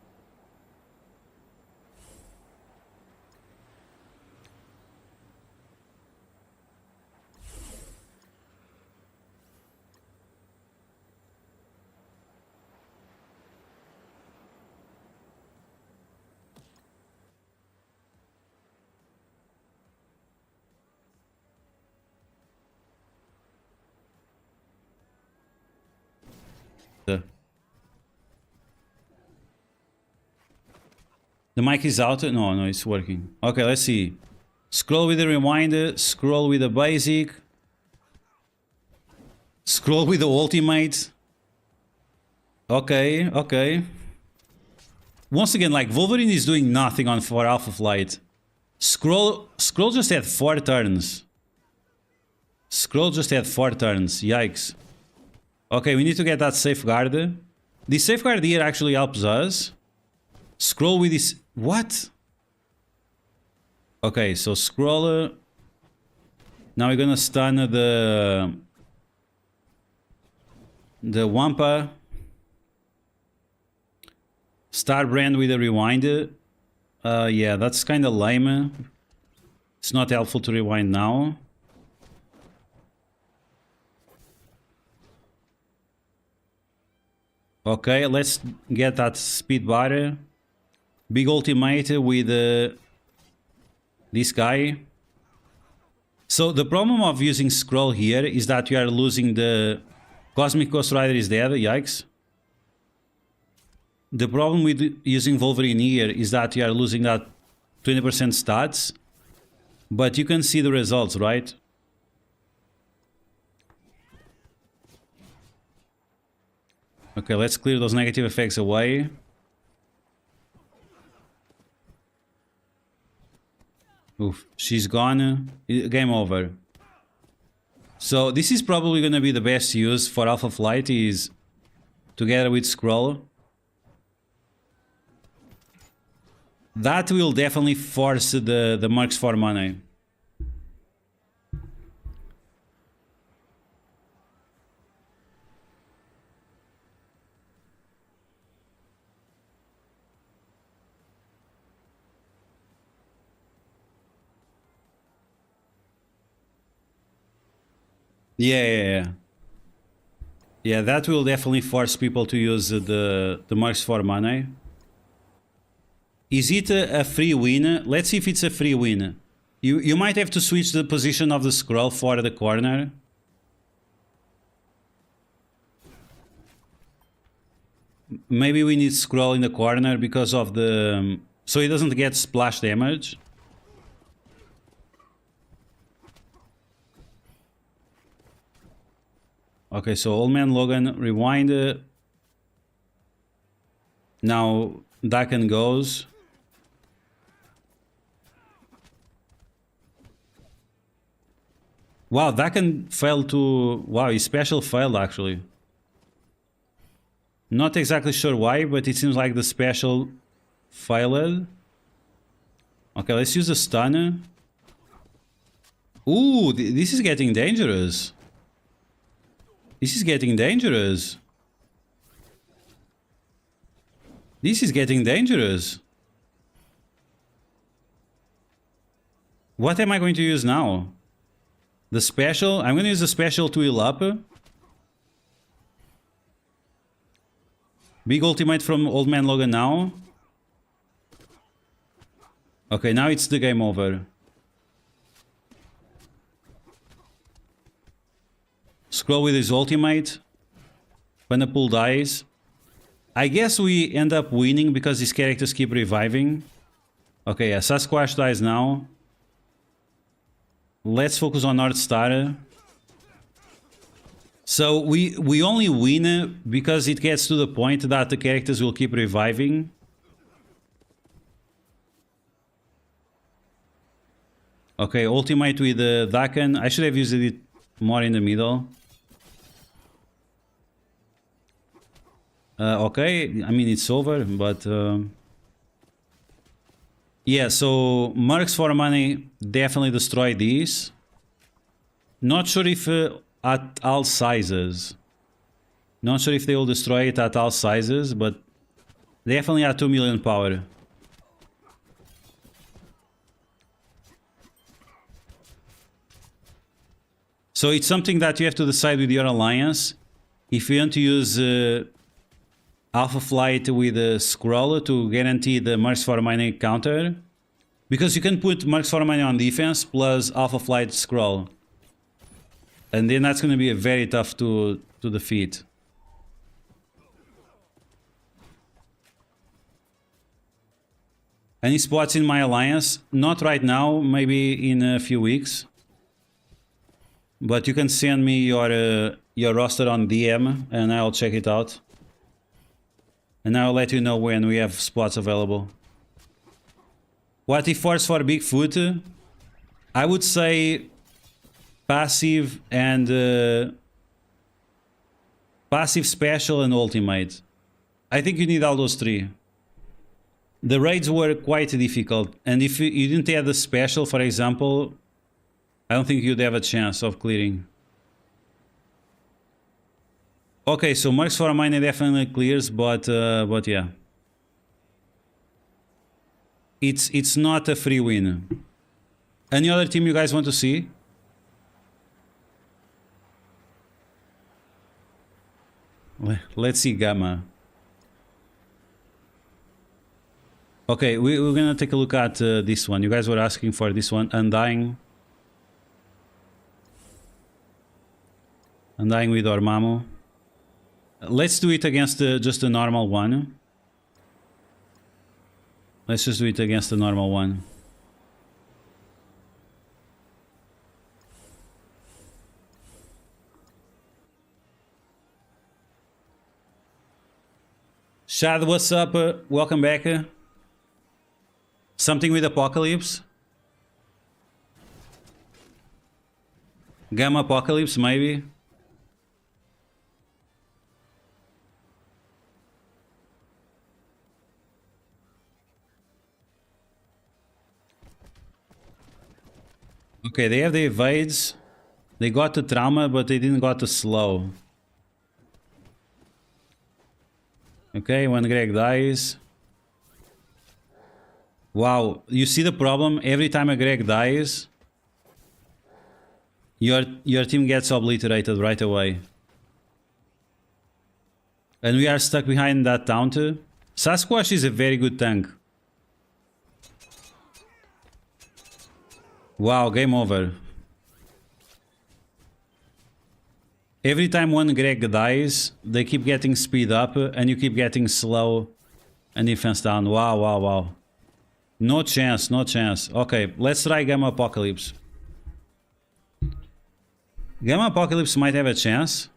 The mic is out? No, it's working. Okay, let's see. Scroll with the reminder, scroll with the basic, scroll with the ultimate. Okay, okay. Once again, like Wolverine is doing nothing on for Alpha Flight. Scroll just had 4 turns. Scroll just had 4 turns. Yikes. Okay, we need to get that safeguard. The safeguard here actually helps us. Scroll with this. What? Okay, so scroll. Now we're gonna stun the Wampa. Starbrand with a rewind. Yeah, that's kind of lame. It's not helpful to rewind now. Okay, let's get that speed bar. Big ultimate with this guy. So the problem of using scroll here is that you are losing the Cosmic Ghost Rider is dead, yikes. The problem with using Wolverine here is that you are losing that 20% stats, but you can see the results, right? Okay, let's clear those negative effects away. Oof, she's gone. Game over. So this is probably going to be the best use for Alpha Flight, is together with Scroll. That will definitely force the Mercs for money. Yeah. Yeah, that will definitely force people to use the Mercs for money. Is it a free win? Let's see if it's a free win. You might have to switch the position of the scroll for the corner. Maybe we need scroll in the corner because of the... so it doesn't get splash damage. Okay, so Old Man Logan, rewind. Now Dakan goes. Wow, Dakan failed to... wow, his special failed actually. Not exactly sure why, but it seems like the special failed. Okay, let's use a stun. Ooh, this is getting dangerous. This is getting dangerous. This is getting dangerous. What am I going to use now? The special? I'm going to use the special to heal up. Big ultimate from Old Man Logan now. Okay, now it's the game over. Scroll with his ultimate. When the pool dies. I guess we end up winning because these characters keep reviving. Okay, yeah, Sasquatch dies now. Let's focus on North Star. So we only win because it gets to the point that the characters will keep reviving. Okay, ultimate with Dakan. I should have used it more in the middle. Okay, I mean it's over, but yeah, so Mercs for money definitely destroy these. Not sure if at all sizes. Not sure if they will destroy it at all sizes, but definitely at 2 million power. So it's something that you have to decide with your alliance. If you want to use Alpha Flight with a Scroll to guarantee the Mercs for money counter. Because you can put Mercs for money on defense plus Alpha Flight Scroll. And then that's going to be a very tough to defeat. Any spots in my alliance? Not right now, maybe in a few weeks. But you can send me your roster on DM and I'll check it out. And I'll let you know when we have spots available. What if force for Bigfoot? I would say passive and passive, special and ultimate. I think you need all those three. The raids were quite difficult, and if you didn't have the special, for example, I don't think you'd have a chance of clearing. Okay, so Mercs for Mine definitely clears, but yeah. It's not a free win. Any other team you guys want to see? Let's see Gamma. Okay, we're gonna take a look at this one. You guys were asking for this one, Undying. Undying with Dormammu. Let's do it against just a normal one. Let's just do it against the normal one. Shad, what's up? Welcome back. Something with Apocalypse? Gamma Apocalypse, maybe? Okay, they have the evades. They got the trauma, but they didn't got the slow. Okay, when Greg dies. Wow, you see the problem? Every time a Greg dies, your team gets obliterated right away. And we are stuck behind that town too. Sasquatch is a very good tank. Wow, game over. Every time one Greg dies, they keep getting speed up and you keep getting slow and defense down. Wow, wow, wow. No chance, no chance. Okay, let's try Gamma Apocalypse. Gamma Apocalypse might have a chance.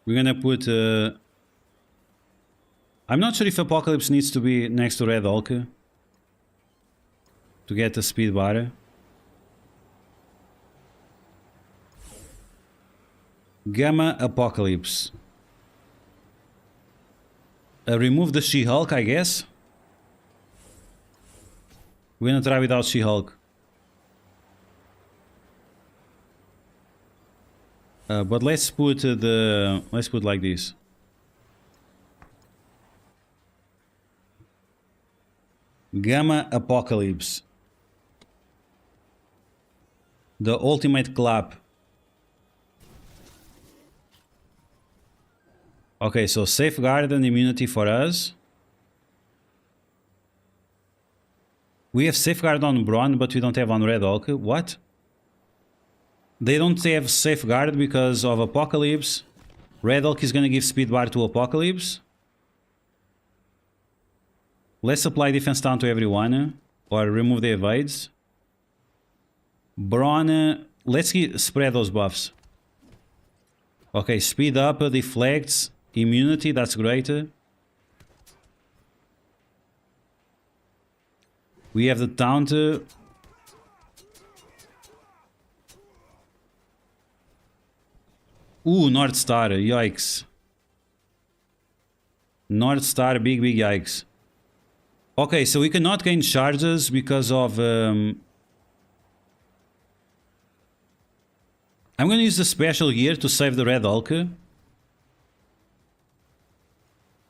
We're gonna put... I'm not sure if Apocalypse needs to be next to Red Hulk to get the speed bar. Gamma Apocalypse. Remove the She-Hulk, I guess. We're gonna try without She-Hulk. But let's put let's put like this. Gamma Apocalypse. The ultimate clap. Okay, so safeguard and immunity for us. We have safeguard on Braun, but we don't have on Red Hulk. What? They don't have safeguard because of Apocalypse. Red Hulk is gonna give speed bar to Apocalypse. Let's apply defense down to everyone. Or remove the evades. Braun, let's spread those buffs. Okay, speed up, deflects, immunity, that's great. We have the taunt. Ooh, North Star, yikes. North Star, big yikes. Okay, so we cannot gain charges because of... I'm gonna use the special here to save the Red Hulk. And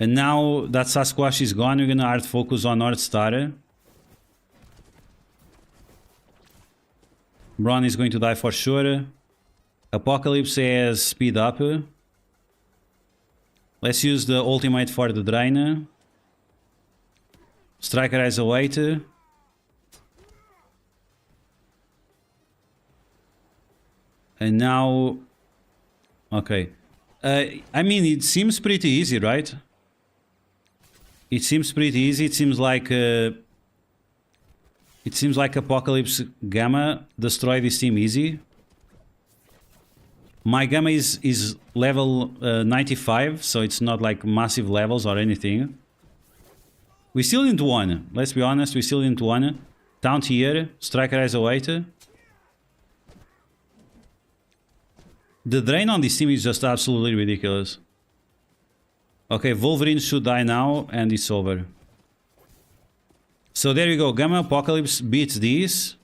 now that Sasquatch is gone, we're gonna hard focus on North Star. Braun is going to die for sure. Apocalypse has speed up. Let's use the ultimate for the drain. Striker has a weight. And now... Okay. I mean, it seems pretty easy, right? It seems pretty easy. It seems like Apocalypse Gamma destroyed this team easy. My Gamma is level 95, so it's not like massive levels or anything. We still didn't win. Let's be honest, we still didn't win. Taunt here, Striker has a weight. The drain on this team is just absolutely ridiculous. Okay, Wolverine should die now, and it's over. So there you go, Gamma Apocalypse beats this.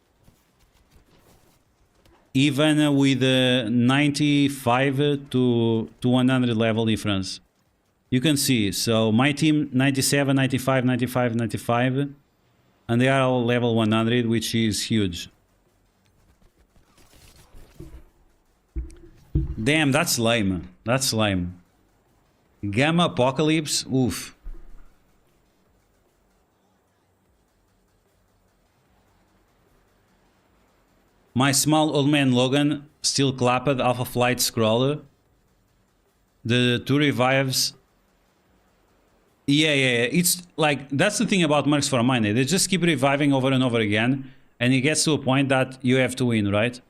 Even with 95 to 100 level difference. You can see, so my team 97, 95, 95, 95. And they are all level 100, which is huge. Damn, that's lame. That's lame. Gamma Apocalypse, oof. My small old man Logan still clapped Alpha Flight Scroller. The two revives Yeah. It's like, that's the thing about Mercs for Money. They just keep reviving over and over again, and it gets to a point that you have to win, right?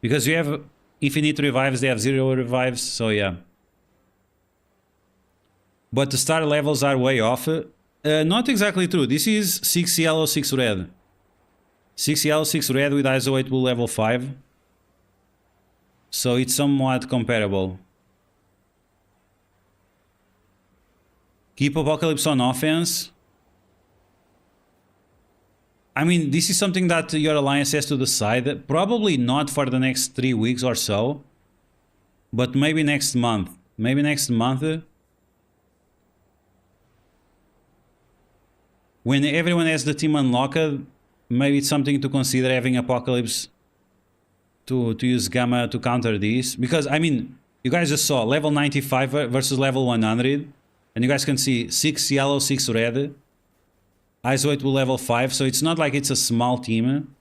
Because you have infinite revives, they have 0 revives, so yeah. But the star levels are way off. Not exactly true. This is 6 yellow, 6 red. 6 yellow, 6 red with ISO 8 blue level 5. So it's somewhat comparable. Keep Apocalypse on offense. I mean, this is something that your alliance has to decide. Probably not for the next 3 weeks or so. But maybe next month. Maybe next month. When everyone has the team unlocked, maybe it's something to consider having Apocalypse to use Gamma to counter these. Because, I mean, you guys just saw level 95 versus level 100. And you guys can see 6 yellow, 6 red. ISO 8 will level 5, so it's not like it's a small team.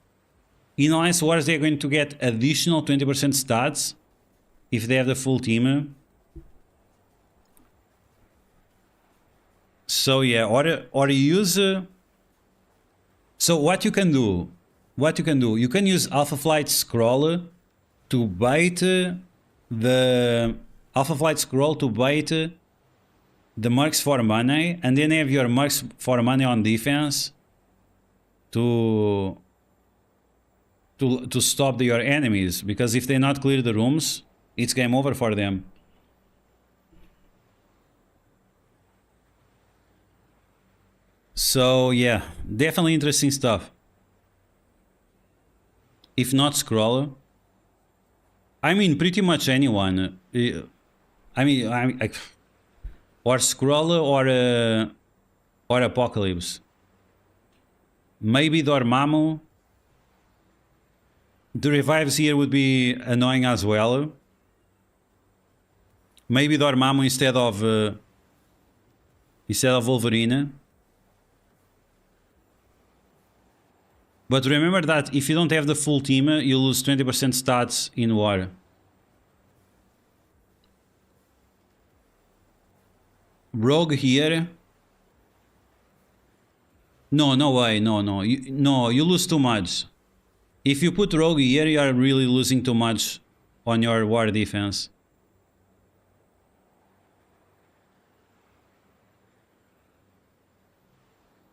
In Alliance Wars, they're going to get additional 20% stats if they have the full team. So yeah, or use... so what you can do, you can use Alpha Flight Scroll to bait the... Alpha Flight Scroll to bait the Mercs for money, and then have your Mercs for money on defense to stop your enemies, because if they not clear the rooms, it's game over for them. So yeah, definitely interesting stuff. If not Scroll, I mean pretty much anyone. I mean, or Scroll or Apocalypse. Maybe Dormammu. The revives here would be annoying as well. Maybe Dormammu instead of Wolverine. But remember that if you don't have the full team, you lose 20% stats in war. Rogue here. No way, no. You lose too much. If you put Rogue here, you are really losing too much on your war defense.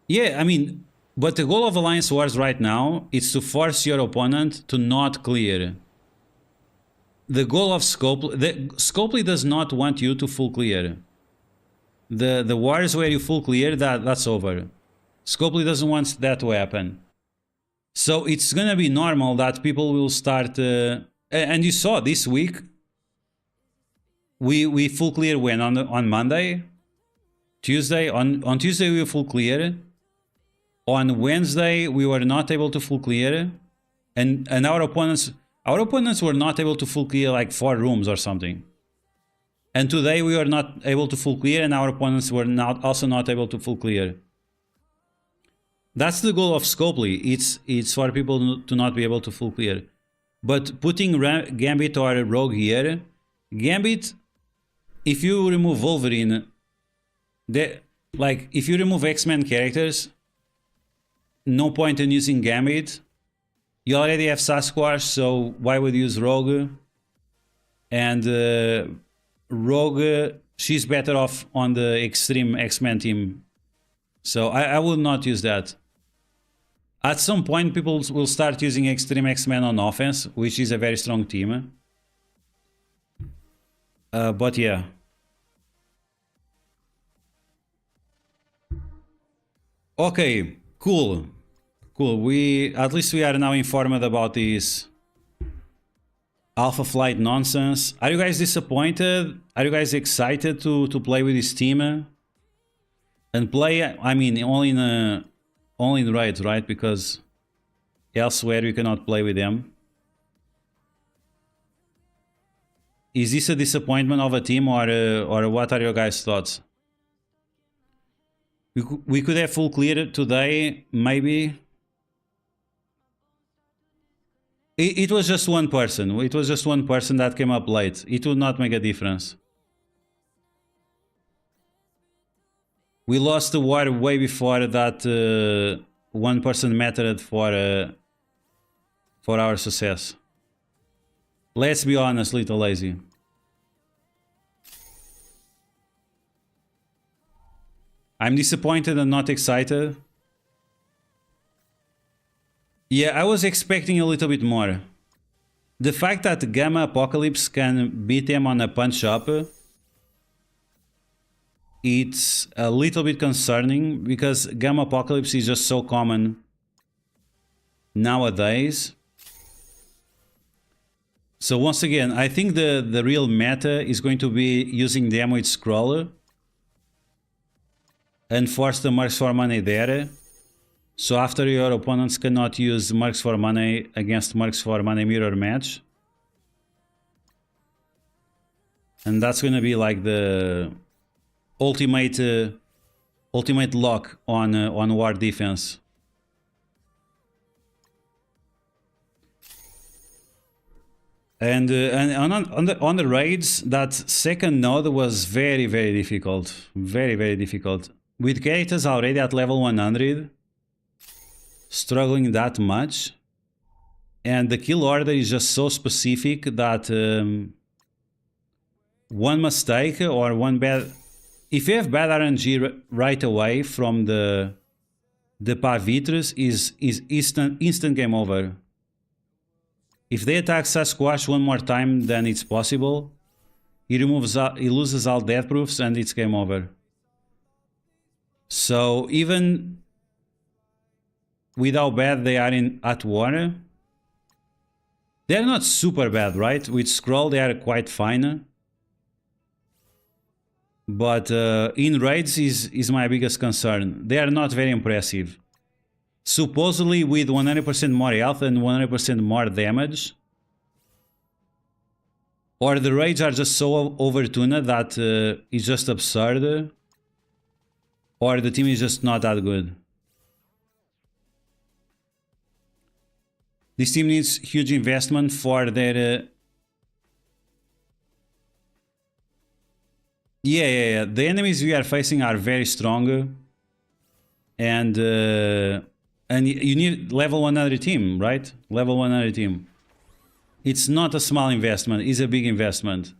Yeah, I mean, but the goal of Alliance Wars right now is to force your opponent to not clear. The goal of Scopely does not want you to full clear. The wars where you full clear, that's over. Scopely doesn't want that to happen. So it's gonna be normal that people will start... and you saw this week, we full clear when? On Monday? Tuesday? On Tuesday we full clear. On Wednesday we were not able to full clear. And our opponents were not able to full clear like 4 rooms or something. And today we were not able to full clear, and our opponents were also not able to full clear. That's the goal of Scopely. It's for people to not be able to full clear. But putting Gambit or Rogue here, Gambit, if you remove Wolverine, like if you remove X-Men characters, no point in using Gambit. You already have Sasquatch, so why would you use Rogue? And Rogue, she's better off on the Extreme X-Men team. So I would not use that. At some point, people will start using Extreme X-Men on offense, which is a very strong team. But yeah. Okay, cool. At least we are now informed about this Alpha Flight nonsense. Are you guys disappointed? Are you guys excited to play with this team? And play, I mean, only in raids, right? Because elsewhere you cannot play with them. Is this a disappointment of a team, or what are your guys' thoughts? We could have full clear today, maybe. It was just one person. It was just one person that came up late. It would not make a difference. We lost the war way before that one person mattered for our success. Let's be honest, little lazy. I'm disappointed and not excited. Yeah, I was expecting a little bit more. The fact that Gamma Apocalypse can beat them on a punch-up, it's a little bit concerning because Gamma Apocalypse is just so common nowadays. So once again, I think the real meta is going to be using them with Scroller and force the Mercs for Money there. So after your opponents cannot use Mercs for Money against Mercs for Money mirror match. And that's gonna be like the ultimate lock on war defense. And on the raids, that second node was very difficult, very difficult. With characters already at level 100, struggling that much, and the kill order is just so specific that one mistake or one bad, if you have bad RNG right away from the Pavitrus is instant game over. If they attack Sasquatch one more time than it's possible, he loses all death proofs and it's game over. So even with how bad they are at war, they're not super bad, right? With Scroll they are quite fine. But in raids is my biggest concern. They are not very impressive. Supposedly with 100% more health and 100% more damage. Or the raids are just so overtuned that it's just absurd. Or the team is just not that good. This team needs huge investment for their... Yeah. The enemies we are facing are very strong. And you need level 100 team, right? Level 100 team. It's not a small investment, it's a big investment.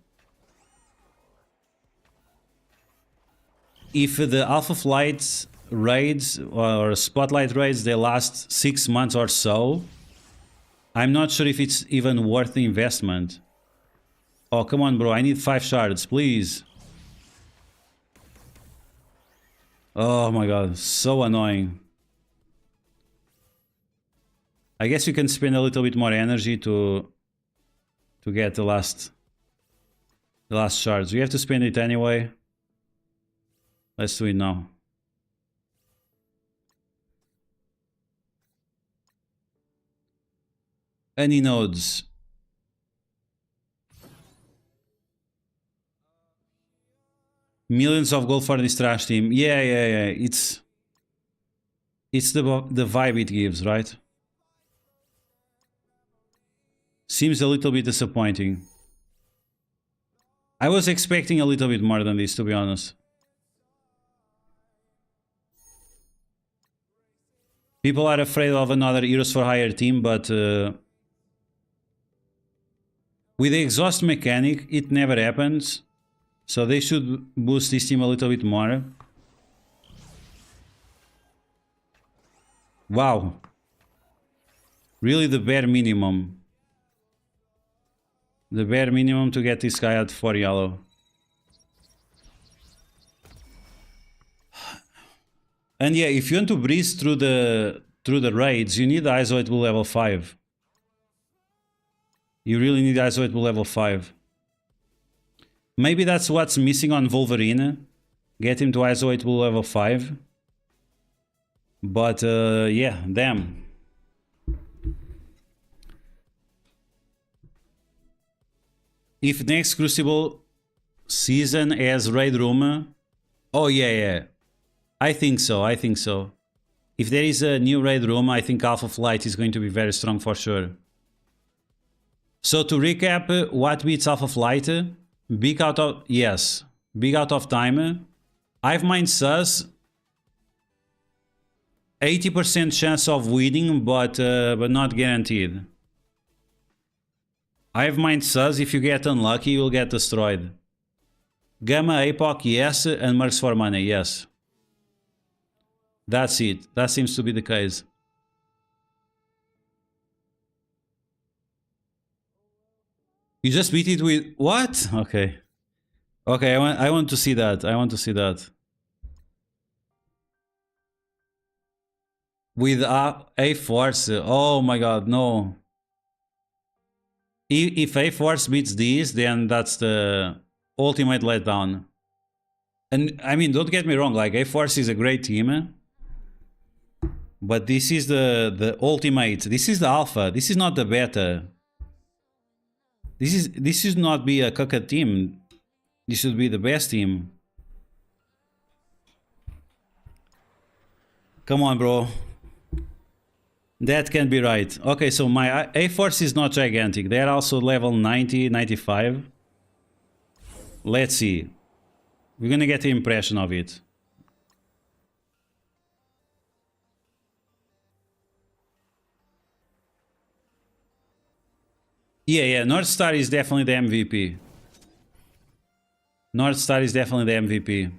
If the Alpha Flight raids or Spotlight raids, they last 6 months or so, I'm not sure if it's even worth the investment. Oh, come on, bro, I need 5 shards, please. Oh my god, so annoying. I guess you can spend a little bit more energy to get the last shards. We have to spend it anyway. Let's do it now. Any nodes? Millions of gold for this trash team. Yeah. It's the vibe it gives, right? Seems a little bit disappointing. I was expecting a little bit more than this, to be honest. People are afraid of another Heroes for Hire team, but with the exhaust mechanic, it never happens. So they should boost this team a little bit more. Wow. Really the bare minimum. The bare minimum to get this guy at 4 yellow. And yeah, if you want to breeze through the raids, you need Isolate Bull level 5. You really need Isolate Bull level 5. Maybe that's what's missing on Wolverine. Get him to Isolate Bull level 5. But yeah, damn. If next Crucible season has raid room, oh yeah, I think so. If there is a new raid room, I think Alpha Flight is going to be very strong for sure. So to recap, what beats Alpha Flight? Big out of time. Hive Mind Sus 80% chance of winning, but not guaranteed. Hive Mind says if you get unlucky, you will get destroyed. Gamma APOC, yes, and Mercs for Money, yes. That's it. That seems to be the case. You just beat it with what? Okay. Okay, I want to see that. I want to see that. With A Force. Oh my god, no. If A Force beats this, then that's the ultimate letdown. And I mean, don't get me wrong, like A Force is a great team. But this is the ultimate. This is the alpha. This is not the beta. This should not be a caca team. This should be the best team. Come on, bro. That can't be right. Okay, so my A-Force is not gigantic. They're also level 90, 95. Let's see. We're gonna get the impression of it. Yeah, North Star is definitely the MVP. North Star is definitely the MVP.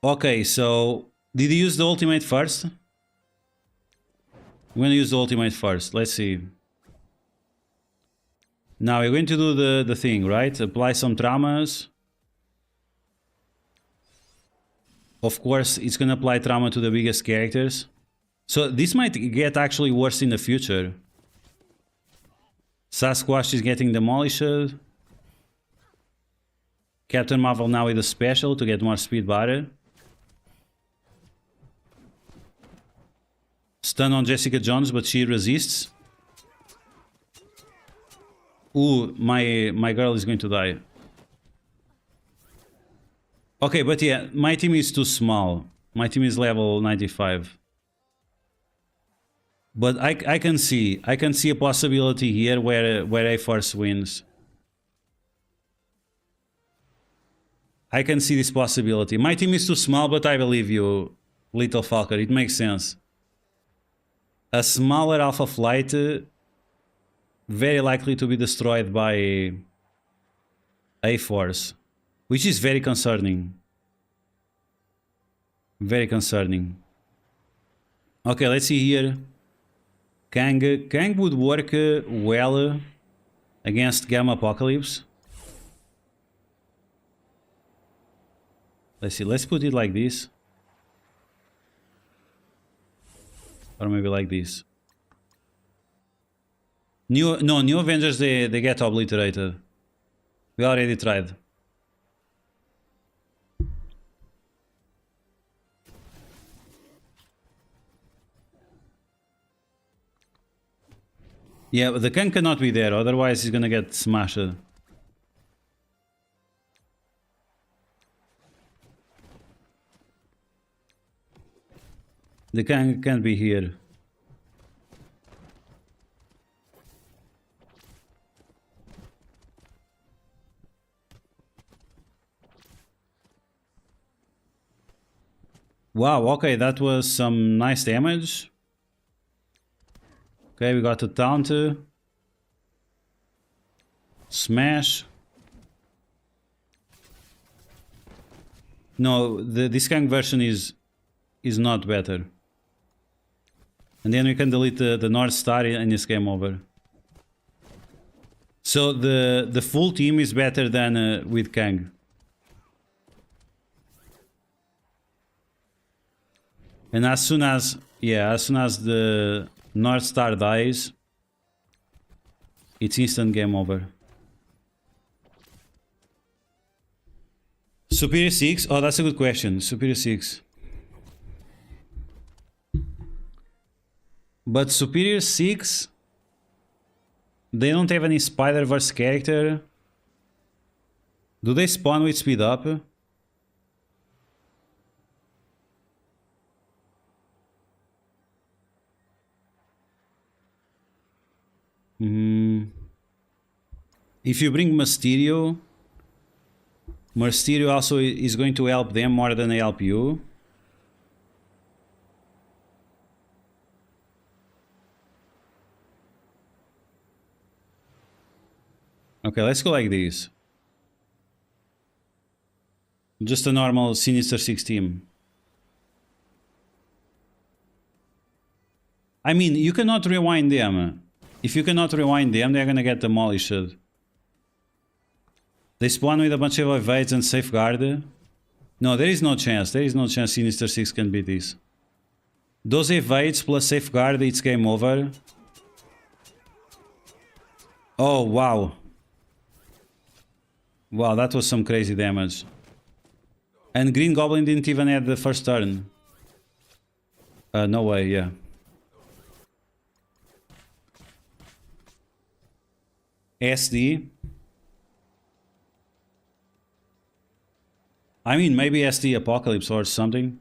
Okay, so did you use the ultimate first? I'm gonna use the ultimate first. Let's see. Now we're going to do the thing, right? Apply some traumas. Of course, it's gonna apply trauma to the biggest characters. So this might get actually worse in the future. Sasquatch is getting demolished. Captain Marvel now with a special to get more speed barrier. Stun on Jessica Jones, but she resists. Ooh, my girl is going to die. Okay, but yeah, my team is too small. My team is level 95. But I can see a possibility here where A-Force wins. I can see this possibility. My team is too small, but I believe you, Little Falcon. It makes sense. A smaller Alpha Flight, very likely to be destroyed by A-Force, which is very concerning. Very concerning. Okay, let's see here. Kang would work well against Gamma Apocalypse. Let's see, let's put it like this. Or maybe like this. New Avengers, they get obliterated. We already tried. Yeah, but the Kang cannot be there, otherwise he's gonna get smashed. The Kang can't be here. Wow, okay, that was some nice damage. Okay, we got a taunt. Smash. No, this Kang version is not better. And then we can delete the North Star and it's game over. So the full team is better than with Kang. And as soon as the North Star dies, it's instant game over. Superior 6? Oh, that's a good question. Superior 6. But Superior 6, they don't have any Spider-Verse character. Do they spawn with speed up? If you bring Mysterio, Mysterio also is going to help them more than they help you. Okay, let's go like this. Just a normal Sinister Six team. I mean, you cannot rewind them. If you cannot rewind them, they're gonna get demolished. They spawn with a bunch of evades and safeguard. No, there is no chance. There is no chance Sinister Six can beat this. Those evades plus safeguard, it's game over. Oh, wow. Wow, that was some crazy damage. And Green Goblin didn't even have the first turn. No way, yeah. SD. I mean, maybe SD Apocalypse or something.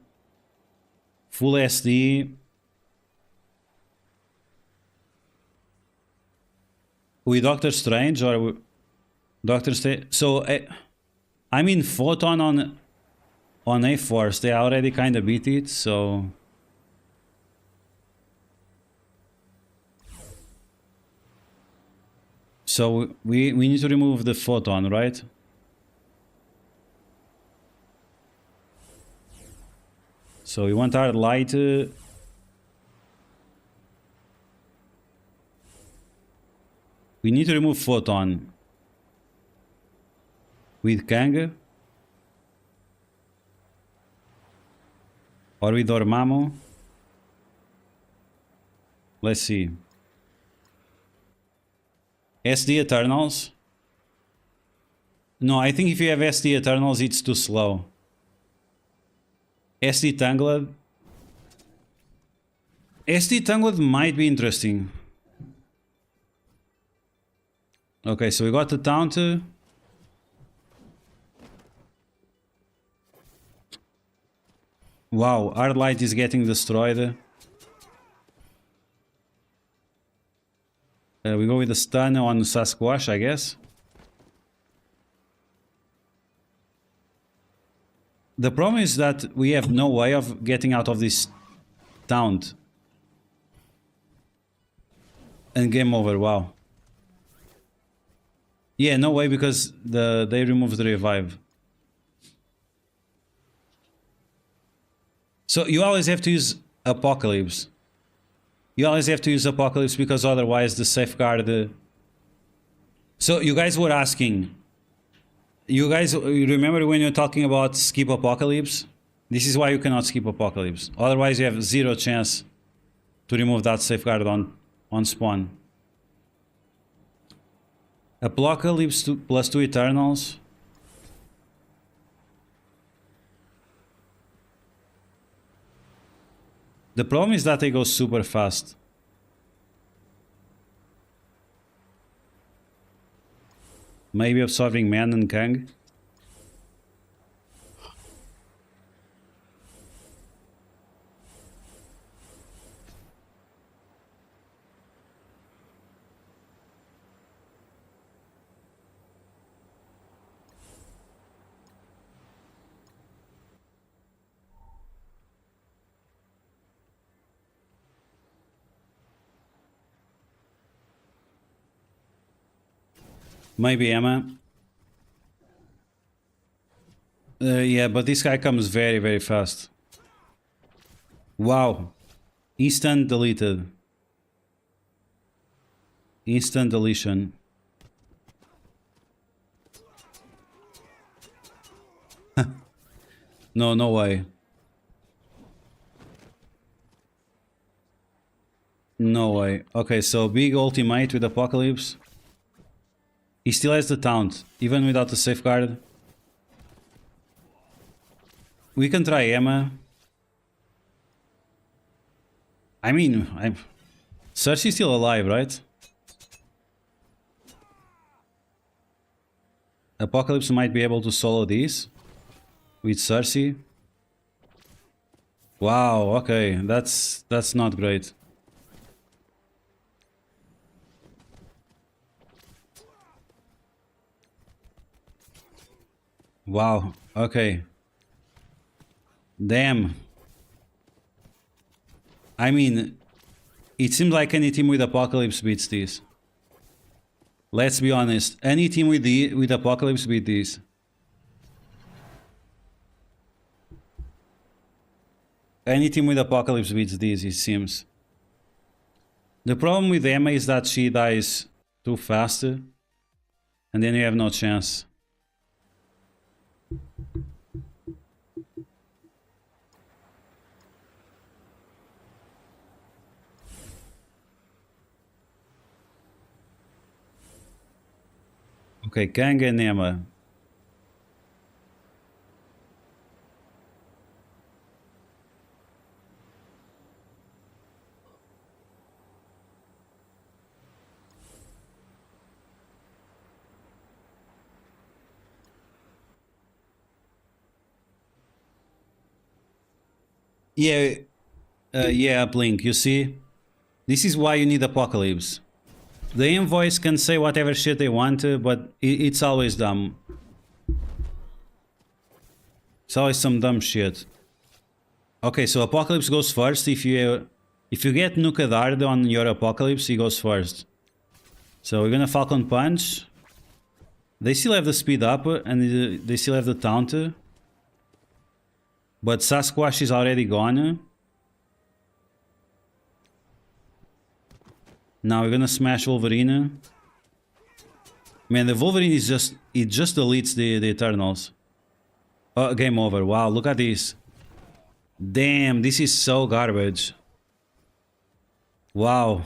Full SD. With Doctor Strange or Doctor Strange? So, I mean, Photon on A-Force, they already kind of beat it, so... So, we need to remove the Photon, right? So, we want our light... we need to remove Photon. With Kang? Or with Dormammu? Let's see. SD Eternals? No, I think if you have SD Eternals, it's too slow. SD Tangled? SD Tangled might be interesting. Okay, so we got the taunt. Wow, our light is getting destroyed. We go with the stun on Sasquatch, I guess. The problem is that we have no way of getting out of this taunt. And game over, wow. Yeah, no way, because they removed the revive. So you always have to use Apocalypse. You always have to use Apocalypse because otherwise the safeguard... So you guys were asking... You guys remember when you're talking about skip Apocalypse? This is why you cannot skip Apocalypse. Otherwise you have zero chance to remove that safeguard on spawn. Apocalypse plus 2 Eternals. The problem is that they go super fast. Maybe Absorbing Man and Kang. Maybe Emma. Yeah, but this guy comes very, very fast. Wow. Instant deleted. Instant deletion. No, no way. No way. Okay, so big ultimate with Apocalypse. He still has the taunt, even without the safeguard. We can try Emma. I mean, Cersei's still alive, right? Apocalypse might be able to solo this with Cersei. Wow, okay, that's not great. Wow, okay. Damn. I mean, it seems like any team with Apocalypse beats this. Let's be honest. Any team with Apocalypse beat this. Any team with Apocalypse beats this, it seems. The problem with Emma is that she dies too fast. And then you have no chance. Okay, Kang and Emma. Yeah, yeah, Blink, you see? This is why you need Apocalypse. The invoice can say whatever shit they want to, but it's always dumb. It's always some dumb shit. Okay, so Apocalypse goes first. If you get Nukadard on your Apocalypse, he goes first. So we're gonna Falcon Punch. They still have the speed up, and they still have the taunt. But Sasquatch is already gone. Now we're gonna smash Wolverine. Man, the Wolverine is it just deletes the Eternals. Oh, game over. Wow, look at this. Damn, this is so garbage. Wow.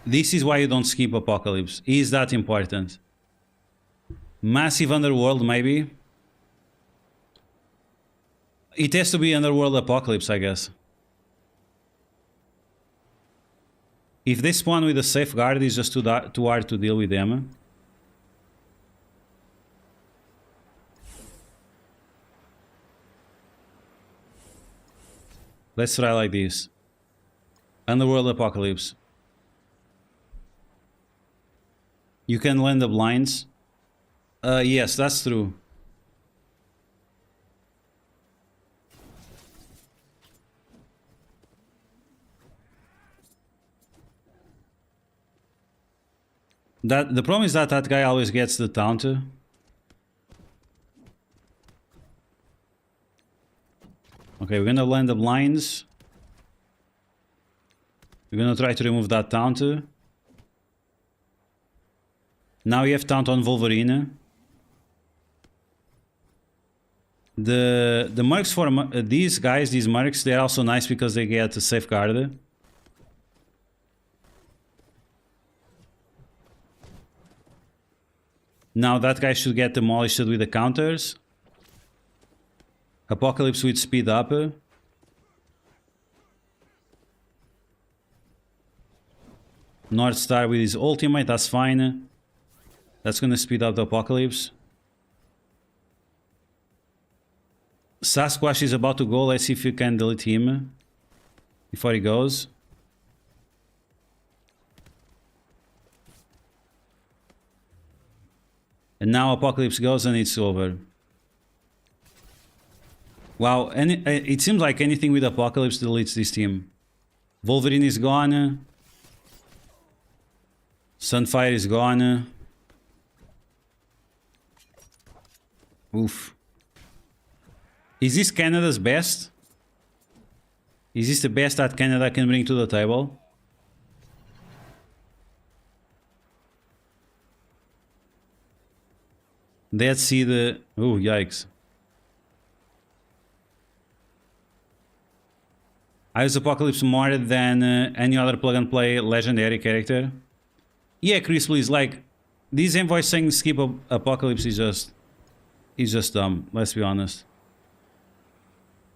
This is why you don't skip Apocalypse. Is that important? Massive Underworld, maybe? It has to be Underworld Apocalypse, I guess. If they spawn with a safeguard, it's just too hard to deal with them. Let's try like this. Underworld Apocalypse. You can land the blinds. Yes, that's true. The problem is that guy always gets the taunt. Okay, we're gonna land the blinds. We're gonna try to remove that taunt. Now you have taunt on Wolverine. The mercs for these guys, these mercs, they're also nice because they get a safeguard. Now that guy should get demolished with the counters. Apocalypse with speed up. North Star with his ultimate, that's fine. That's gonna speed up the Apocalypse. Sasquatch is about to go. Let's see if you can delete him before he goes. And now Apocalypse goes and it's over. Wow, and it seems like anything with Apocalypse deletes this team. Wolverine is gone. Sunfire is gone. Oof. Is this Canada's best? Is this the best that Canada can bring to the table? Let's see the... Oh, yikes. I use Apocalypse more than any other plug-and-play legendary character. Yeah, Chris, please, like... This invoice saying skip Apocalypse is just dumb, let's be honest.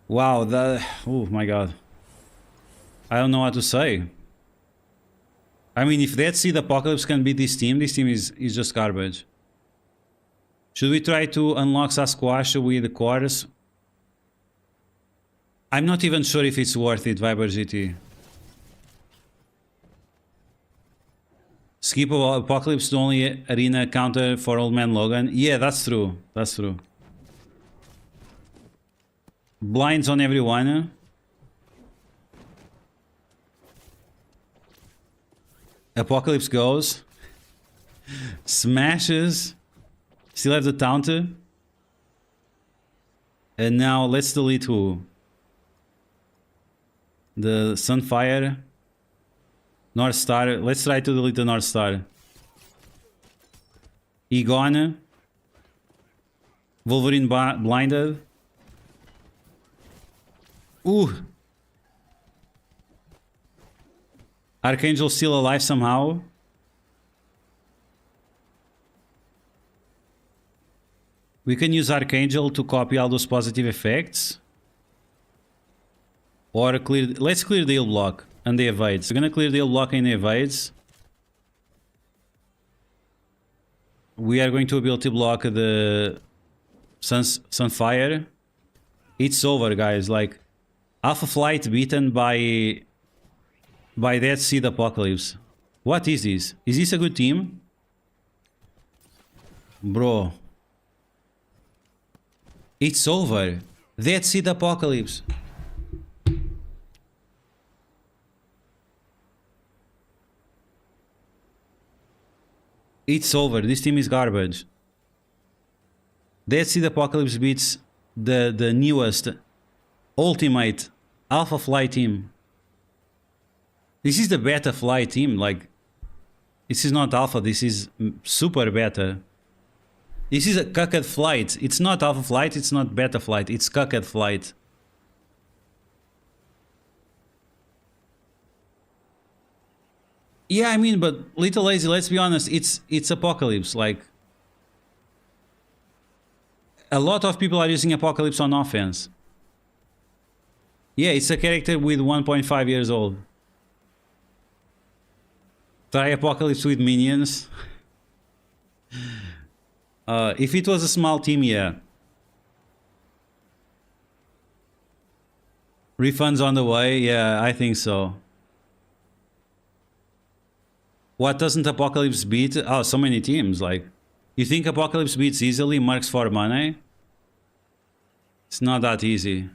Wow, that... Oh my god. I don't know what to say. I mean, if Dead Seed Apocalypse can beat this team is just garbage. Should we try to unlock Sasquatch with the cores? I'm not even sure if it's worth it, Viber GT. Skip Apocalypse, the only arena counter for Old Man Logan. Yeah, that's true. That's true. Blinds on everyone. Apocalypse goes. Smashes. Still have the counter. And now let's delete who? The Sunfire. North Star. Let's try to delete the North Star. Egon. Wolverine blinded. Ooh. Archangel still alive somehow. We can use Archangel to copy all those positive effects. Or clear. Let's clear the heal block and the evades. We're gonna clear the heal block and the evades. We are going to ability block the Sunfire. It's over, guys. Like Alpha Flight beaten by Dead Seed Apocalypse. What is this? Is this a good team? Bro. It's over. Dead Seed Apocalypse. It's over. This team is garbage. Dead Seed Apocalypse beats the newest ultimate Alpha Fly team. This is the Beta Fly team. Like, this is not Alpha. This is Super Beta. This is a cucked flight. It's not Alpha Flight. It's not Beta Flight. It's cucked flight. Yeah, I mean, but Little Lazy, let's be honest, it's Apocalypse. Like, a lot of people are using Apocalypse on offense. Yeah, it's a character with 1.5 years old. Try Apocalypse with minions. If it was a small team, yeah. Refunds on the way, yeah, I think so. What doesn't Apocalypse beat? Oh, so many teams. Like, you think Apocalypse beats easily Mercs for money? It's not that easy.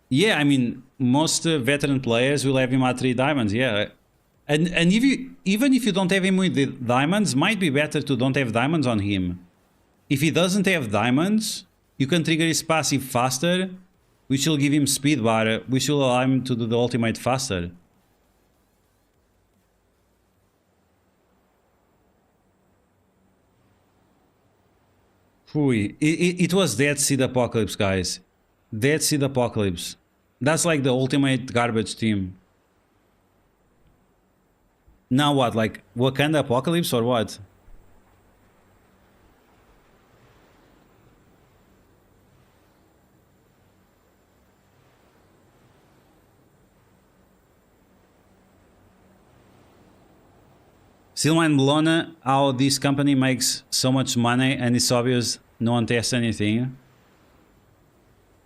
Yeah, I mean, most veteran players will have him at 3 diamonds, yeah. And if even if you don't have him with the diamonds, might be better to don't have diamonds on him. If he doesn't have diamonds, you can trigger his passive faster, which will give him speed bar, which will allow him to do the ultimate faster. It was Dead Seed Apocalypse, guys. Dead Seed Apocalypse. That's like the ultimate garbage team. Now what, like Wakanda Apocalypse or what? Silman Bologna, how this company makes so much money and it's obvious no one tests anything.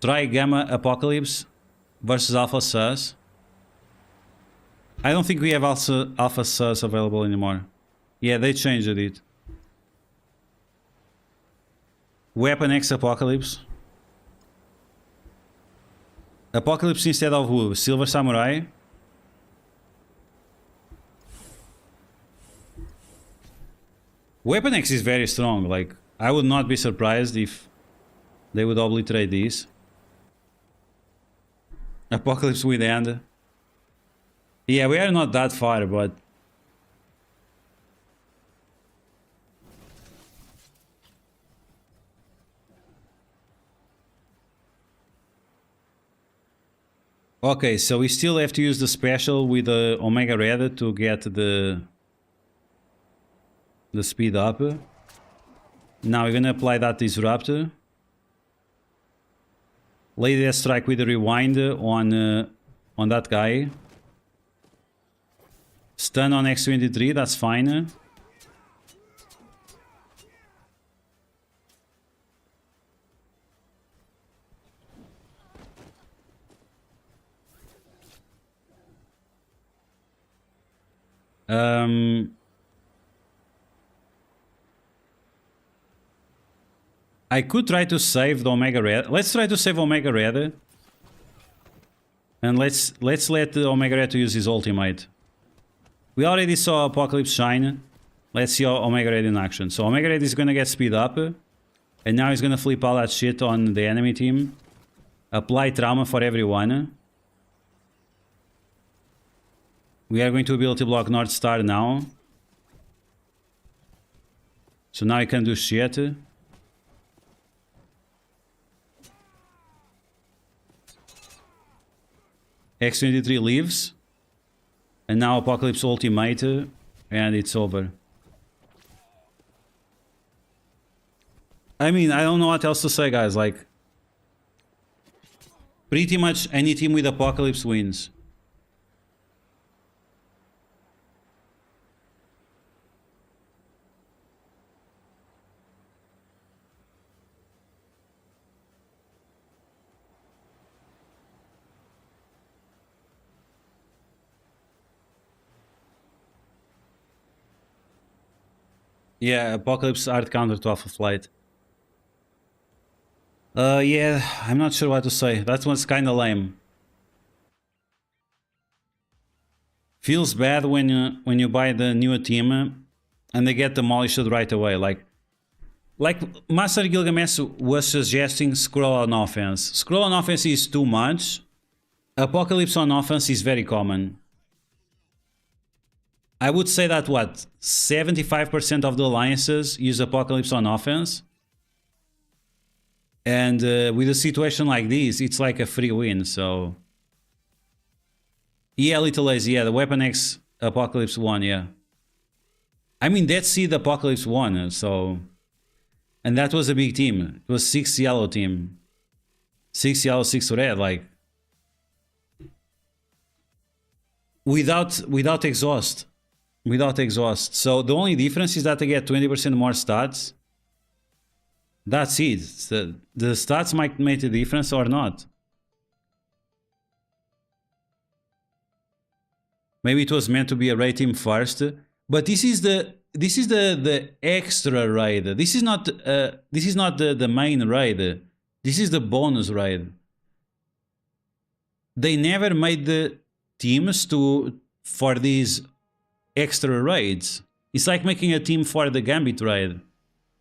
Try Gamma Apocalypse versus Alpha Sus. I don't think we have Alpha Sus available anymore. Yeah, they changed it. Weapon X Apocalypse. Apocalypse instead of who? Silver Samurai? Weapon X is very strong. Like, I would not be surprised if they would obliterate these. Apocalypse with end. Yeah, we are not that far, but... Okay, so we still have to use the special with the Omega Red to get the speed up. Now we're gonna apply that Disruptor. Lay Death Strike with the Rewind on that guy. Stun on X23, that's fine. I could try to save the Omega Red. Let's try to save Omega Red. And let's let the Omega Red use his ultimate. We already saw Apocalypse shine. Let's see Omega Red in action. So Omega Red is gonna get speed up. And now he's gonna flip all that shit on the enemy team. Apply trauma for everyone. We are going to ability block North Star now. So now he can do shit. X-23 leaves. And now Apocalypse ultimate. And it's over. I mean, I don't know what else to say, guys. Like, pretty much any team with Apocalypse wins. Yeah, Apocalypse hard counter to Alpha Flight. Yeah, I'm not sure what to say. That one's kinda lame. Feels bad when you buy the new team and they get demolished right away. Like Master Gilgamesh was suggesting scroll on offense. Scroll on offense is too much. Apocalypse on offense is very common. I would say that, what, 75% of the alliances use Apocalypse on offense. And with a situation like this, it's like a free win, so... Yeah, Little Lazy, yeah, the Weapon X Apocalypse won, yeah. I mean, Dead Seed Apocalypse won, so... And that was a big team. It was 6 yellow team. 6 yellow, 6 red, like... Without exhaust. Without exhaust. So the only difference is that they get 20% more stats. That's it. The stats might make a difference or not. Maybe it was meant to be a raid team first, but this is the extra raid. This is not the main raid. This is the bonus raid. They never made the teams for these extra raids. It's like making a team for the Gambit raid.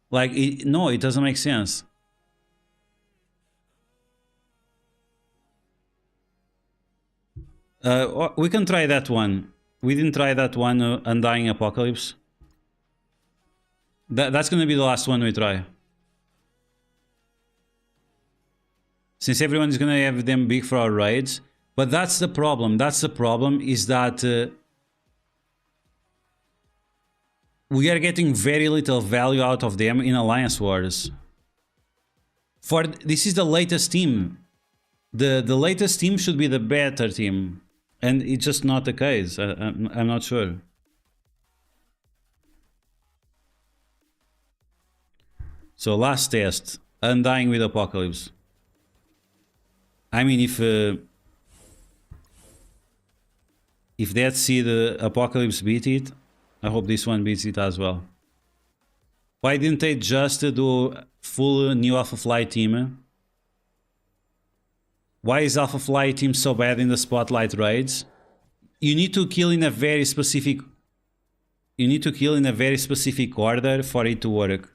Like, no, it doesn't make sense. We can try that one. We didn't try that one, Undying Apocalypse. That's gonna be the last one we try. Since everyone is gonna have them big for our raids. But that's the problem. That's the problem, is that... we are getting very little value out of them in Alliance Wars. This is the latest team. The latest team should be the better team. And it's just not the case. I'm not sure. So last test. Undying with Apocalypse. I mean, if Dead Seed Apocalypse beat it, I hope this one beats it as well. Why didn't they just do full new Alpha Flight team? Why is Alpha Flight team so bad in the Spotlight raids? You need to kill in a very specific... You need to kill in a very specific order for it to work.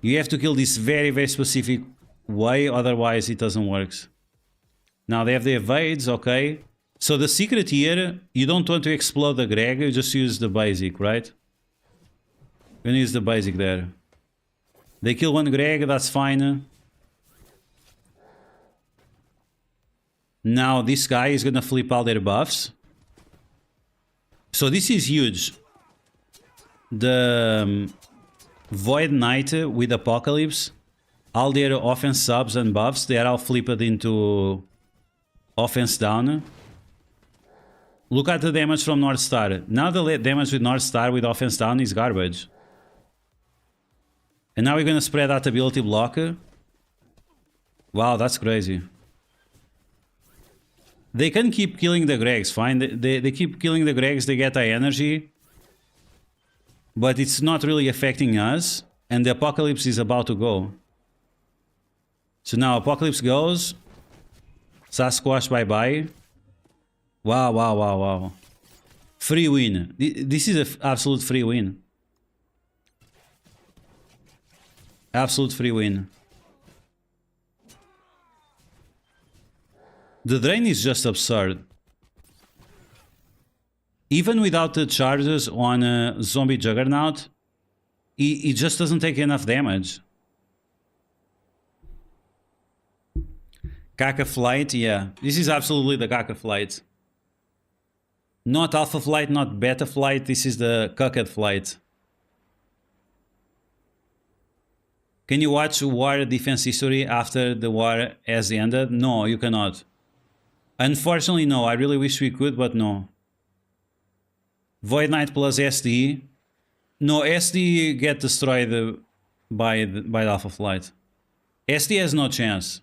You have to kill this very, very specific way, otherwise it doesn't work. Now they have the evades, okay. So the secret here, you don't want to explode the Greg, you just use the basic, right? You're gonna use the basic there. They kill one Greg, that's fine. Now this guy is gonna flip all their buffs. So this is huge. The Void Knight with Apocalypse, all their offense subs and buffs, they are all flipped into offense down. Look at the damage from North Star. Now the damage with North Star with offense down is garbage. And now we're gonna spread out ability blocker. Wow, that's crazy. They can keep killing the Gregs, fine. They keep killing the Gregs, they get high energy. But it's not really affecting us. And the Apocalypse is about to go. So now Apocalypse goes. Sasquatch bye-bye. Wow, wow, wow, wow. Free win. This is an absolute free win. Absolute free win. The drain is just absurd. Even without the charges on a zombie juggernaut, it just doesn't take enough damage. Caca flight, yeah. This is absolutely the caca flight. Not alpha flight, not beta flight, this is the cucked flight. Can you watch war defense history after the war has ended? No, you cannot. Unfortunately, no. I really wish we could, but no. Void Knight plus SD. No, SD get destroyed by the alpha flight. SD has no chance.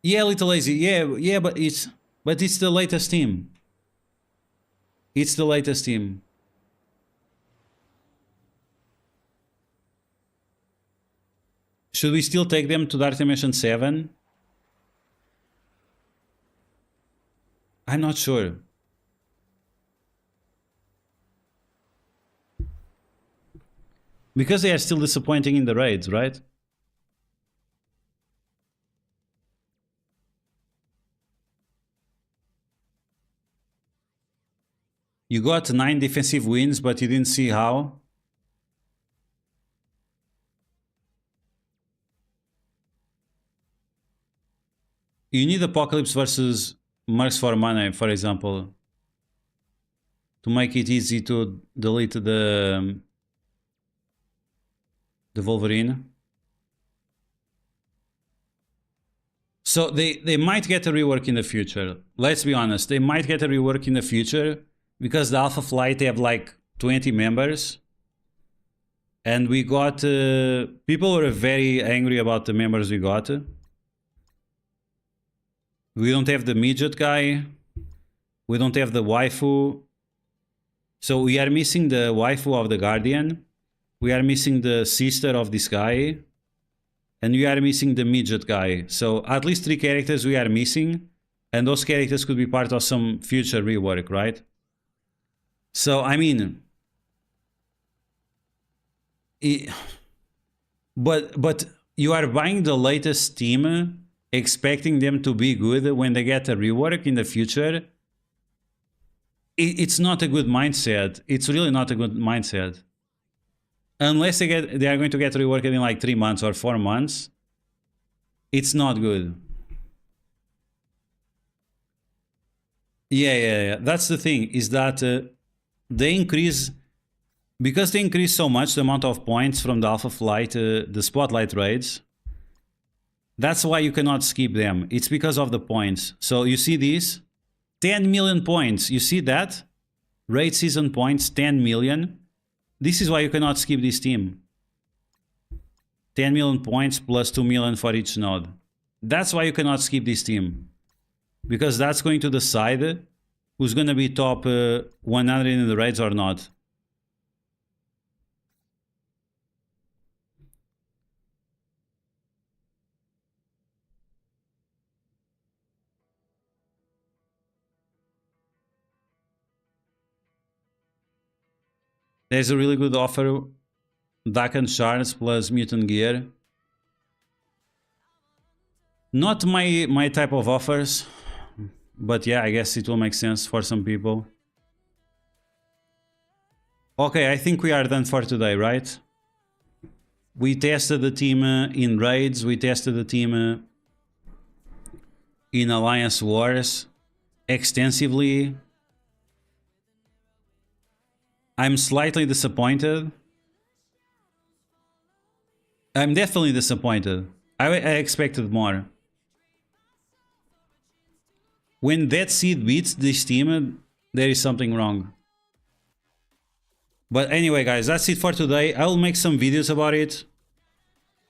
Yeah, Little Lazy. Yeah, but it's the latest team. It's the latest team. Should we still take them to Dark Dimension 7? I'm not sure. Because they are still disappointing in the raids, right? You got 9 defensive wins, but you didn't see how. You need Apocalypse versus Mercs for mana, for example, to make it easy to delete the Wolverine. So they might get a rework in the future. Let's be honest, they might get a rework in the future because the Alpha Flight, they have like 20 members. And we got... people were very angry about the members we got. We don't have the midget guy. We don't have the waifu. So we are missing the waifu of the Guardian. We are missing the sister of this guy. And we are missing the midget guy. So at least 3 characters we are missing. And those characters could be part of some future rework, right? So, I mean... But you are buying the latest team, expecting them to be good when they get a rework in the future. It's not a good mindset. It's really not a good mindset. Unless they are going to get reworked in like 3 months or 4 months. It's not good. Yeah. That's the thing, is that they increase... Because they increase so much the amount of points from the Alpha Flight, the Spotlight raids, that's why you cannot skip them. It's because of the points. So you see these? 10 million points. You see that? Raid season points, 10 million. This is why you cannot skip this team. 10 million points plus 2 million for each node. That's why you cannot skip this team. Because that's going to decide who's going to be top 100 in the raids or not. There's a really good offer. Dakan Shards plus Mutant Gear. Not my type of offers. But yeah, I guess it will make sense for some people. Okay, I think we are done for today, right? We tested the team in raids. We tested the team in Alliance Wars extensively. I'm slightly disappointed. I'm definitely disappointed. I expected more. When Dead Seed beats this team, there is something wrong. But anyway, guys, that's it for today. I will make some videos about it.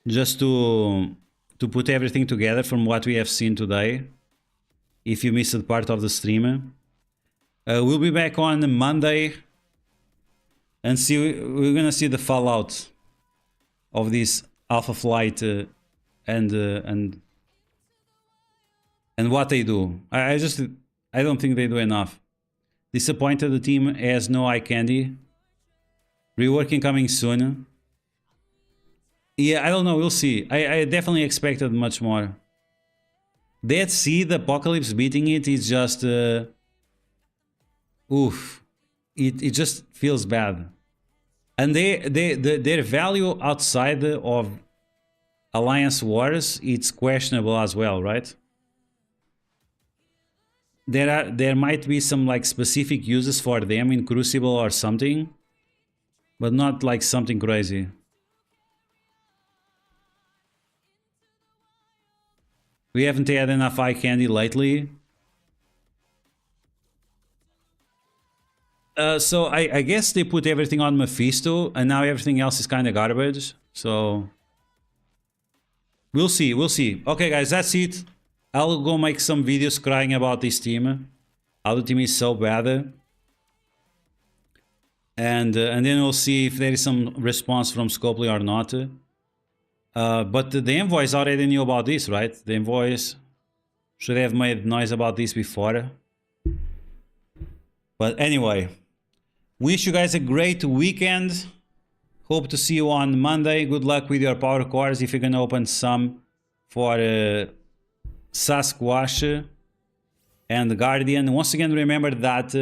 Just to to put everything together from what we have seen today. If you missed part of the stream, we'll be back on Monday and see. We're gonna see the fallout of this Alpha Flight and what they do. I don't think they do enough. Disappointed the team has no eye candy. Reworking coming soon. Yeah, I don't know. We'll see. I definitely expected much more. Dead Sea, the Apocalypse beating it is just... oof. It just feels bad. And their value outside of Alliance Wars, it's questionable as well, right? There might be some like specific uses for them in Crucible or something, but not like something crazy. We haven't had enough eye candy lately. So I guess they put everything on Mephisto, and now everything else is kind of garbage. So we'll see, we'll see. Okay, guys, that's it. I'll go make some videos crying about this team. How the team is so bad. And then we'll see if there is some response from Scopely or not. But the envoys already knew about this, right? The envoys should have made noise about this before. But anyway, wish you guys a great weekend. Hope to see you on Monday. Good luck with your power cores if you're gonna open some for Sasquatch and the Guardian. Once again, remember that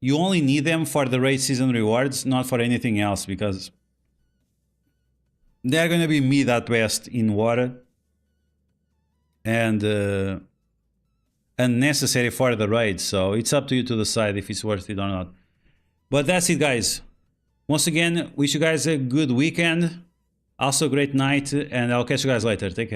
you only need them for the raid season rewards, not for anything else, because they're gonna be mid at best in water and unnecessary for the raid. So it's up to you to decide if it's worth it or not. But that's it, guys. Once again, wish you guys a good weekend, also great night, and I'll catch you guys later. Take care.